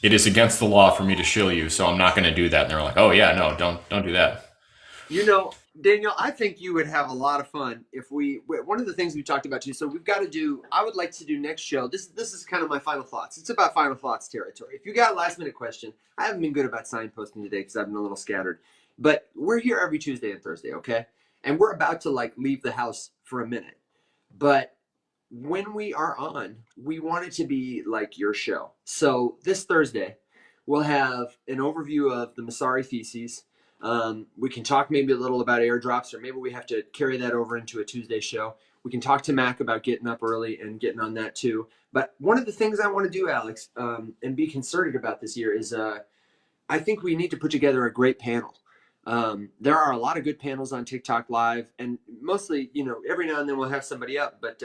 it is against the law for me to shill you, so I'm not going to do that. And they're like, oh yeah, no, don't do that. Daniel, I think you would have a lot of fun if one of the things we talked about too. So I would like to do next show. This is kind of my final thoughts. It's about final thoughts territory. If you got a last minute question, I haven't been good about signposting today because I've been a little scattered, but we're here every Tuesday and Thursday. Okay. And we're about to leave the house for a minute, but when we are on, we want it to be like your show. So this Thursday, we'll have an overview of the Messari theses. We can talk maybe a little about airdrops, or maybe we have to carry that over into a Tuesday show. We can talk to Mac about getting up early and getting on that too. But one of the things I want to do, Alex, and be concerted about this year is I think we need to put together a great panel. There are a lot of good panels on TikTok Live, and mostly, every now and then we'll have somebody up. But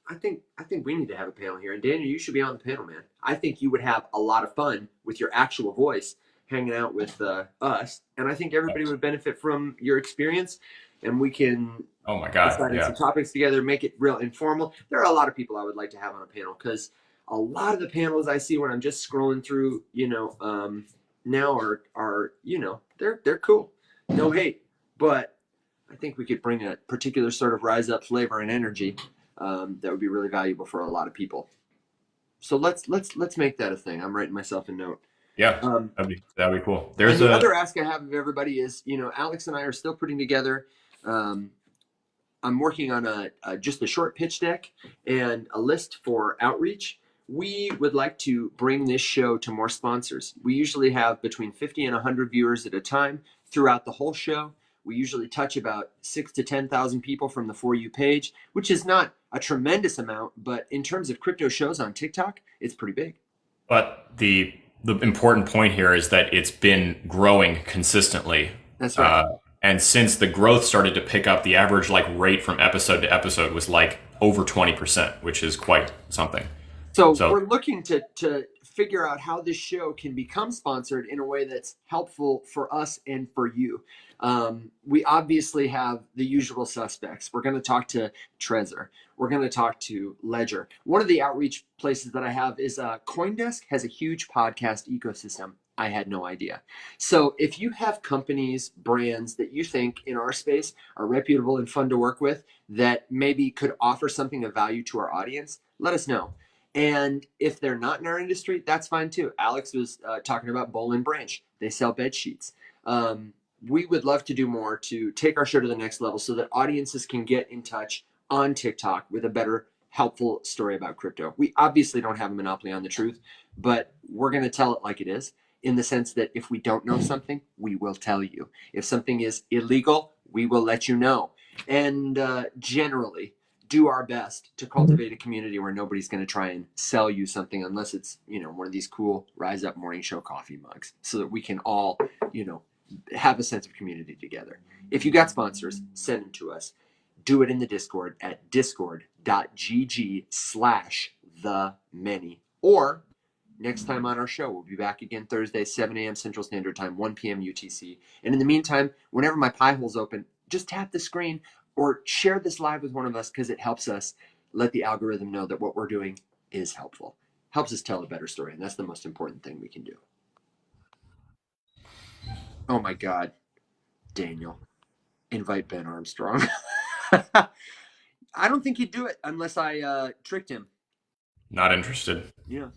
I think we need to have a panel here. And Daniel, you should be on the panel, man. I think you would have a lot of fun with your actual voice, hanging out with us, and I think everybody would benefit from your experience. And we can decide some topics together, make it real informal. There are a lot of people I would like to have on a panel because a lot of the panels I see when I'm just scrolling through, now are they're cool. No hate, but I think we could bring a particular sort of rise up flavor and energy that would be really valuable for a lot of people. So let's make that a thing. I'm writing myself a note. Yeah, that'd be cool. There's the other ask I have of everybody is, Alex and I are still putting together. I'm working on just a short pitch deck and a list for outreach. We would like to bring this show to more sponsors. We usually have between 50 and 100 viewers at a time throughout the whole show. We usually touch about 6,000 to 10,000 people from the For You page, which is not a tremendous amount, but in terms of crypto shows on TikTok, it's pretty big. But the important point here is that it's been growing consistently. That's right. And since the growth started to pick up, the average rate from episode to episode was over 20%, which is quite something. So we're looking to figure out how this show can become sponsored in a way that's helpful for us and for you. We obviously have the usual suspects. We're going to talk to Trezor. We're going to talk to Ledger. One of the outreach places that I have is CoinDesk has a huge podcast ecosystem. I had no idea. So if you have companies, brands that you think in our space are reputable and fun to work with that maybe could offer something of value to our audience, let us know. And if they're not in our industry, that's fine too. Alex was talking about Boll and Branch. They sell bed sheets. We would love to do more to take our show to the next level so that audiences can get in touch on TikTok with a better, helpful story about crypto. We obviously don't have a monopoly on the truth, but we're going to tell it like it is, in the sense that if we don't know something, we will tell you. If something is illegal, we will let you know. And generally, do our best to cultivate a community where nobody's going to try and sell you something unless it's, one of these cool Rise Up Morning Show coffee mugs, so that we can all, have a sense of community together. If you got sponsors, send them to us. Do it in the Discord at discord.gg/themany. Or next time on our show, we'll be back again Thursday, 7 a.m. Central Standard Time, 1 p.m. UTC. And in the meantime, whenever my pie hole's open, just tap the screen or share this live with one of us, because it helps us let the algorithm know that what we're doing is helpful. Helps us tell a better story, and that's the most important thing we can do. Oh my God, Daniel, invite Ben Armstrong. I don't think he'd do it unless I tricked him. Not interested. Yeah.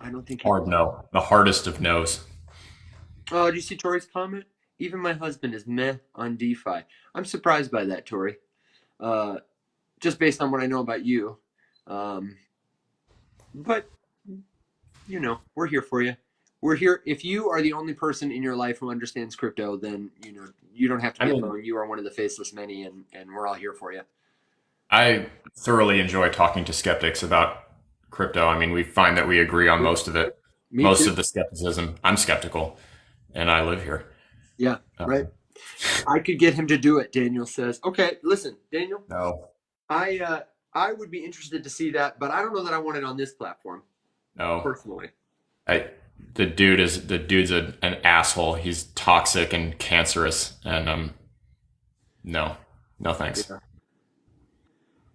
I don't think hard no. The hardest of no's. Oh, did you see Tori's comment? Even my husband is meh on DeFi. I'm surprised by that, Tori. Just based on what I know about you. But, we're here for you. We're here. If you are the only person in your life who understands crypto, then, you don't have to be alone. You are one of the Faceless Many, and we're all here for you. I thoroughly enjoy talking to skeptics about crypto. I mean, we find that we agree on most of it. Most of the skepticism. I'm skeptical, and I live here. Yeah, right. I could get him to do it, Daniel says. Okay, listen, Daniel. No. I would be interested to see that, but I don't know that I want it on this platform. No. Personally. The dude's an asshole. He's toxic and cancerous, and no thanks. Yeah.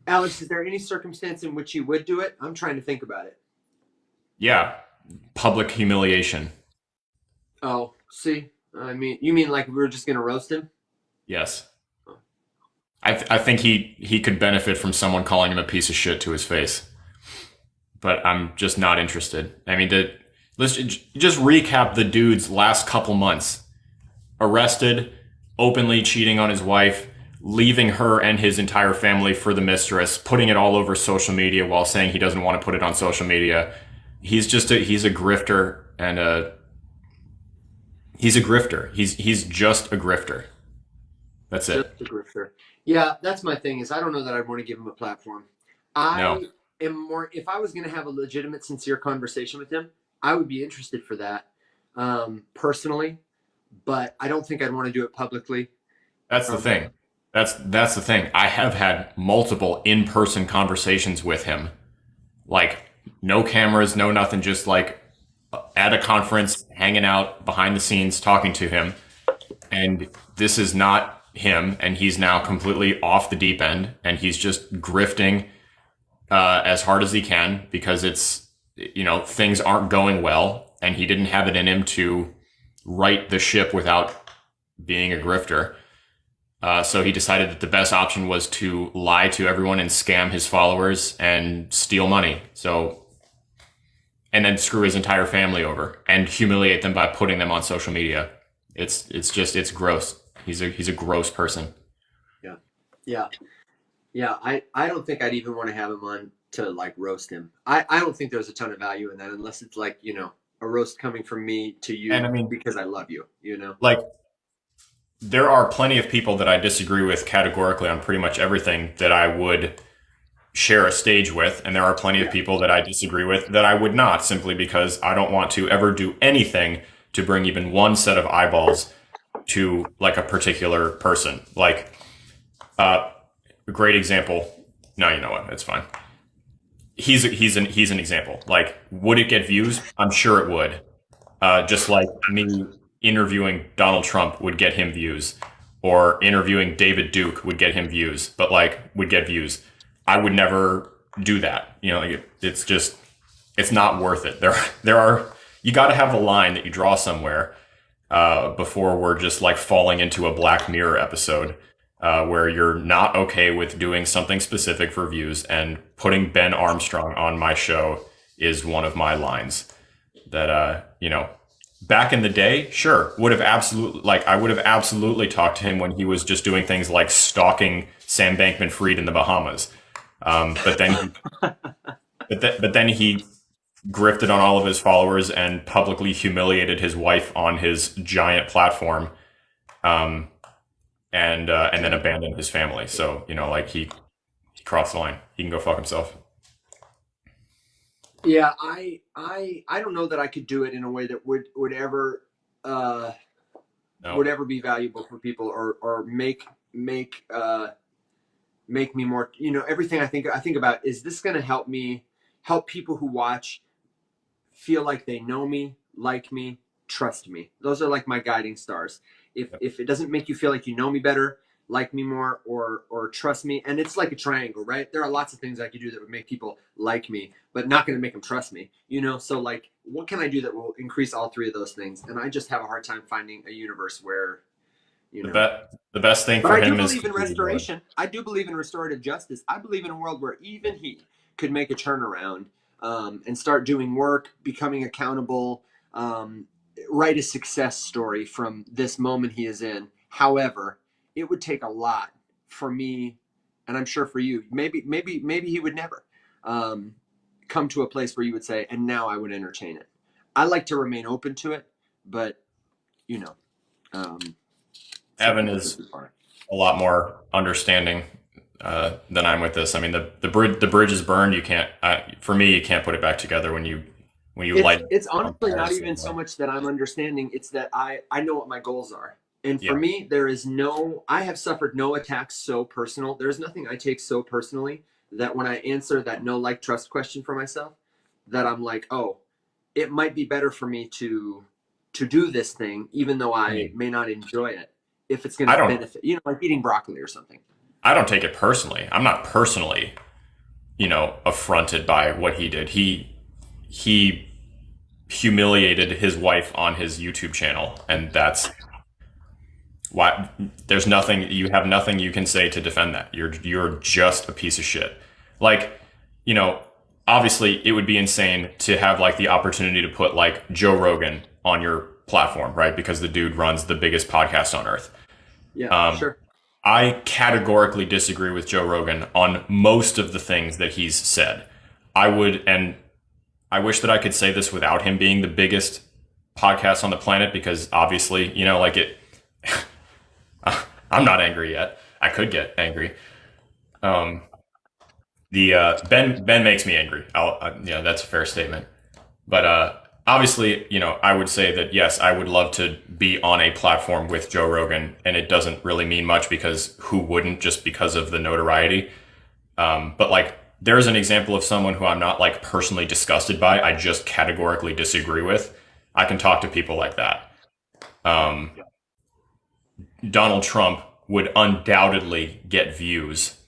Alex, is there any circumstance in which you would do it? I'm trying to think about it. Yeah, public humiliation. Oh, see, you mean like we were just gonna roast him? Yes. I think he could benefit from someone calling him a piece of shit to his face, but I'm just not interested. I mean, let's just recap the dude's last couple months. Arrested, openly cheating on his wife, leaving her and his entire family for the mistress, putting it all over social media while saying he doesn't want to put it on social media. He's a grifter, and he's a grifter. He's just a grifter. That's it. Just a grifter. Yeah, that's my thing, is I don't know that I'd want to give him a platform. I am more, if I was going to have a legitimate, sincere conversation with him, I would be interested for that, personally, but I don't think I'd want to do it publicly. That's the thing. That's the thing. I have had multiple in-person conversations with him. No cameras, no nothing, just at a conference, hanging out behind the scenes, talking to him. And this is not him, and he's now completely off the deep end, and he's just grifting as hard as he can because it's, things aren't going well, and he didn't have it in him to right the ship without being a grifter. So he decided that the best option was to lie to everyone and scam his followers and steal money. And then screw his entire family over and humiliate them by putting them on social media. It's gross. He's a gross person. Yeah. I don't think I'd even want to have him on to like roast him. I don't think there's a ton of value in that unless it's like, a roast coming from me to you, And I mean, because I love you, like, there are plenty of people that I disagree with categorically on pretty much everything that I would share a stage with. And there are plenty of people that I disagree with that I would not, simply because I don't want to ever do anything to bring even one set of eyeballs to like a particular person. Like, a great example. No, you know what? It's fine. He's an example. Like, would it get views? I'm sure it would. Just like me interviewing Donald Trump would get him views, or interviewing David Duke would get him views, but like would get views. I would never do that. It's not worth it. You got to have a line that you draw somewhere before we're just like falling into a Black Mirror episode where you're not okay with doing something specific for views, and putting Ben Armstrong on my show is one of my lines that, back in the day, sure, I would have absolutely talked to him when he was just doing things like stalking Sam Bankman-Fried in the Bahamas. But then he grifted on all of his followers and publicly humiliated his wife on his giant platform, and then abandoned his family. So, he crossed the line. He can go fuck himself. Yeah, I don't know that I could do it in a way that would ever would ever be valuable for people, or make me more, everything I think about, is this going to help people who watch feel like they know me, like me, trust me. Those are like my guiding stars. If it doesn't make you feel like you know me better, like me more, or trust me, and it's like a triangle, right? There are lots of things I could do that would make people like me, but not going to make them trust me, so like, what can I do that will increase all three of those things? And I just have a hard time finding a universe where, the best thing but for I do him is believe in restoration. I do believe in restorative justice. I believe in a world where even he could make a turnaround, and start doing work, becoming accountable, write a success story from this moment he is in. However, it would take a lot for me, and I'm sure for you. Maybe he would never come to a place where you would say, and now I would entertain it. I like to remain open to it, but Evan is a lot more understanding than I'm with this. I mean, the bridge is burned. You can't. For me, you can't put it back together when you light. It's honestly not even so much that I'm understanding. It's that I know what my goals are. And for me, I have suffered no attacks so personal. There's nothing I take so personally that when I answer that no like trust question for myself, that I'm like, oh, it might be better for me to do this thing, even though I may not enjoy it, if it's going to benefit, like eating broccoli or something. I don't take it personally. I'm not personally, affronted by what he did. He humiliated his wife on his YouTube channel, and that's why you have nothing you can say to defend that. You're just a piece of shit. Like, obviously it would be insane to have like the opportunity to put like Joe Rogan on your platform, right? Because the dude runs the biggest podcast on earth. Yeah, sure. I categorically disagree with Joe Rogan on most of the things that he's said. I wish that I could say this without him being the biggest podcast on the planet, because obviously, I'm not angry yet. I could get angry. Ben makes me angry. That's a fair statement. But obviously, I would say that yes, I would love to be on a platform with Joe Rogan, and it doesn't really mean much because who wouldn't, just because of the notoriety. But like, there's an example of someone who I'm not like personally disgusted by. I just categorically disagree with. I can talk to people like that. Donald Trump would undoubtedly get views,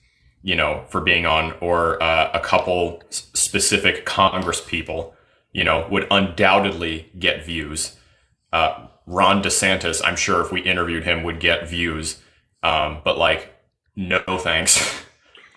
for being on, or a couple specific Congress people, would undoubtedly get views. Ron DeSantis, I'm sure if we interviewed him, would get views. But like, no thanks.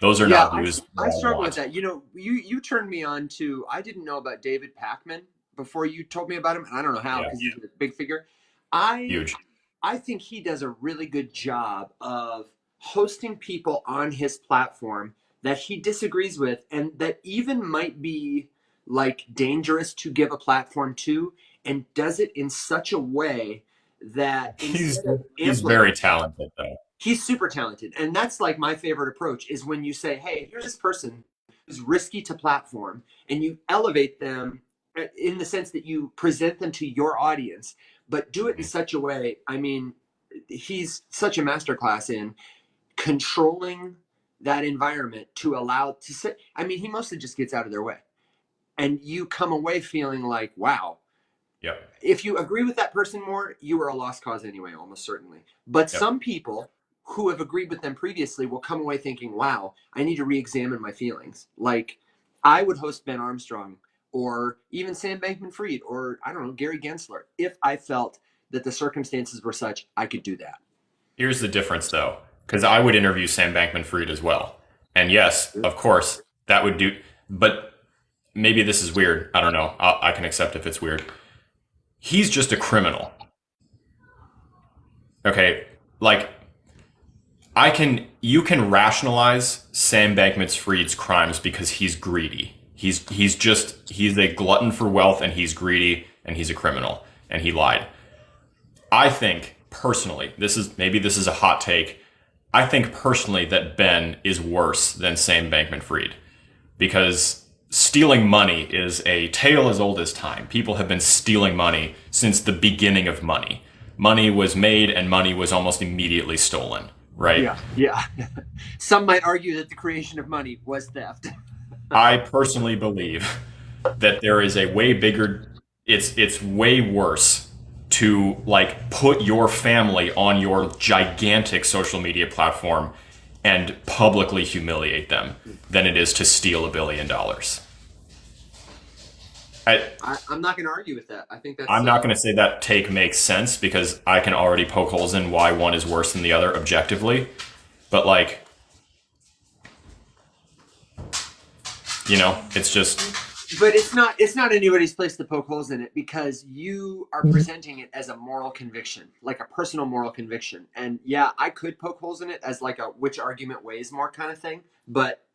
Those are not views. I struggle with that. You turned me on to, I didn't know about David Pakman before you told me about him, and I don't know how, because he's a big figure. Huge. I think he does a really good job of hosting people on his platform that he disagrees with, and that even might be like dangerous to give a platform to, and does it in such a way that he's very talented though. He's super talented. And that's like my favorite approach, is when you say, hey, here's this person who's risky to platform, and you elevate them in the sense that you present them to your audience, but do it in such a way. I mean, he's such a masterclass in controlling that environment to allow to sit. I mean, he mostly just gets out of their way. And you come away feeling like, wow. Yep. If you agree with that person more, you are a lost cause anyway, almost certainly. But some people who have agreed with them previously will come away thinking, wow, I need to re-examine my feelings. Like, I would host Ben Armstrong or even Sam Bankman-Fried or, I don't know, Gary Gensler, if I felt that the circumstances were such I could do that. Here's the difference, though, because I would interview Sam Bankman-Fried as well. And yes, of course, that would do, but maybe this is weird. I don't know. I can accept if it's weird. He's just a criminal. Okay, like, you can rationalize Sam Bankman-Fried's crimes because he's greedy. He's a glutton for wealth, and he's greedy, and he's a criminal, and he lied. I think personally, this is a hot take. I think personally that Ben is worse than Sam Bankman-Fried, because stealing money is a tale as old as time. People have been stealing money since the beginning of money. Money was made and money was almost immediately stolen, right? Yeah. Some might argue that the creation of money was theft. I personally believe that there is a way bigger, it's way worse to like put your family on your gigantic social media platform and publicly humiliate them than it is to steal $1 billion. I'm not going to argue with that. I think that's. I'm not going to say that take makes sense, because I can already poke holes in why one is worse than the other objectively. But like, it's just. But it's not anybody's place to poke holes in it, because you are presenting it as a moral conviction, like a personal moral conviction. And yeah, I could poke holes in it as like a which argument weighs more kind of thing. But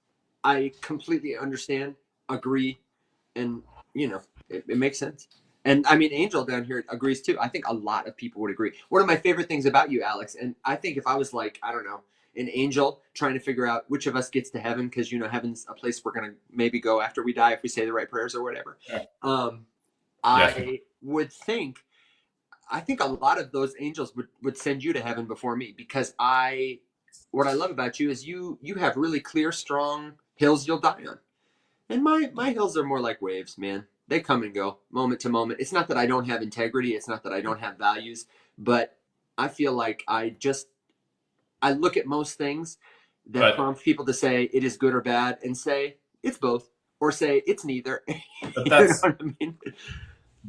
I completely understand, agree, and it makes sense. And I mean, Angel down here agrees too. I think a lot of people would agree. One of my favorite things about you, Alex, and I think if I was like, I don't know, an angel trying to figure out which of us gets to heaven, because heaven's a place we're going to maybe go after we die if we say the right prayers or whatever. I would think, I think a lot of those angels would send you to heaven before me, because what I love about you is you have really clear, strong hills you'll die on. And my hills are more like waves, man. They come and go, moment to moment. It's not that I don't have integrity. It's not that I don't have values. But I feel like I look at most things that prompt people to say it is good or bad, and say it's both, or say it's neither. But that's, you know what I mean?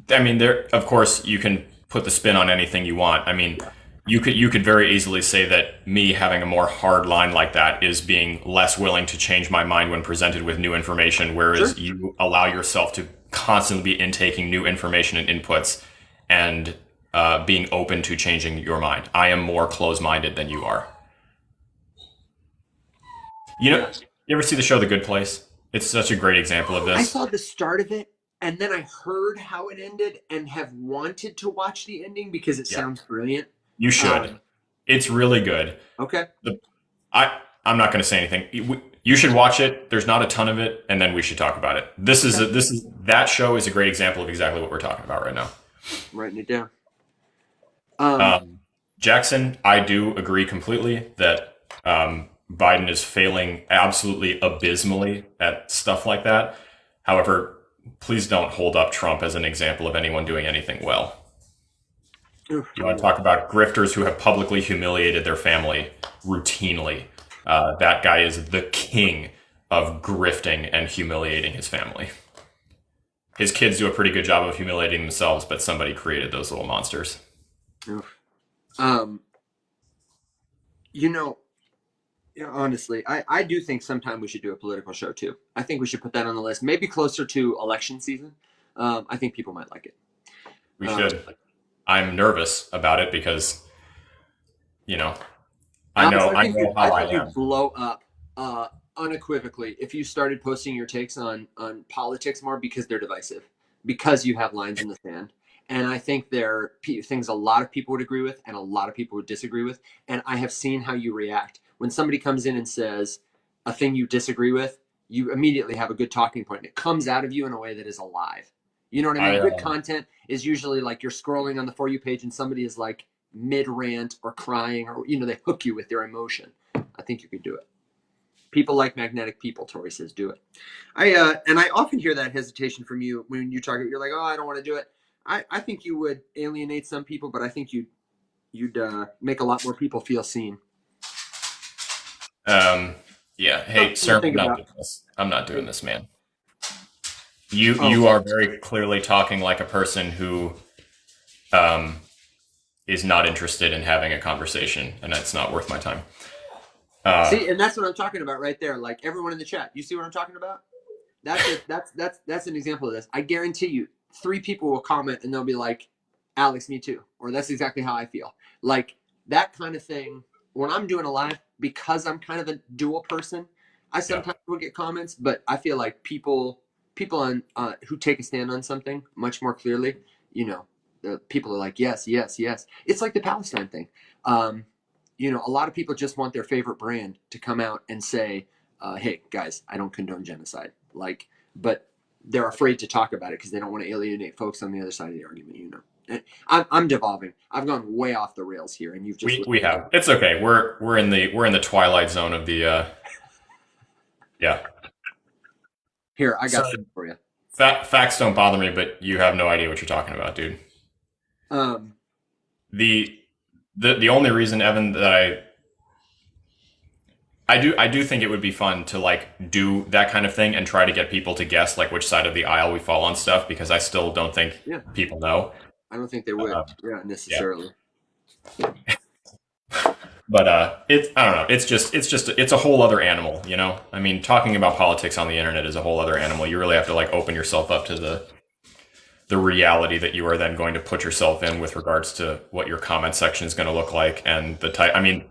I mean, there, of course, you can put the spin on anything you want. I mean, you could very easily say that me having a more hard line like that is being less willing to change my mind when presented with new information, whereas you allow yourself to constantly be intaking new information and inputs, and being open to changing your mind. I am more closed-minded than you are. You ever see the show The Good Place? It's such a great example of this. I saw the start of it, and then I heard how it ended, and have wanted to watch the ending because it sounds brilliant. You should. It's really good. Okay. I'm not going to say anything. You should watch it. There's not a ton of it, and then we should talk about it. That show is a great example of exactly what we're talking about right now. I'm writing it down. Jackson, I do agree completely that Biden is failing absolutely abysmally at stuff like that. However, please don't hold up Trump as an example of anyone doing anything well. You want to talk about grifters who have publicly humiliated their family routinely. That guy is the king of grifting and humiliating his family. His kids do a pretty good job of humiliating themselves, but somebody created those little monsters. Honestly, I do think sometime we should do a political show too. I think we should put that on the list, maybe closer to election season. I think people might like it. We should. I'm nervous about it because, I know how I am. You'd blow up unequivocally if you started posting your takes on politics more, because they're divisive, because you have lines in the sand. And I think there are things a lot of people would agree with and a lot of people would disagree with. And I have seen how you react. When somebody comes in and says a thing you disagree with, you immediately have a good talking point. It comes out of you in a way that is alive. You know what I mean? Good content is usually like you're scrolling on the For You page and somebody is like mid-rant or crying, or, they hook you with their emotion. I think you could do it. People like magnetic people, Tori says, do it. I often hear that hesitation from you when you talk. You're like, oh, I don't want to do it. I think you would alienate some people, but I think you'd make a lot more people feel seen. Yeah. Hey, sir, I'm not doing this, man. You are very clearly talking like a person who is not interested in having a conversation, and it's not worth my time. See, and that's what I'm talking about right there. Like everyone in the chat, you see what I'm talking about? That's an example of this. I guarantee you, 3 people will comment and they'll be like, Alex, me too. Or that's exactly how I feel. Like that kind of thing. When I'm doing a live, because I'm kind of a dual person, I sometimes will get comments, but I feel like people on who take a stand on something much more clearly, the people are like, yes, yes, yes. It's like the Palestine thing. A lot of people just want their favorite brand to come out and say, hey, guys, I don't condone genocide. But they're afraid to talk about it because they don't want to alienate folks on the other side of the argument, And I'm devolving. I've gone way off the rails here, and you've just we have. It's okay. We're in the twilight zone of the yeah. Here, I got some for you. Facts don't bother me, but you have no idea what you're talking about, dude. The only reason, Evan, that I do think it would be fun to do that kind of thing and try to get people to guess which side of the aisle we fall on stuff, because I still don't think people know. I don't think they would necessarily. Yeah. But I don't know. It's a whole other animal, I mean, talking about politics on the internet is a whole other animal. You really have to open yourself up to the reality that you are then going to put yourself in with regards to what your comment section is going to look like, and the type. I mean,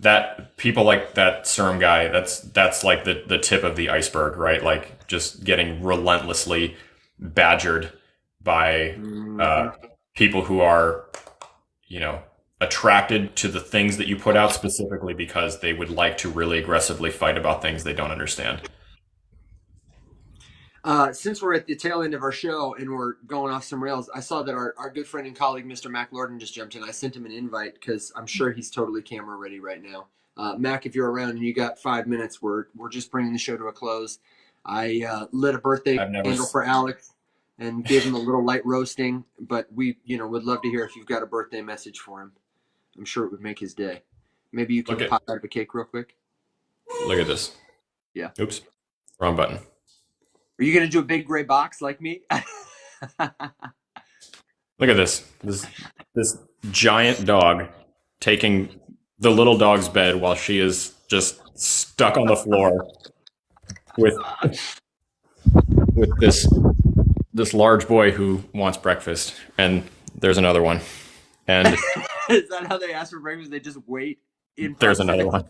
that people like that CERM guy, that's like the tip of the iceberg, right? Just getting relentlessly badgered by people who are, attracted to the things that you put out specifically because they would like to really aggressively fight about things they don't understand. Since we're at the tail end of our show and we're going off some rails, I saw that our good friend and colleague, Mr. Mac Lorden, just jumped in. I sent him an invite because I'm sure he's totally camera ready right now. Mac, if you're around and you got 5 minutes, we're just bringing the show to a close. I lit a birthday candle for Alex and gave him a little light roasting, but we, would love to hear if you've got a birthday message for him. I'm sure it would make his day. Maybe you can pop out of a cake real quick. Look at this. Yeah. Oops. Wrong button. Are you going to do a big gray box like me? Look at this giant dog taking the little dog's bed while she is just stuck on the floor with this large boy who wants breakfast. And there's another one. And is that how they ask for breakfast? They just wait. There's another one.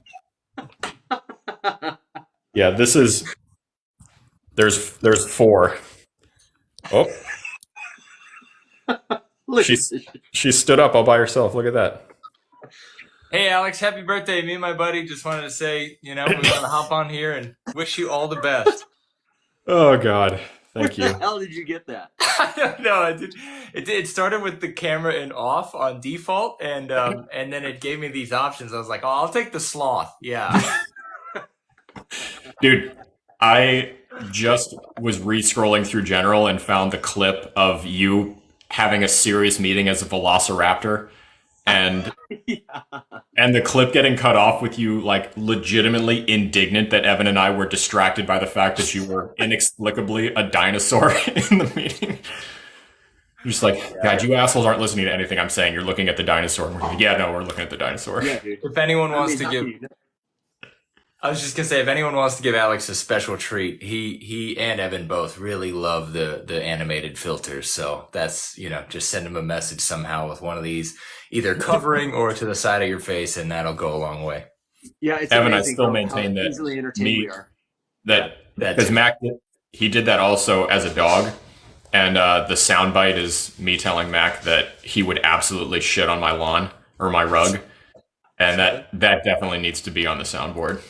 Yeah, there's 4. Oh. She stood up all by herself. Look at that. Hey, Alex, happy birthday. Me and my buddy just wanted to say, we're going to hop on here and wish you all the best. Oh, God. Thank you. Where the hell did you get that? I don't know. It started with the camera in off on default, and then it gave me these options. I was like, oh, I'll take the sloth. Yeah. Dude, I just was re-scrolling through General and found the clip of you having a serious meeting as a velociraptor and Yeah. and the clip getting cut off with you like legitimately indignant that Evan and I were distracted by the fact that you were inexplicably a dinosaur in the meeting. You're just like, God, you assholes aren't listening to anything I'm saying. You're looking at the dinosaur. And we're like, yeah, no, we're looking at the dinosaur. Yeah, dude. If anyone wants to how give, do you know? I was just gonna say, if anyone wants to give Alex a special treat, he and Evan both really love the animated filters. So that's, just send him a message somehow with one of these, either covering or to the side of your face, and that'll go a long way. Yeah, it's Evan, I amazing still how maintain that easily entertained we are. because Mac, he did that also as a dog. And the soundbite is me telling Mac that he would absolutely shit on my lawn or my rug. And that definitely needs to be on the soundboard.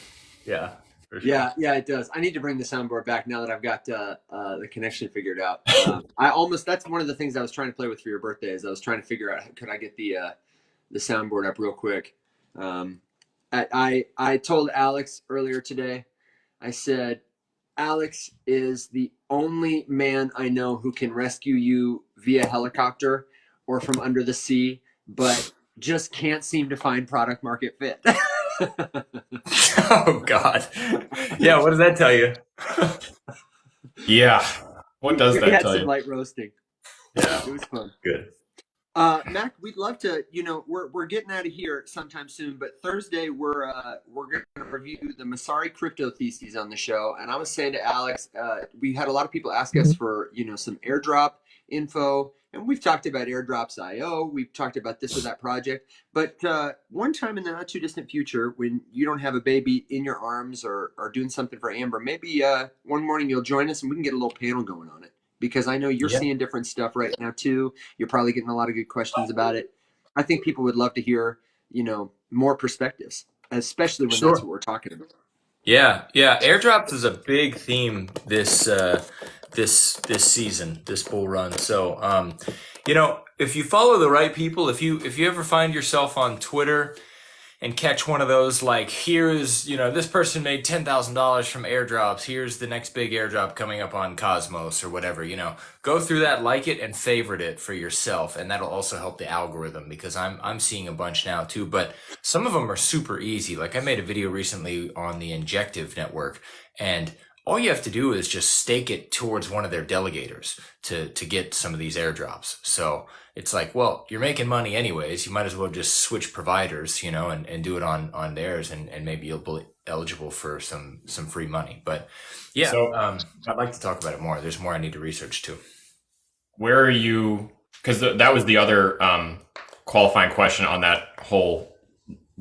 Yeah. For sure. Yeah, it does. I need to bring the soundboard back now that I've got the connection figured out. That's one of the things I was trying to play with for your birthday is I was trying to figure out could I get the soundboard up real quick. I told Alex earlier today, I said, Alex is the only man I know who can rescue you via helicopter or from under the sea, but just can't seem to find product market fit. Oh God. Yeah. What does that tell you? Yeah. What does We that had tell some you? light roasting. Yeah. It was fun. Good. Mac, we'd love to. We're getting out of here sometime soon, but Thursday we're going to review the Messari crypto theses on the show. And I was saying to Alex, we had a lot of people ask us for some airdrop info, and we've talked about airdrops.io. We've talked about this or that project, but one time in the not too distant future, when you don't have a baby in your arms or doing something for Amber, maybe one morning you'll join us and we can get a little panel going on it. Because I know you're seeing different stuff right now too. You're probably getting a lot of good questions about it. I think people would love to hear, more perspectives, especially when that's what we're talking about. Yeah. Airdrops is a big theme this season, this bull run. So, if you follow the right people, if you ever find yourself on Twitter and catch one of those, like, here's, this person made $10,000 from airdrops. Here's the next big airdrop coming up on Cosmos or whatever, go through that, like it, and favorite it for yourself. And that'll also help the algorithm, because I'm seeing a bunch now too, but some of them are super easy. Like, I made a video recently on the Injective network, and all you have to do is just stake it towards one of their delegators to get some of these airdrops. So it's like, well, you're making money anyways. You might as well just switch providers, and do it on theirs, and maybe you'll be eligible for some free money. But yeah, So- I'd like to talk about it more. There's more I need to research too. Where are you? Because that was the other qualifying question on that whole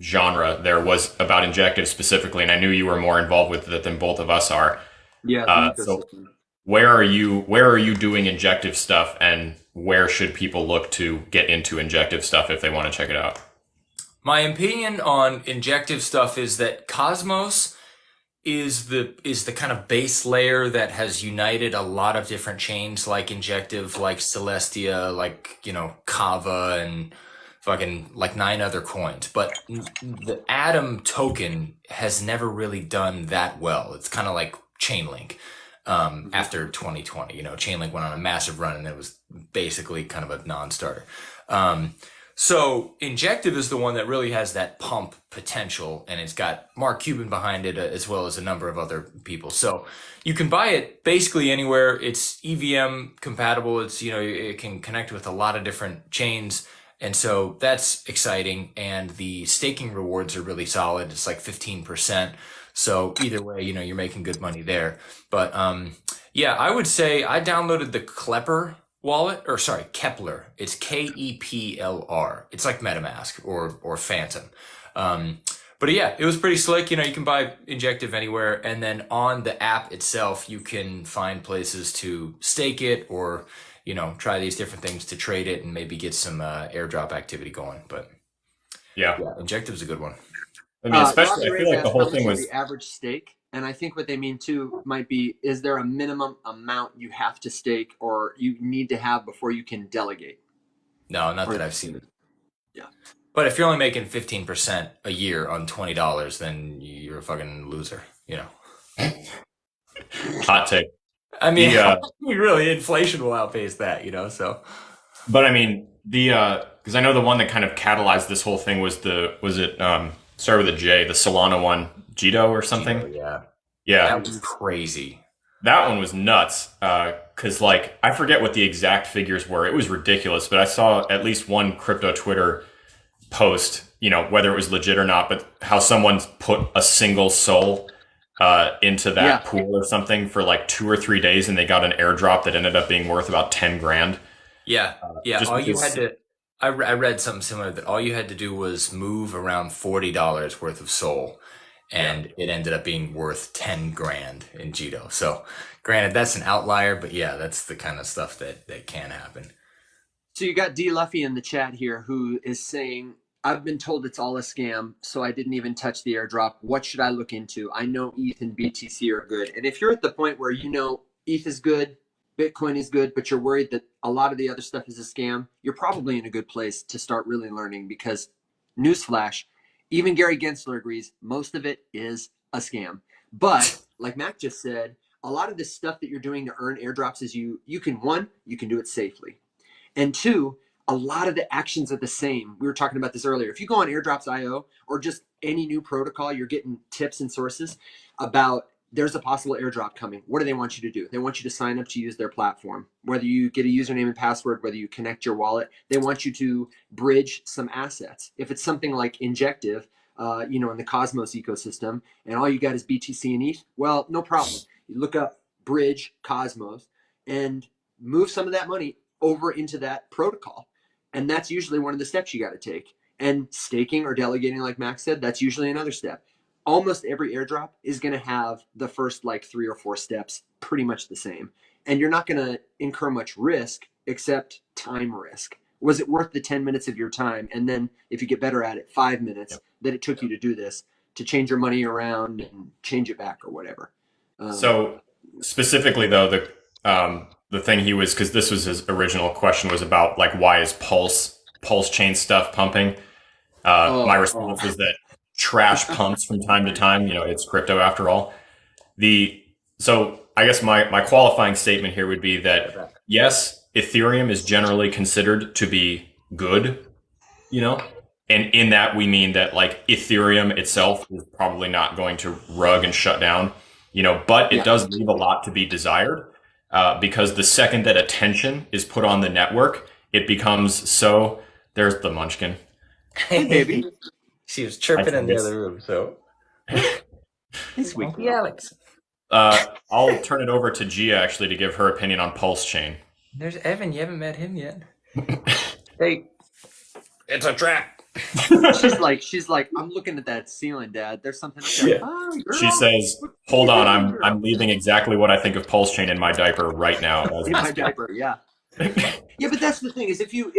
genre. There was about Injective specifically, and I knew you were more involved with it than both of us are. Yeah. So where are you doing Injective stuff, and where should people look to get into Injective stuff if they want to check it out? My opinion on Injective stuff is that Cosmos is the kind of base layer that has united a lot of different chains, like Injective, like Celestia, like, Kava, and fucking like 9 other coins. But the Atom token has never really done that well. It's kind of like Chainlink. After 2020, Chainlink went on a massive run and it was basically kind of a non-starter. So Injective is the one that really has that pump potential, and it's got Mark Cuban behind it, as well as a number of other people. So you can buy it basically anywhere. It's EVM compatible. It's, it can connect with a lot of different chains. And so that's exciting. And the staking rewards are really solid. It's like 15%. So either way, you're making good money there. But I would say I downloaded the Kepler wallet, Kepler. It's Keplr. It's like MetaMask or Phantom. But yeah, it was pretty slick. You can buy Injective anywhere. And then on the app itself, you can find places to stake it or, try these different things to trade it and maybe get some airdrop activity going. But yeah, Injective's a good one. I mean, especially, I feel like the whole thing was the average stake. And I think what they mean too might be, is there a minimum amount you have to stake or you need to have before you can delegate? No, not that I've seen. Yeah. But if you're only making 15% a year on $20, then you're a fucking loser, hot take. I mean, really, inflation will outpace that, so. But I mean, because I know the one that kind of catalyzed this whole thing was started with a J, the Solana one, Jito or something. Gino, yeah. Yeah, That was crazy. that one was nuts. Because like I forget what the exact figures were. It was ridiculous, but I saw at least one crypto Twitter post. Whether it was legit or not, but how someone's put a single soul into that pool or something for like 2 or 3 days, and they got an airdrop that ended up being worth about 10 grand. Yeah. All you because- had to, I read something similar that all you had to do was move around $40 worth of Sol, and it ended up being worth 10 grand in Jito. So granted, that's an outlier, but yeah, that's the kind of stuff that can happen. So you got D. Luffy in the chat here who is saying, I've been told it's all a scam, so I didn't even touch the airdrop. What should I look into? I know ETH and BTC are good. And if you're at the point where ETH is good, Bitcoin is good, but you're worried that a lot of the other stuff is a scam, you're probably in a good place to start really learning, because newsflash, even Gary Gensler agrees, most of it is a scam. But like Mac just said, a lot of this stuff that you're doing to earn airdrops is you can do it safely. And 2, a lot of the actions are the same. We were talking about this earlier. If you go on airdrops.io or just any new protocol, you're getting tips and sources about there's a possible airdrop coming. What do they want you to do? They want you to sign up to use their platform. Whether you get a username and password, whether you connect your wallet, they want you to bridge some assets. If it's something like Injective, in the Cosmos ecosystem, and all you got is BTC and ETH, well, no problem. You look up Bridge Cosmos and move some of that money over into that protocol. And that's usually one of the steps you got to take. And staking or delegating, like Max said, that's usually another step. Almost every airdrop is going to have the first like 3 or 4 steps pretty much the same. And you're not going to incur much risk except time risk. Was it worth the 10 minutes of your time? And then if you get better at it, 5 minutes that it took you to do this, to change your money around and change it back or whatever. So specifically though, the thing because this was his original question, was about like, why is Pulse chain stuff pumping? My response is that trash pumps from time to time. It's crypto after all. So I guess my qualifying statement here would be that yes, Ethereum is generally considered to be good, and in that we mean that like Ethereum itself is probably not going to rug and shut down, but it does leave a lot to be desired. Because the second that attention is put on the network, it becomes so. There's the Munchkin. Hey, baby. She was chirping in the other room, so. It's weak. Yeah, Alex. I'll turn it over to Gia actually to give her opinion on Pulse Chain. There's Evan. You haven't met him yet. Hey, it's a trap. she's like, I'm looking at that ceiling, Dad. There's something. Yeah. She says, "Hold on, I'm leaving exactly what I think of Pulse Chain in my diaper right now." In my diaper, yeah. Yeah, but that's the thing is if you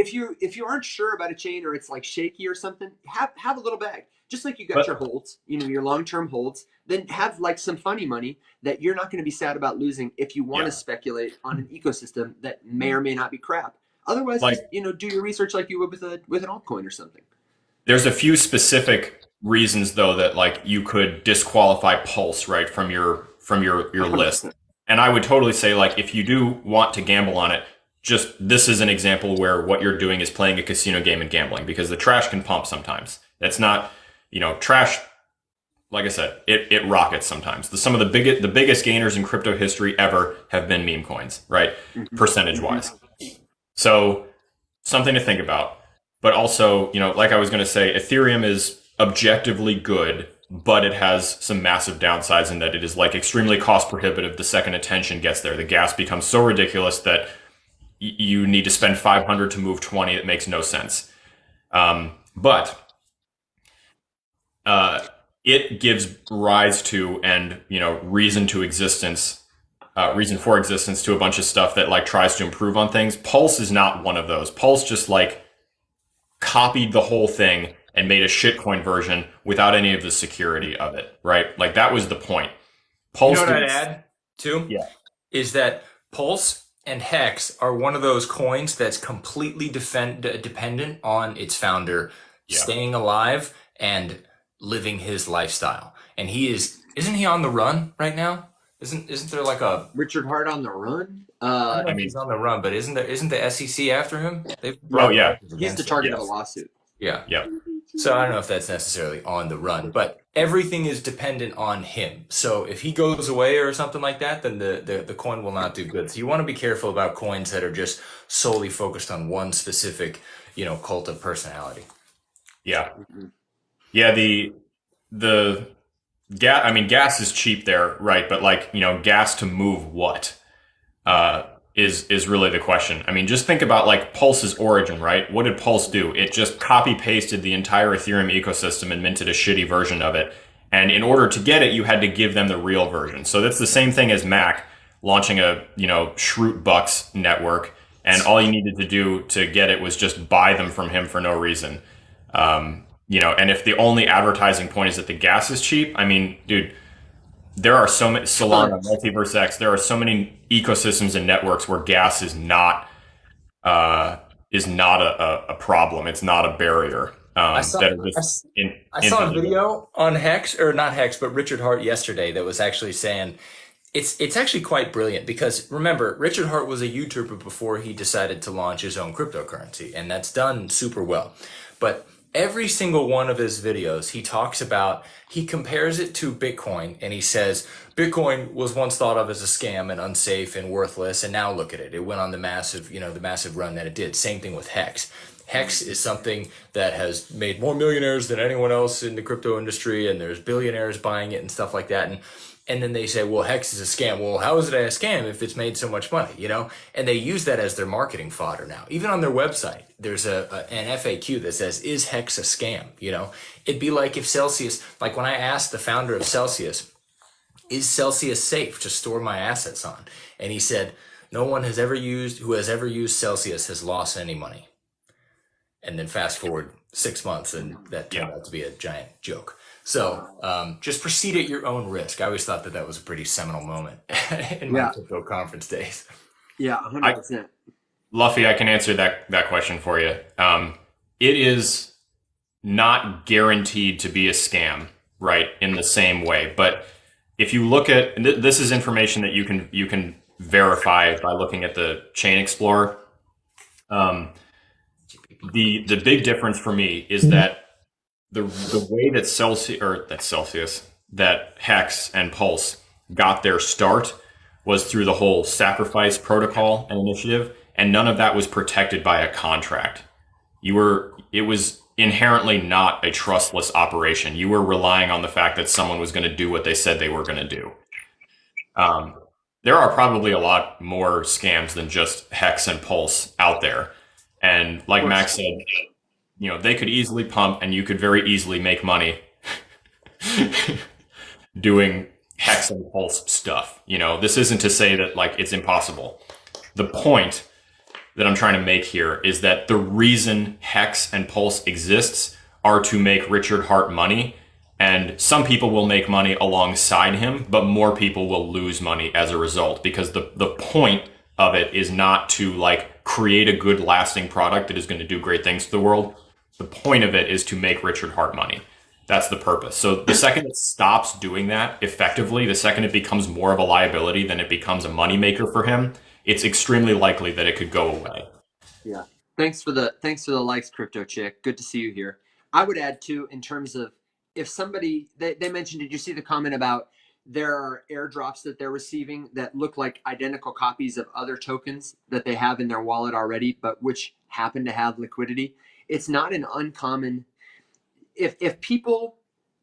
aren't sure about a chain or it's like shaky or something, have a little bag. Just like you got your holds, your long-term holds, then have like some funny money that you're not going to be sad about losing if you want to speculate on an ecosystem that may or may not be crap. Otherwise, just, do your research like you would with an altcoin or something. There's a few specific reasons though that like you could disqualify Pulse right from your list. And I would totally say like if you do want to gamble on it, just this is an example where what you're doing is playing a casino game and gambling, because the trash can pump sometimes. That's not, trash. Like I said, it rockets sometimes. Some of the biggest gainers in crypto history ever have been meme coins, right? Percentage wise. So something to think about. But also, like I was going to say, Ethereum is objectively good, but it has some massive downsides in that it is like extremely cost prohibitive the second attention gets there. The gas becomes so ridiculous that you need to spend 500 to move 20. It makes no sense. But it gives rise to and reason for existence to a bunch of stuff that like tries to improve on things. Pulse is not one of those. Pulse just like copied the whole thing and made a shitcoin version without any of the security of it, right? Like that was the point. Pulse. You know what I'd add too? Yeah. Is that Pulse and Hex are one of those coins that's completely dependent on its founder staying alive and living his lifestyle. And isn't he on the run right now? Isn't there like a Richard Hart on the run. I don't know I if mean, he's on the run, but isn't the SEC after him? They've Yeah, oh brought yeah, charges he's the against him. target of a yes, lawsuit. Yeah. yep, So I don't know if that's necessarily on the run, but everything is dependent on him. So if he goes away or something like that, then the coin will not do good. So you want to be careful about coins that are just solely focused on one specific, cult of personality. yeah, Mhm. yeah. The gas. I mean, gas is cheap there, right? But like, gas to move what? Is really the question. I mean, just think about like Pulse's origin, right? What did Pulse do? It just copy pasted the entire Ethereum ecosystem and minted a shitty version of it. And in order to get it, you had to give them the real version. So that's the same thing as Mac launching a Shroot Bucks network, and all you needed to do to get it was just buy them from him for no reason. And if the only advertising point is that the gas is cheap, I mean, dude, there are so many Solana, Multiverse X. There are so many ecosystems and networks where gas is not a problem. It's not a barrier. I saw That are I, just I saw a infinite. video on Hex, or not Hex, but Richard Hart yesterday that was actually saying it's actually quite brilliant because remember, Richard Hart was a YouTuber before he decided to launch his own cryptocurrency, and that's done super well. But every single one of his videos, he compares it to Bitcoin, and he says Bitcoin was once thought of as a scam and unsafe and worthless, and now look at it. It went on the massive run that it did. Same thing with Hex. Hex is something that has made more millionaires than anyone else in the crypto industry, and there's billionaires buying it and stuff like that. And then they say, well, Hex is a scam. Well, how is it a scam if it's made so much money, And they use that as their marketing fodder now. Even on their website, there's an FAQ that says, is Hex a scam? It'd be like if Celsius, like when I asked the founder of Celsius, is Celsius safe to store my assets on? And he said, no one who has ever used Celsius has lost any money. And then fast forward 6 months, and that turned Yeah. out to be a giant joke. So just proceed at your own risk. I always thought that was a pretty seminal moment in my Yeah. crypto conference days. Yeah, 100%. Luffy, I can answer that question for you. It is not guaranteed to be a scam, right? In the same way, but if you look at this is information that you can verify by looking at the Chain Explorer. The big difference for me is that the way that that Hex and Pulse got their start was through the whole sacrifice protocol and initiative, and none of that was protected by a contract. It was inherently not a trustless operation. You were relying on the fact that someone was going to do what they said they were going to do. There are probably a lot more scams than just Hex and Pulse out there. And like Max said, they could easily pump and you could very easily make money doing Hex and Pulse stuff. This isn't to say that like it's impossible. The point that I'm trying to make here is that the reason Hex and Pulse exists are to make Richard Hart money. And some people will make money alongside him, but more people will lose money as a result, because the point of it is not to like create a good lasting product that is going to do great things to the world. The point of it is to make Richard Hart money. That's the purpose. So the second it stops doing that effectively, the second it becomes more of a liability than it becomes a moneymaker for him, it's extremely likely that it could go away. Yeah. Thanks for the likes, Crypto Chick. Good to see you here. I would add too, in terms of if somebody they mentioned, did you see the comment about there are airdrops that they're receiving that look like identical copies of other tokens that they have in their wallet already, but which happen to have liquidity? It's not an uncommon, if people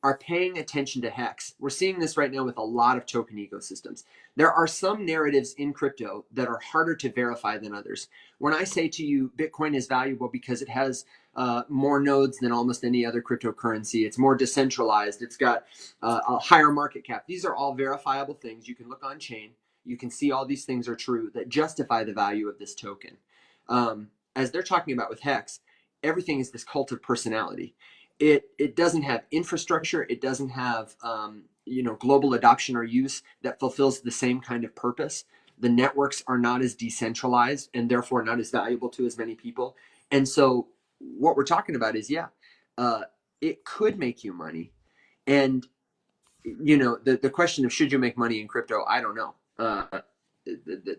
are paying attention to Hex, we're seeing this right now with a lot of token ecosystems. There are some narratives in crypto that are harder to verify than others. When I say to you, Bitcoin is valuable because it has more nodes than almost any other cryptocurrency, it's more decentralized, it's got a higher market cap. These are all verifiable things. You can look on chain. You can see all these things are true that justify the value of this token. As they're talking about with Hex, everything is this cult of personality. It doesn't have infrastructure. It doesn't have global adoption or use that fulfills the same kind of purpose. The networks are not as decentralized and therefore not as valuable to as many people. And so what we're talking about is, it could make you money. And the question of should you make money in crypto, I don't know.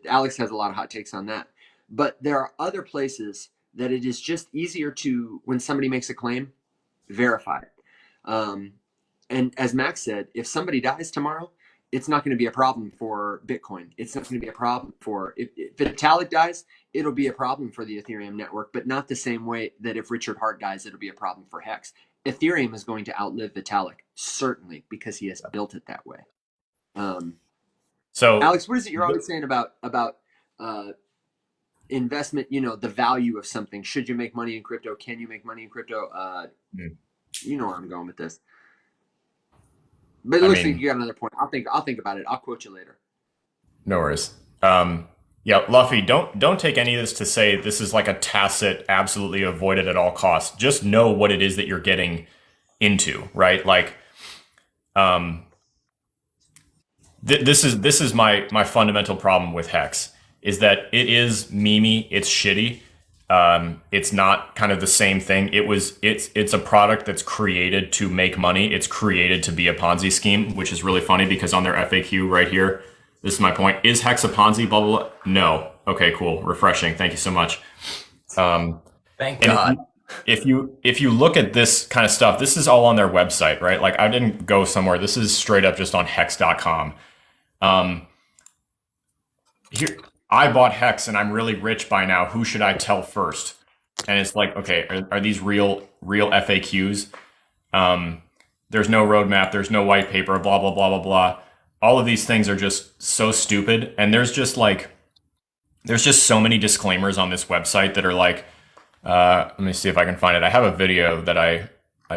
Alex has a lot of hot takes on that, but there are other places that it is just easier to, when somebody makes a claim, verify it. And as Max said, if somebody dies tomorrow, it's not going to be a problem for Bitcoin. It's not going to be a problem for, if Vitalik dies, it'll be a problem for the Ethereum network, but not the same way that if Richard Hart dies, it'll be a problem for Hex. Ethereum is going to outlive Vitalik, certainly, because he has built it that way. So, Alex, what is it you're always saying about investment? The value of something. Should you make money in crypto? Can you make money in crypto? You know where I'm going with this. But it looks like you got another point. I'll think about it. I'll quote you later. No worries. Yeah, Luffy, don't take any of this to say this is like a tacit, absolutely avoid it at all costs. Just know what it is that you're getting into, right? Like, this is my fundamental problem with Hex, is that it is memey, it's shitty. It's not kind of the same thing. It's a product that's created to make money. It's created to be a Ponzi scheme, which is really funny because on their FAQ right here, this is my point. Is Hex a Ponzi? Blah, blah, blah. No. Okay, cool. Refreshing. Thank you so much. Thank God. If you look at this kind of stuff, this is all on their website, right? Like I didn't go somewhere. This is straight up just on hex.com. Here, I bought Hex and I'm really rich by now. Who should I tell first? And it's like, okay, are these real FAQs? There's no roadmap. There's no white paper, blah, blah, blah, blah, blah. All of these things are just so stupid. And there's just so many disclaimers on this website that are like, let me see if I can find it. I have a video that I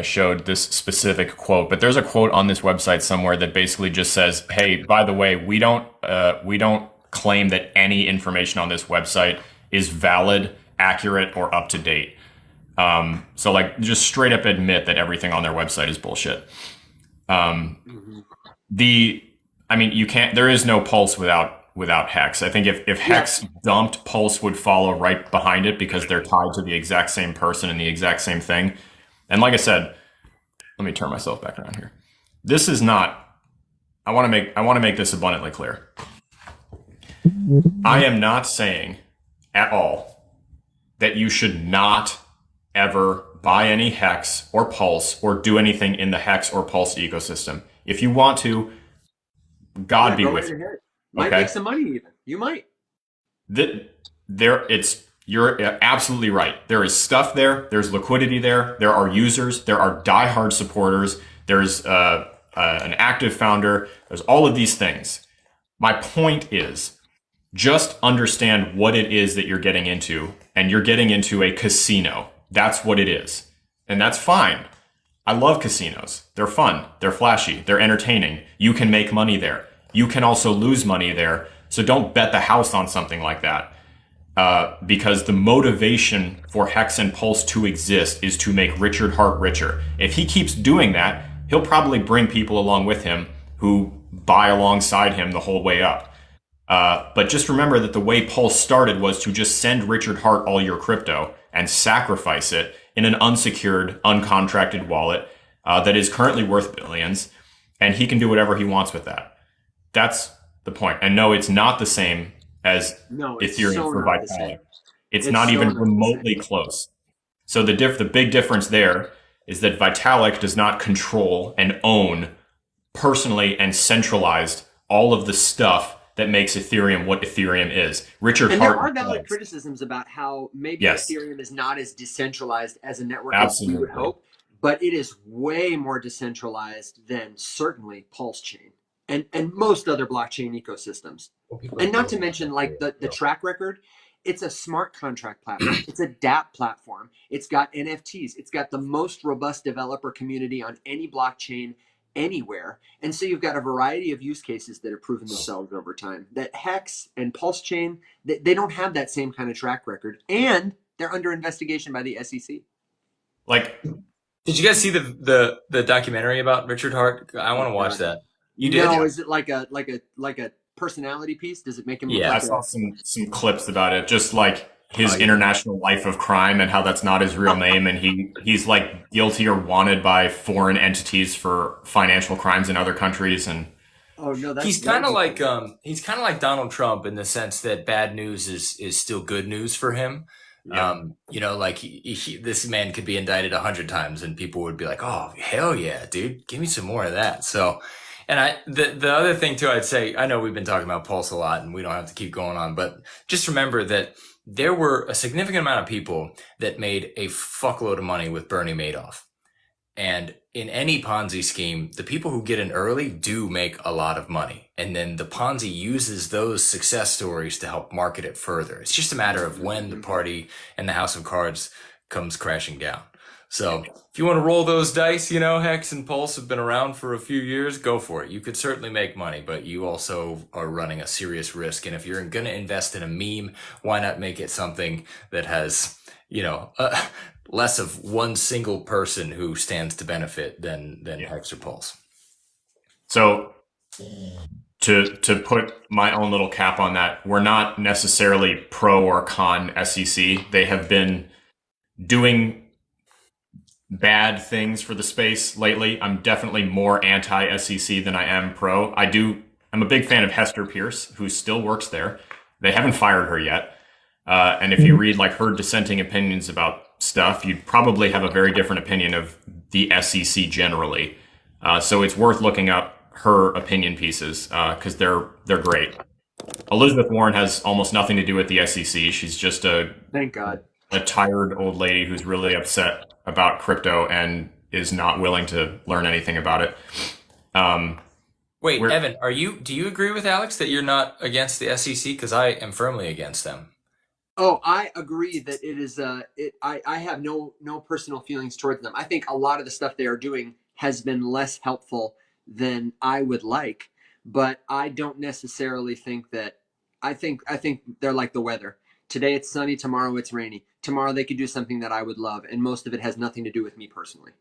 showed this specific quote, but there's a quote on this website somewhere that basically just says, hey, by the way, we don't claim that any information on this website is valid, accurate, or up to date. So like just straight up admit that everything on their website is bullshit. You can't, there is no Pulse without Hex. I think if Hex dumped, Pulse would follow right behind it because they're tied to the exact same person and the exact same thing. And like I said, let me turn myself back around here. This is not, I want to make this abundantly clear. I am not saying at all that you should not ever buy any Hex or Pulse or do anything in the Hex or Pulse ecosystem. If you want to, God be with you. Might make some money even. You might. You're absolutely right. There is stuff there. There's liquidity there. There are users. There are diehard supporters. There's an active founder. There's all of these things. My point is, just understand what it is that you're getting into, and you're getting into a casino. That's what it is. And that's fine. I love casinos. They're fun. They're flashy. They're entertaining. You can make money there. You can also lose money there. So don't bet the house on something like that. Because the motivation for Hex and Pulse to exist is to make Richard Hart richer. If he keeps doing that, he'll probably bring people along with him who buy alongside him the whole way up. But just remember that the way Pulse started was to just send Richard Hart all your crypto and sacrifice it in an unsecured, uncontracted wallet that is currently worth billions, and he can do whatever he wants with that. That's the point. And no, it's not the same as Ethereum for Vitalik. It's not even remotely close. So the big difference there is that Vitalik does not control and own personally and centralized all of the stuff that makes Ethereum what Ethereum is. Richard Hart. There are valid criticisms about how maybe Ethereum is not as decentralized as a network as we would hope, but it is way more decentralized than certainly Pulse Chain and most other blockchain ecosystems. And not to mention like the track record. It's a smart contract platform. It's a dApp platform. It's got NFTs. It's got the most robust developer community on any blockchain anywhere. And so you've got a variety of use cases that have proven themselves over time. That Hex and Pulse Chain, they don't have that same kind of track record. And they're under investigation by the SEC. Like, did you guys see the documentary about Richard Hart? I want to watch that. You did? No, is it like a personality piece? Does it make him look like I saw some clips about it. Just like his international life of crime and how that's not his real name, and he's like guilty or wanted by foreign entities for financial crimes in other countries. And Oh no, that's He's kind of like Donald Trump in the sense that bad news is still good news for him. Yeah. Like this man could be indicted 100 times and people would be like, "Oh, hell yeah, dude, give me some more of that." So, and the other thing too, I'd say, I know we've been talking about Pulse a lot and we don't have to keep going on, but just remember that there were a significant amount of people that made a fuckload of money with Bernie Madoff. And in any Ponzi scheme, the people who get in early do make a lot of money. And then the Ponzi uses those success stories to help market it further. It's just a matter of when the party and the house of cards comes crashing down. So if you want to roll those dice, Hex and Pulse have been around for a few years, go for it. You could certainly make money, but you also are running a serious risk. And if you're going to invest in a meme, why not make it something that has, less of one single person who stands to benefit than Hex or Pulse. So to put my own little cap on that, we're not necessarily pro or con SEC. They have been doing bad things for the space lately. I'm definitely more anti-SEC than I am pro. I'm a big fan of Hester Pierce, who still works there. They haven't fired her yet. And if you read like her dissenting opinions about stuff, you'd probably have a very different opinion of the SEC generally. So it's worth looking up her opinion pieces because they're great. Elizabeth Warren has almost nothing to do with the SEC. She's just thank God, a tired old lady who's really upset about crypto and is not willing to learn anything about it. Wait, Evan, do you agree with Alex that you're not against the SEC? Because I am firmly against them. Oh, I agree that it is. I have no personal feelings towards them. I think a lot of the stuff they are doing has been less helpful than I would like, but I don't necessarily think that. I think they're like the weather. Today it's sunny, tomorrow it's rainy. Tomorrow they could do something that I would love, and most of it has nothing to do with me personally.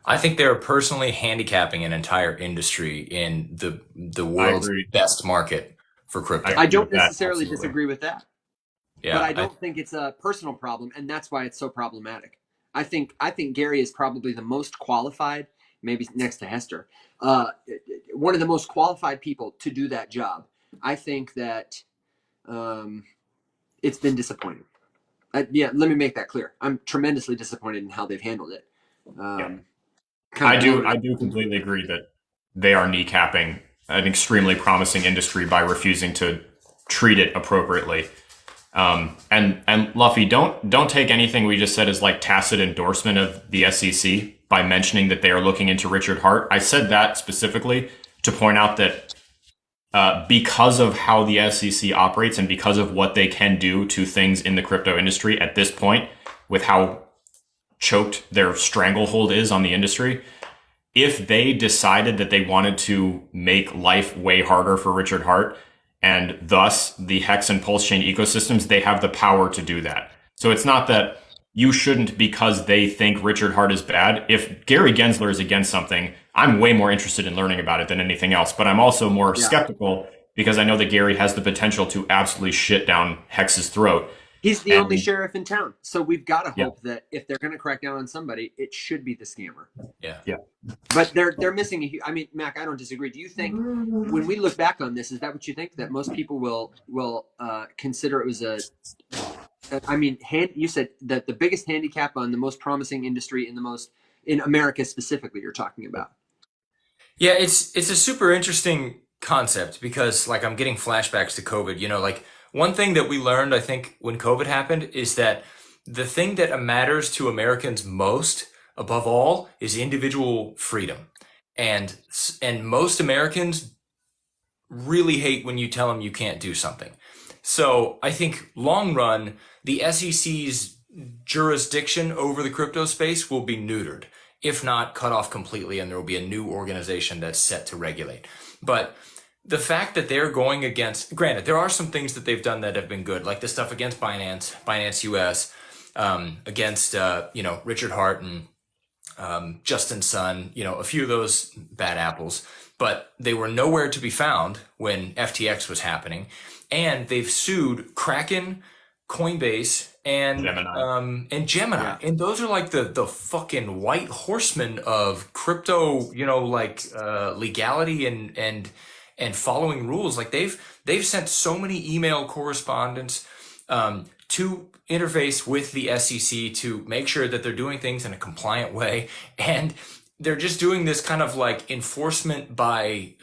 I think they're personally handicapping an entire industry in the world's best market for crypto. I don't necessarily disagree with that. Yeah, but I don't think it's a personal problem, and that's why it's so problematic. I think Gary is probably the most qualified, maybe next to Hester, one of the most qualified people to do that job. I think that it's been disappointing. Let me make that clear. I'm tremendously disappointed in how they've handled it. I do completely agree that they are kneecapping an extremely promising industry by refusing to treat it appropriately. And Luffy, don't take anything we just said as like tacit endorsement of the SEC by mentioning that they are looking into Richard Hart. I said that specifically to point out that because of how the SEC operates and because of what they can do to things in the crypto industry at this point, with how choked their stranglehold is on the industry, if they decided that they wanted to make life way harder for Richard Hart, and thus the Hex and Pulse chain ecosystems, they have the power to do that. So it's not that you shouldn't because they think Richard Hart is bad. If Gary Gensler is against something, I'm way more interested in learning about it than anything else. But I'm also more skeptical because I know that Gary has the potential to absolutely shit down Hex's throat. He's the only sheriff in town. So we've got to hope that if they're going to crack down on somebody, it should be the scammer. Yeah. But they're missing Mac, I don't disagree. Do you think when we look back on this, is that what you think, that most people will consider it was you said that the biggest handicap on the most promising industry in America specifically you're talking about? Yeah, it's a super interesting concept because like I'm getting flashbacks to COVID, one thing that we learned, I think, when COVID happened is that the thing that matters to Americans most, above all, is individual freedom. And most Americans really hate when you tell them you can't do something. So I think long run, the SEC's jurisdiction over the crypto space will be neutered, if not cut off completely, and there will be a new organization that's set to regulate. But the fact that they're going against, granted, there are some things that they've done that have been good, like the stuff against Binance US, against, Richard Hart and Justin Sun, a few of those bad apples, but they were nowhere to be found when FTX was happening. And they've sued Kraken, Coinbase and Gemini. Yeah. And those are like the fucking white horsemen of crypto, legality and following rules. Like they've sent so many email correspondence to interface with the SEC to make sure that they're doing things in a compliant way. And they're just doing this kind of like enforcement by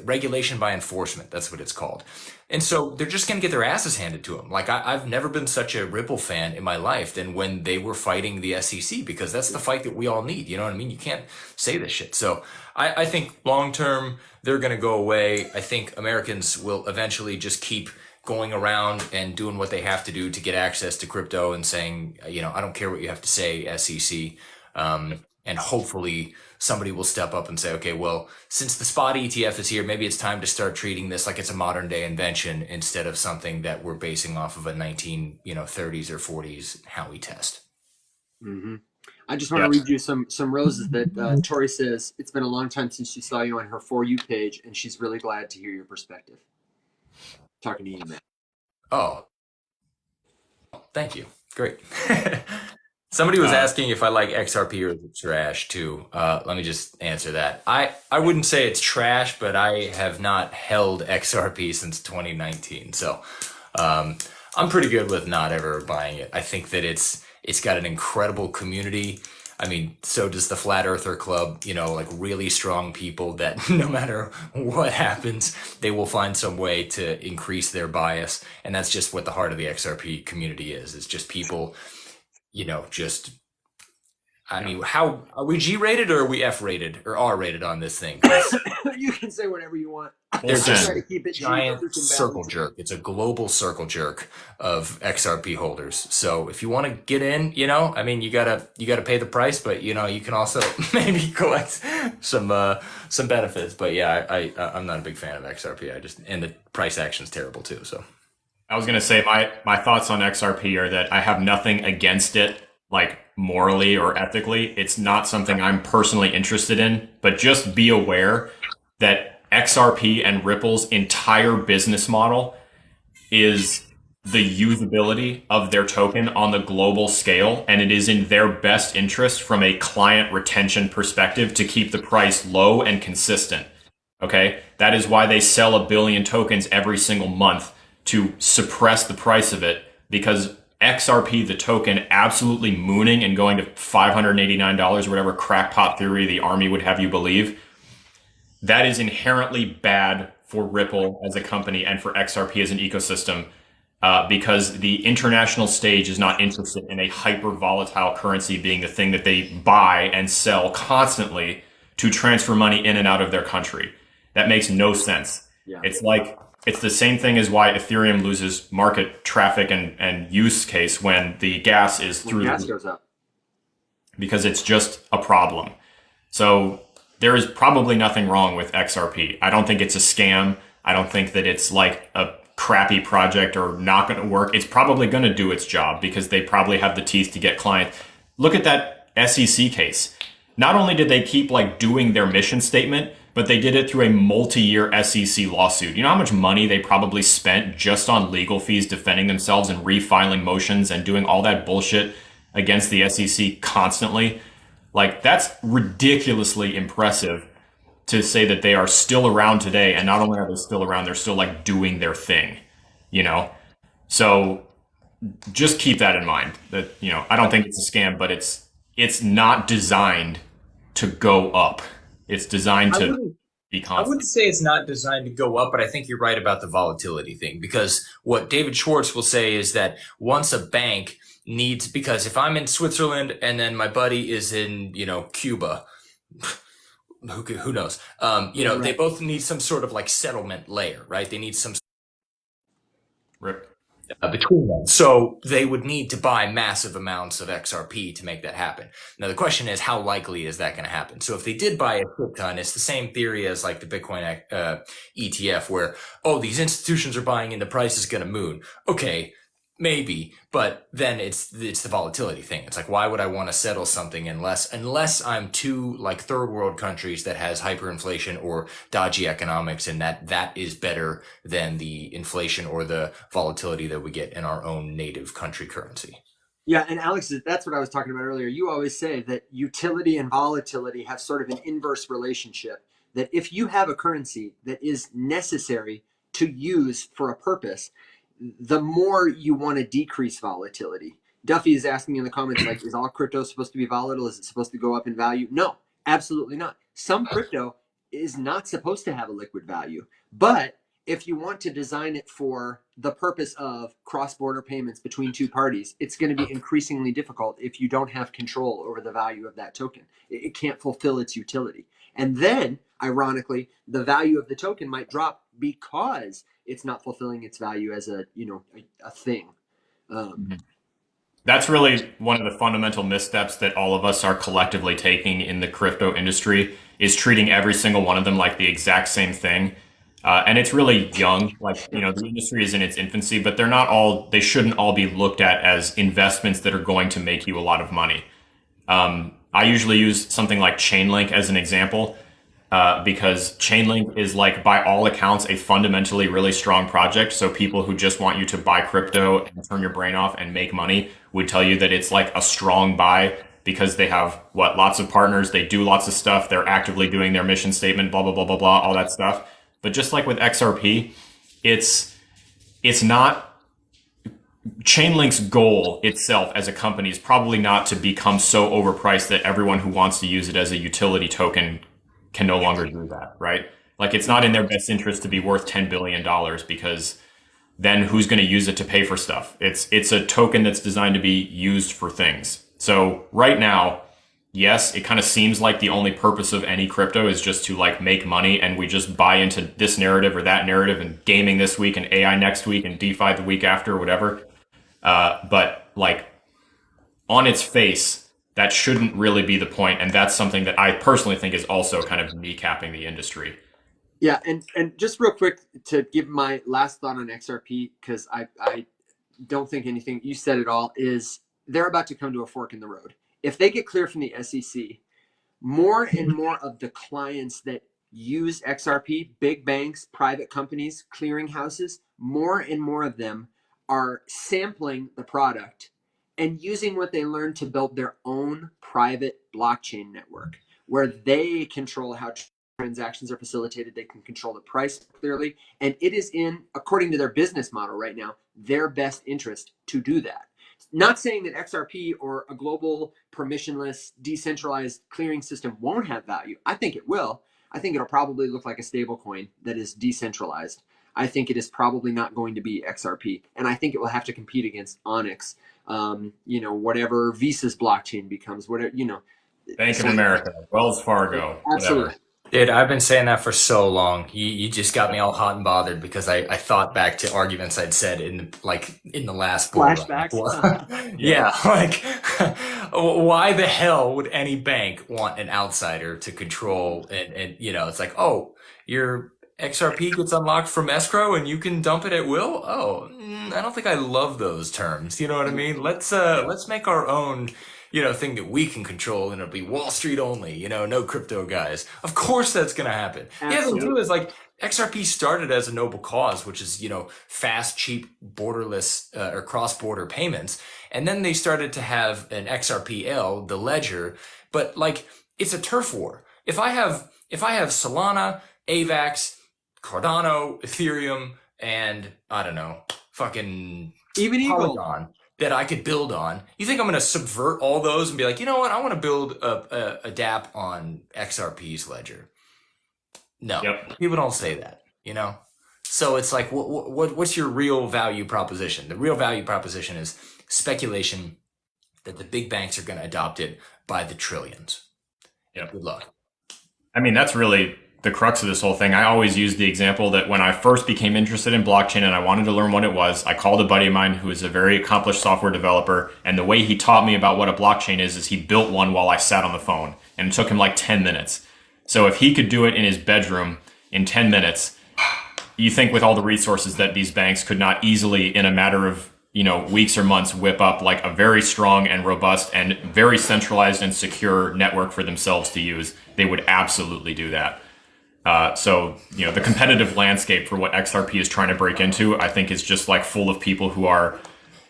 regulation by enforcement. That's what it's called. And so they're just going to get their asses handed to them. Like I've never been such a Ripple fan in my life than when they were fighting the SEC, because that's the fight that we all need. You know what I mean? You can't say this shit. So I think long term, they're going to go away. I think Americans will eventually just keep going around and doing what they have to do to get access to crypto and saying, I don't care what you have to say, SEC. And hopefully somebody will step up and say, okay, well, since the spot ETF is here, maybe it's time to start treating this like it's a modern day invention instead of something that we're basing off of a 1930s or 40s Howey test. Mm-hmm. I just want to read you some roses that Tori says, it's been a long time since she saw you on her For You page, and she's really glad to hear your perspective. Talking to you, Matt. Oh, thank you. Great. Somebody was asking if I like XRP or trash too. Let me just answer that. I wouldn't say it's trash, but I have not held XRP since 2019. So I'm pretty good with not ever buying it. I think that it's got an incredible community. I mean, so does the Flat Earther Club, like really strong people that no matter what happens, they will find some way to increase their bias. And that's just what the heart of the XRP community is. It's just people, how are we G-rated or are we F-rated or R-rated on this thing? You can say whatever you want. They're just try to keep it giant circle jerk. It's a global circle jerk of XRP holders. So if you want to get in, you gotta pay the price, but you can also maybe collect some benefits. But yeah, I'm not a big fan of XRP. And the price action is terrible too. So I was gonna say my thoughts on XRP are that I have nothing against it, like morally or ethically. It's not something I'm personally interested in, but just be aware that XRP and Ripple's entire business model is the usability of their token on the global scale, and it is in their best interest from a client retention perspective to keep the price low and consistent. Okay? That is why they sell 1 billion tokens every single month, to suppress the price of it, because XRP, the token, absolutely mooning and going to $589 or whatever crackpot theory the army would have you believe, that is inherently bad for Ripple as a company and for XRP as an ecosystem, because the international stage is not interested in a hyper volatile currency being the thing that they buy and sell constantly to transfer money in and out of their country. That makes no sense. Yeah. It's the same thing as why Ethereum loses market traffic and use case when the gas is through. Gas goes up. Because it's just a problem. So there is probably nothing wrong with XRP. I don't think it's a scam. I don't think that it's like a crappy project or not going to work. It's probably going to do its job because they probably have the teeth to get clients. Look at that SEC case. Not only did they keep doing their mission statement, but they did it through a multi-year SEC lawsuit. You know how much money they probably spent just on legal fees defending themselves and refiling motions and doing all that bullshit against the SEC constantly? That's ridiculously impressive to say that they are still around today. And not only are they still around, they're still doing their thing, So just keep that in mind that, I don't think it's a scam, but it's not designed to go up. It's designed to be constant. I wouldn't say it's not designed to go up, but I think you're right about the volatility thing, because what David Schwartz will say is that once a bank needs, because if I'm in Switzerland and then my buddy is in, Cuba, who knows? Right. They both need some sort of settlement layer, right? They need some Rip. Between them. So they would need to buy massive amounts of XRP to make that happen. Now, the question is, how likely is that going to happen? So if they did buy a shit ton, it's the same theory as the Bitcoin ETF where, these institutions are buying and the price is going to moon. Okay, Maybe, but then it's the volatility thing. It's like, why would I want to settle something unless I'm two like third world countries that has hyperinflation or dodgy economics, and that is better than the inflation or the volatility that we get in our own native country currency. Yeah, and Alex, that's what I was talking about earlier. You always say that utility and volatility have sort of an inverse relationship. That if you have a currency that is necessary to use for a purpose, the more you want to decrease volatility. Duffy is asking in the comments, like, is all crypto supposed to be volatile? Is it supposed to go up in value? No, absolutely not. Some crypto is not supposed to have a liquid value. But if you want to design it for the purpose of cross-border payments between two parties, it's going to be increasingly difficult if you don't have control over the value of that token. It can't fulfill its utility. And then, ironically, the value of the token might drop because it's not fulfilling its value as a thing. That's really one of the fundamental missteps that all of us are collectively taking in the crypto industry, is treating every single one of them like the exact same thing. And it's really young, like, the industry is in its infancy, but they shouldn't all be looked at as investments that are going to make you a lot of money. I usually use something like Chainlink as an example, because Chainlink is, like, by all accounts, a fundamentally really strong project. So people who just want you to buy crypto and turn your brain off and make money would tell you that it's like a strong buy, because they have lots of partners, they do lots of stuff, they're actively doing their mission statement, blah, blah, blah, blah, blah, all that stuff. But just like with XRP, it's not, Chainlink's goal itself as a company is probably not to become so overpriced that everyone who wants to use it as a utility token can no longer do that, right? Like, it's not in their best interest to be worth $10 billion, because then who's going to use it to pay for stuff? It's a token that's designed to be used for things. So right now, yes, it kind of seems like the only purpose of any crypto is just to, like, make money, and we just buy into this narrative or that narrative, and gaming this week and AI next week and DeFi the week after, or whatever. But, like, on its face, that shouldn't really be the point, and that's something that I personally think is also kind of kneecapping the industry. Yeah, and just real quick to give my last thought on XRP, because I don't think anything, you said it all, is they're about to come to a fork in the road. If they get clear from the SEC, more and more of the clients that use XRP, big banks, private companies, clearinghouses, more and more of them are sampling the product and using what they learned to build their own private blockchain network, where they control how transactions are facilitated. They can control the price clearly. And it is in, according to their business model right now, their best interest to do that. Not saying that XRP or a global permissionless decentralized clearing system won't have value. I think it will. I think it'll probably look like a stable coin that is decentralized. I think it is probably not going to be XRP. And I think it will have to compete against Onyx, whatever Visa's blockchain becomes, whatever, Bank of America, Wells Fargo, absolutely. whatever. Dude, I've been saying that for so long. You just got me all hot and bothered, because I thought back to arguments I'd said in the last bull run. Flashbacks. Yeah, like, why the hell would any bank want an outsider to control? And it's like, oh, your XRP gets unlocked from escrow and you can dump it at will. Oh, I don't think I love those terms. You know what I mean? Let's make our own thing that we can control, and it'll be Wall Street only, no crypto guys. Of course that's going to happen. Absolutely. Yeah, the thing is, like, XRP started as a noble cause, which is, fast, cheap, borderless or cross-border payments. And then they started to have an XRPL, the ledger, but, like, it's a turf war. If I have Solana, AVAX, Cardano, Ethereum, and I don't know, fucking Even Eagle Polygon that I could build on, you think I'm going to subvert all those and be like, you know what, I want to build a dApp on XRP's ledger? No, Yep. People don't say that, So it's like, what's your real value proposition? The real value proposition is speculation that the big banks are going to adopt it by the trillions. Yep. Good luck. I mean, that's really the crux of this whole thing. I always use the example that when I first became interested in blockchain and I wanted to learn what it was, I called a buddy of mine who is a very accomplished software developer. And the way he taught me about what a blockchain is he built one while I sat on the phone, and it took him like 10 minutes. So if he could do it in his bedroom in 10 minutes, you think with all the resources that these banks could not easily, in a matter of weeks or months whip up like a very strong and robust and very centralized and secure network for themselves to use, they would absolutely do that. So the competitive landscape for what XRP is trying to break into, I think, is just like full of people who are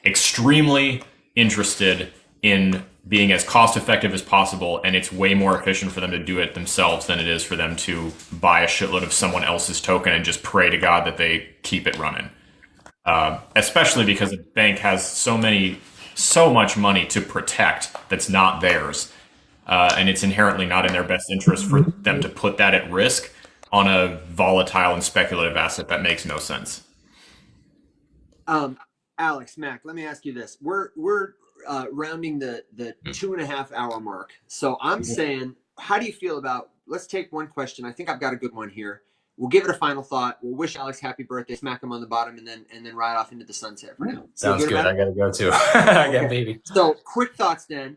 extremely interested in being as cost effective as possible, and it's way more efficient for them to do it themselves than it is for them to buy a shitload of someone else's token and just pray to God that they keep it running. Especially because a bank has so much money to protect that's not theirs, and it's inherently not in their best interest for them to put that at risk on a volatile and speculative asset that makes no sense. Alex, Mac, let me ask you this: we're rounding the 2.5 hour mark, so I'm saying, how do you feel about? Let's take one question. I think I've got a good one here. We'll give it a final thought. We'll wish Alex happy birthday, smack him on the bottom, and then ride off into the sunset for now. Sounds good. I gotta go too. I got baby. So quick thoughts then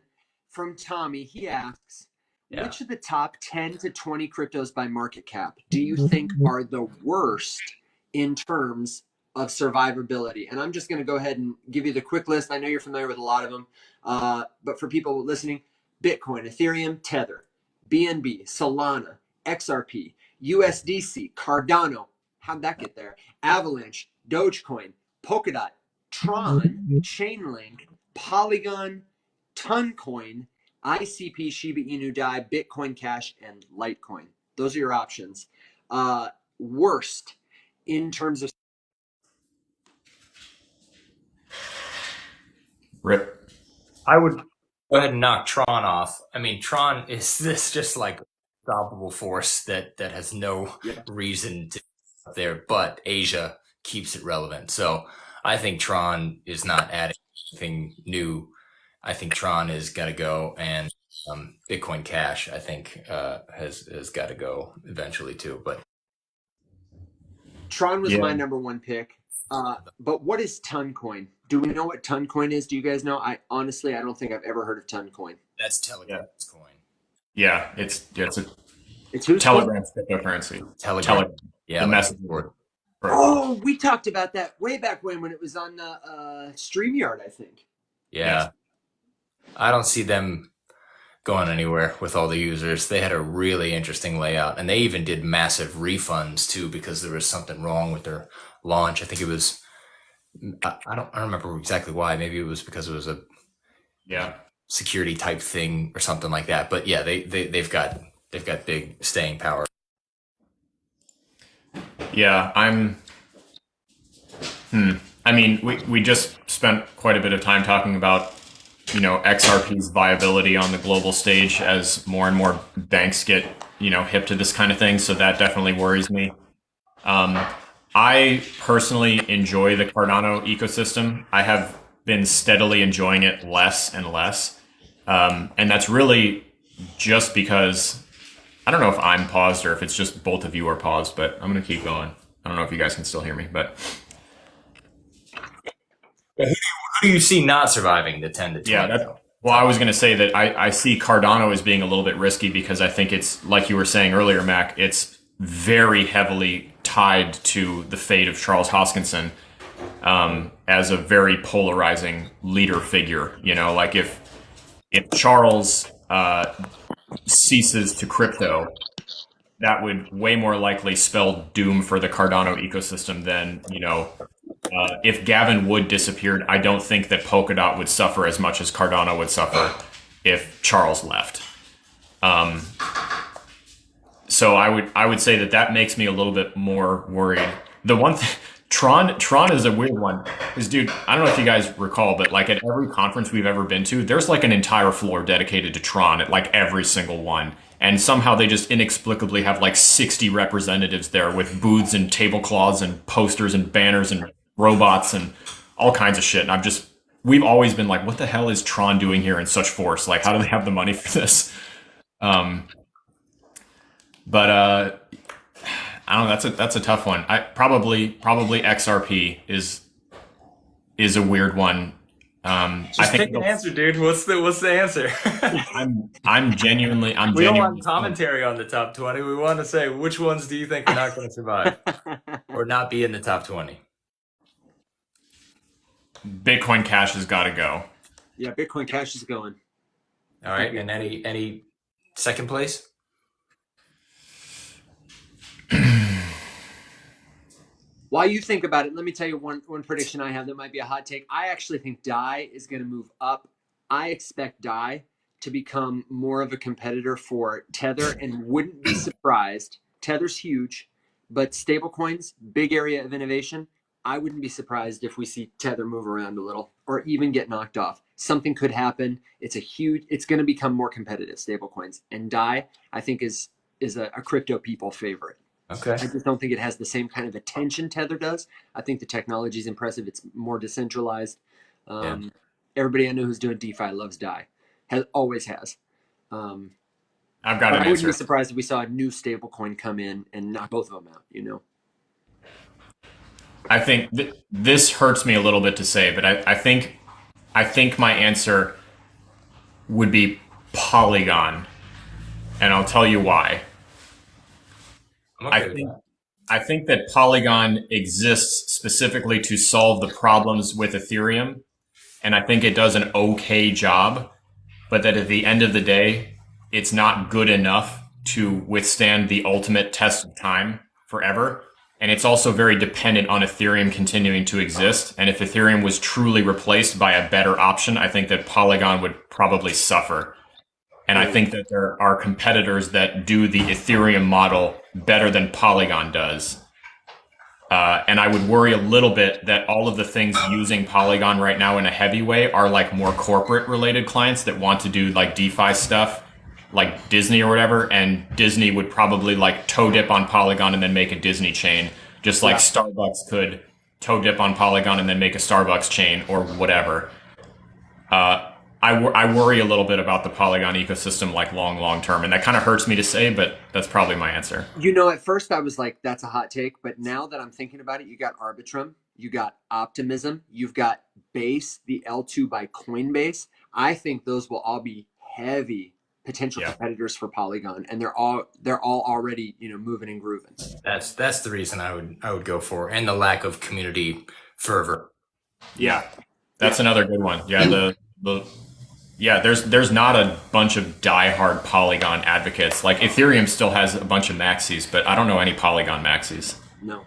from Tommy. He asks, which of the top 10 to 20 cryptos by market cap do you think are the worst in terms of survivability? And I'm just going to go ahead and give you the quick list. I know you're familiar with a lot of them, but for people listening, Bitcoin, Ethereum, Tether, BNB, Solana, XRP, USDC, Cardano, how'd that get there? Avalanche, Dogecoin, Polkadot, Tron, Chainlink, Polygon, Toncoin, ICP, Shiba Inu, DAI, Bitcoin Cash, and Litecoin. Those are your options. Worst in terms of Rip. I would go ahead and knock Tron off. I mean, Tron is this just like unstoppable force that has no reason to be up there, but Asia keeps it relevant. So I think Tron is not adding anything new. I think Tron has got to go, and Bitcoin Cash, I think, has got to go eventually too. But Tron was my number one pick. But what is Toncoin? Do we know what Toncoin is? Do you guys know? I don't think I've ever heard of Toncoin. That's Telegram's coin. Yeah, it's who's Telegram's cryptocurrency. Telegram. Yeah, the message board. Oh, we talked about that way back when it was on StreamYard, I think. Yeah. I don't see them going anywhere with all the users. They had a really interesting layout, and they even did massive refunds too because there was something wrong with their launch. I think it was, I don't remember exactly why. Maybe it was because it was a security type thing or something like that. But yeah, they've got big staying power. Yeah, I mean, we just spent quite a bit of time talking about XRP's viability on the global stage as more and more banks get, hip to this kind of thing. So that definitely worries me. I personally enjoy the Cardano ecosystem. I have been steadily enjoying it less and less. And that's really just because I don't know if I'm paused or if it's just both of you are paused, but I'm going to keep going. I don't know if you guys can still hear me, but who do you see not surviving the 10 to 20? Yeah, well, I was going to say that I see Cardano as being a little bit risky because I think it's, like you were saying earlier, Mac, it's very heavily tied to the fate of Charles Hoskinson as a very polarizing leader figure. Like if Charles ceases to crypto, that would way more likely spell doom for the Cardano ecosystem than, if Gavin Wood disappeared, I don't think that Polkadot would suffer as much as Cardano would suffer if Charles left. So I would say that makes me a little bit more worried. The one thing, Tron is a weird one. Because, dude, I don't know if you guys recall, but like at every conference we've ever been to, there's like an entire floor dedicated to Tron at like every single one. And somehow they just inexplicably have like 60 representatives there with booths and tablecloths and posters and banners and robots and all kinds of shit. And we've always been like, what the hell is Tron doing here in such force? Like, how do they have the money for this? But I don't know. That's a tough one. Probably XRP is a weird one. Just pick an answer, dude. What's the answer? I'm genuinely. We don't want commentary on the top 20. We want to say which ones do you think are not going to survive or not be in the top 20. Bitcoin Cash has got to go. Yeah, Bitcoin Cash is going. All right, and any second place? While you think about it, let me tell you one prediction I have that might be a hot take. I actually think DAI is going to move up. I expect DAI to become more of a competitor for Tether, and wouldn't be surprised. Tether's huge, but stablecoins, big area of innovation. I wouldn't be surprised if we see Tether move around a little or even get knocked off. Something could happen. It's going to become more competitive, stablecoins. And DAI, I think, is a crypto people favorite. Okay. I just don't think it has the same kind of attention Tether does. I think the technology is impressive. It's more decentralized. Everybody I know who's doing DeFi loves DAI. Always has. I've got an I wouldn't answer. be surprised if we saw a new stablecoin come in and knock both of them out, you know? I think this hurts me a little bit to say, but I think my answer would be Polygon, and I'll tell you why. I'm okay with that. I think that Polygon exists specifically to solve the problems with Ethereum, and I think it does an okay job, but that at the end of the day, it's not good enough to withstand the ultimate test of time forever. And it's also very dependent on Ethereum continuing to exist. And if Ethereum was truly replaced by a better option, I think that Polygon would probably suffer. And I think that there are competitors that do the Ethereum model better than Polygon does. And I would worry a little bit that all of the things using Polygon right now in a heavy way are like more corporate related clients that want to do like DeFi stuff, like Disney or whatever. And Disney would probably like toe dip on Polygon and then make a Disney chain, just like Starbucks could toe dip on Polygon and then make a Starbucks chain or whatever. I worry a little bit about the Polygon ecosystem, like long term, and that kind of hurts me to say, but that's probably my answer. You know, at first I was like, that's a hot take, but now that I'm thinking about it, you got Arbitrum, you got Optimism, you've got Base, the L2 by Coinbase. I think those will all be heavy potential competitors for Polygon, and they're all already, you know, moving and grooving. That's the reason I would go for, and the lack of community fervor. Yeah, that's another good one. Yeah, there's not a bunch of diehard Polygon advocates. Like Ethereum still has a bunch of maxis, but I don't know any Polygon maxis. No,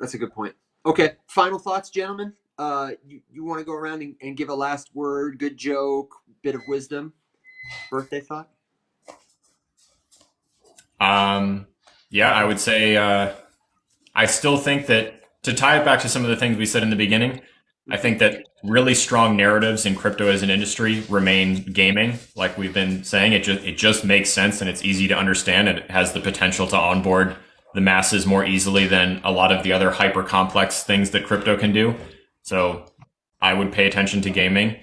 that's a good point. Okay, final thoughts, gentlemen. You want to go around and give a last word, good joke, bit of wisdom, birthday thought? Yeah, I would say I still think that, to tie it back to some of the things we said in the beginning, I think that really strong narratives in crypto as an industry remain gaming. Like we've been saying, it just makes sense and it's easy to understand, and it has the potential to onboard the masses more easily than a lot of the other hyper complex things that crypto can do. So I would pay attention to gaming.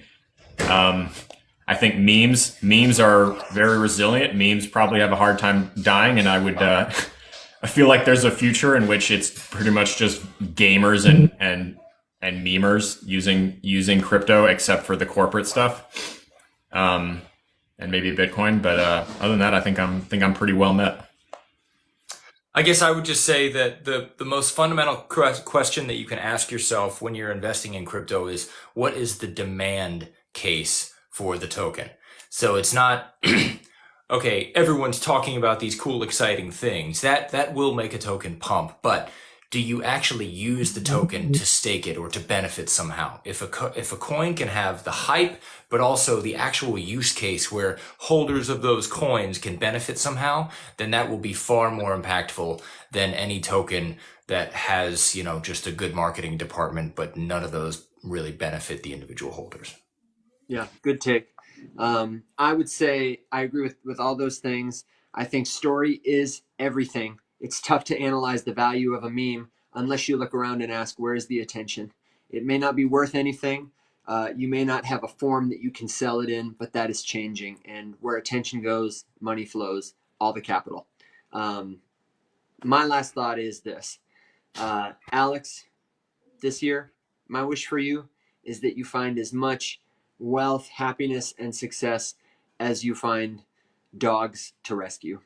I think memes are very resilient. Memes probably have a hard time dying, and I would I feel like there's a future in which it's pretty much just gamers and memers using crypto, except for the corporate stuff, and maybe Bitcoin. But other than that, I think I'm pretty well met. I guess I would just say that the most fundamental question that you can ask yourself when you're investing in crypto is, what is the demand case for the token? So it's not, okay, everyone's talking about these cool, exciting things. That will make a token pump, but do you actually use the token to stake it or to benefit somehow? If a coin can have the hype, but also the actual use case where holders of those coins can benefit somehow, then that will be far more impactful than any token that has, you know, just a good marketing department, but none of those really benefit the individual holders. Yeah, good take. I would say I agree with all those things. I think story is everything. It's tough to analyze the value of a meme unless you look around and ask, where's the attention? It may not be worth anything. You may not have a form that you can sell it in, but that is changing. And where attention goes, money flows, all the capital. My last thought is this. Alex, this year, my wish for you is that you find as much wealth, happiness, and success as you find dogs to rescue.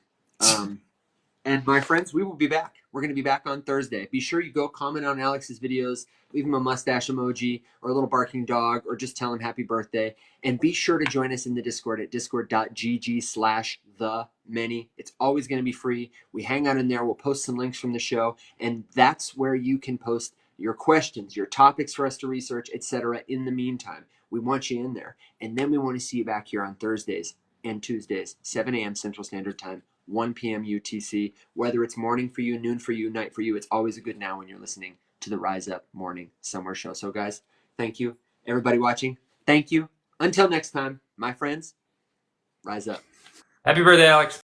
And my friends, we will be back. We're going to be back on Thursday. Be sure you go comment on Alex's videos, leave him a mustache emoji or a little barking dog, or just tell him happy birthday. And be sure to join us in the Discord at discord.gg/the-many. It's always going to be free. We hang out in there. We'll post some links from the show. And that's where you can post your questions, your topics for us to research, etc. in the meantime. We want you in there. And then we want to see you back here on Thursdays and Tuesdays, 7 a.m. Central Standard Time, 1 p.m. UTC. Whether it's morning for you, noon for you, night for you, it's always a good now when you're listening to the Rise Up Morning Somewhere show. So, guys, thank you. Everybody watching, thank you. Until next time, my friends, rise up. Happy birthday, Alex.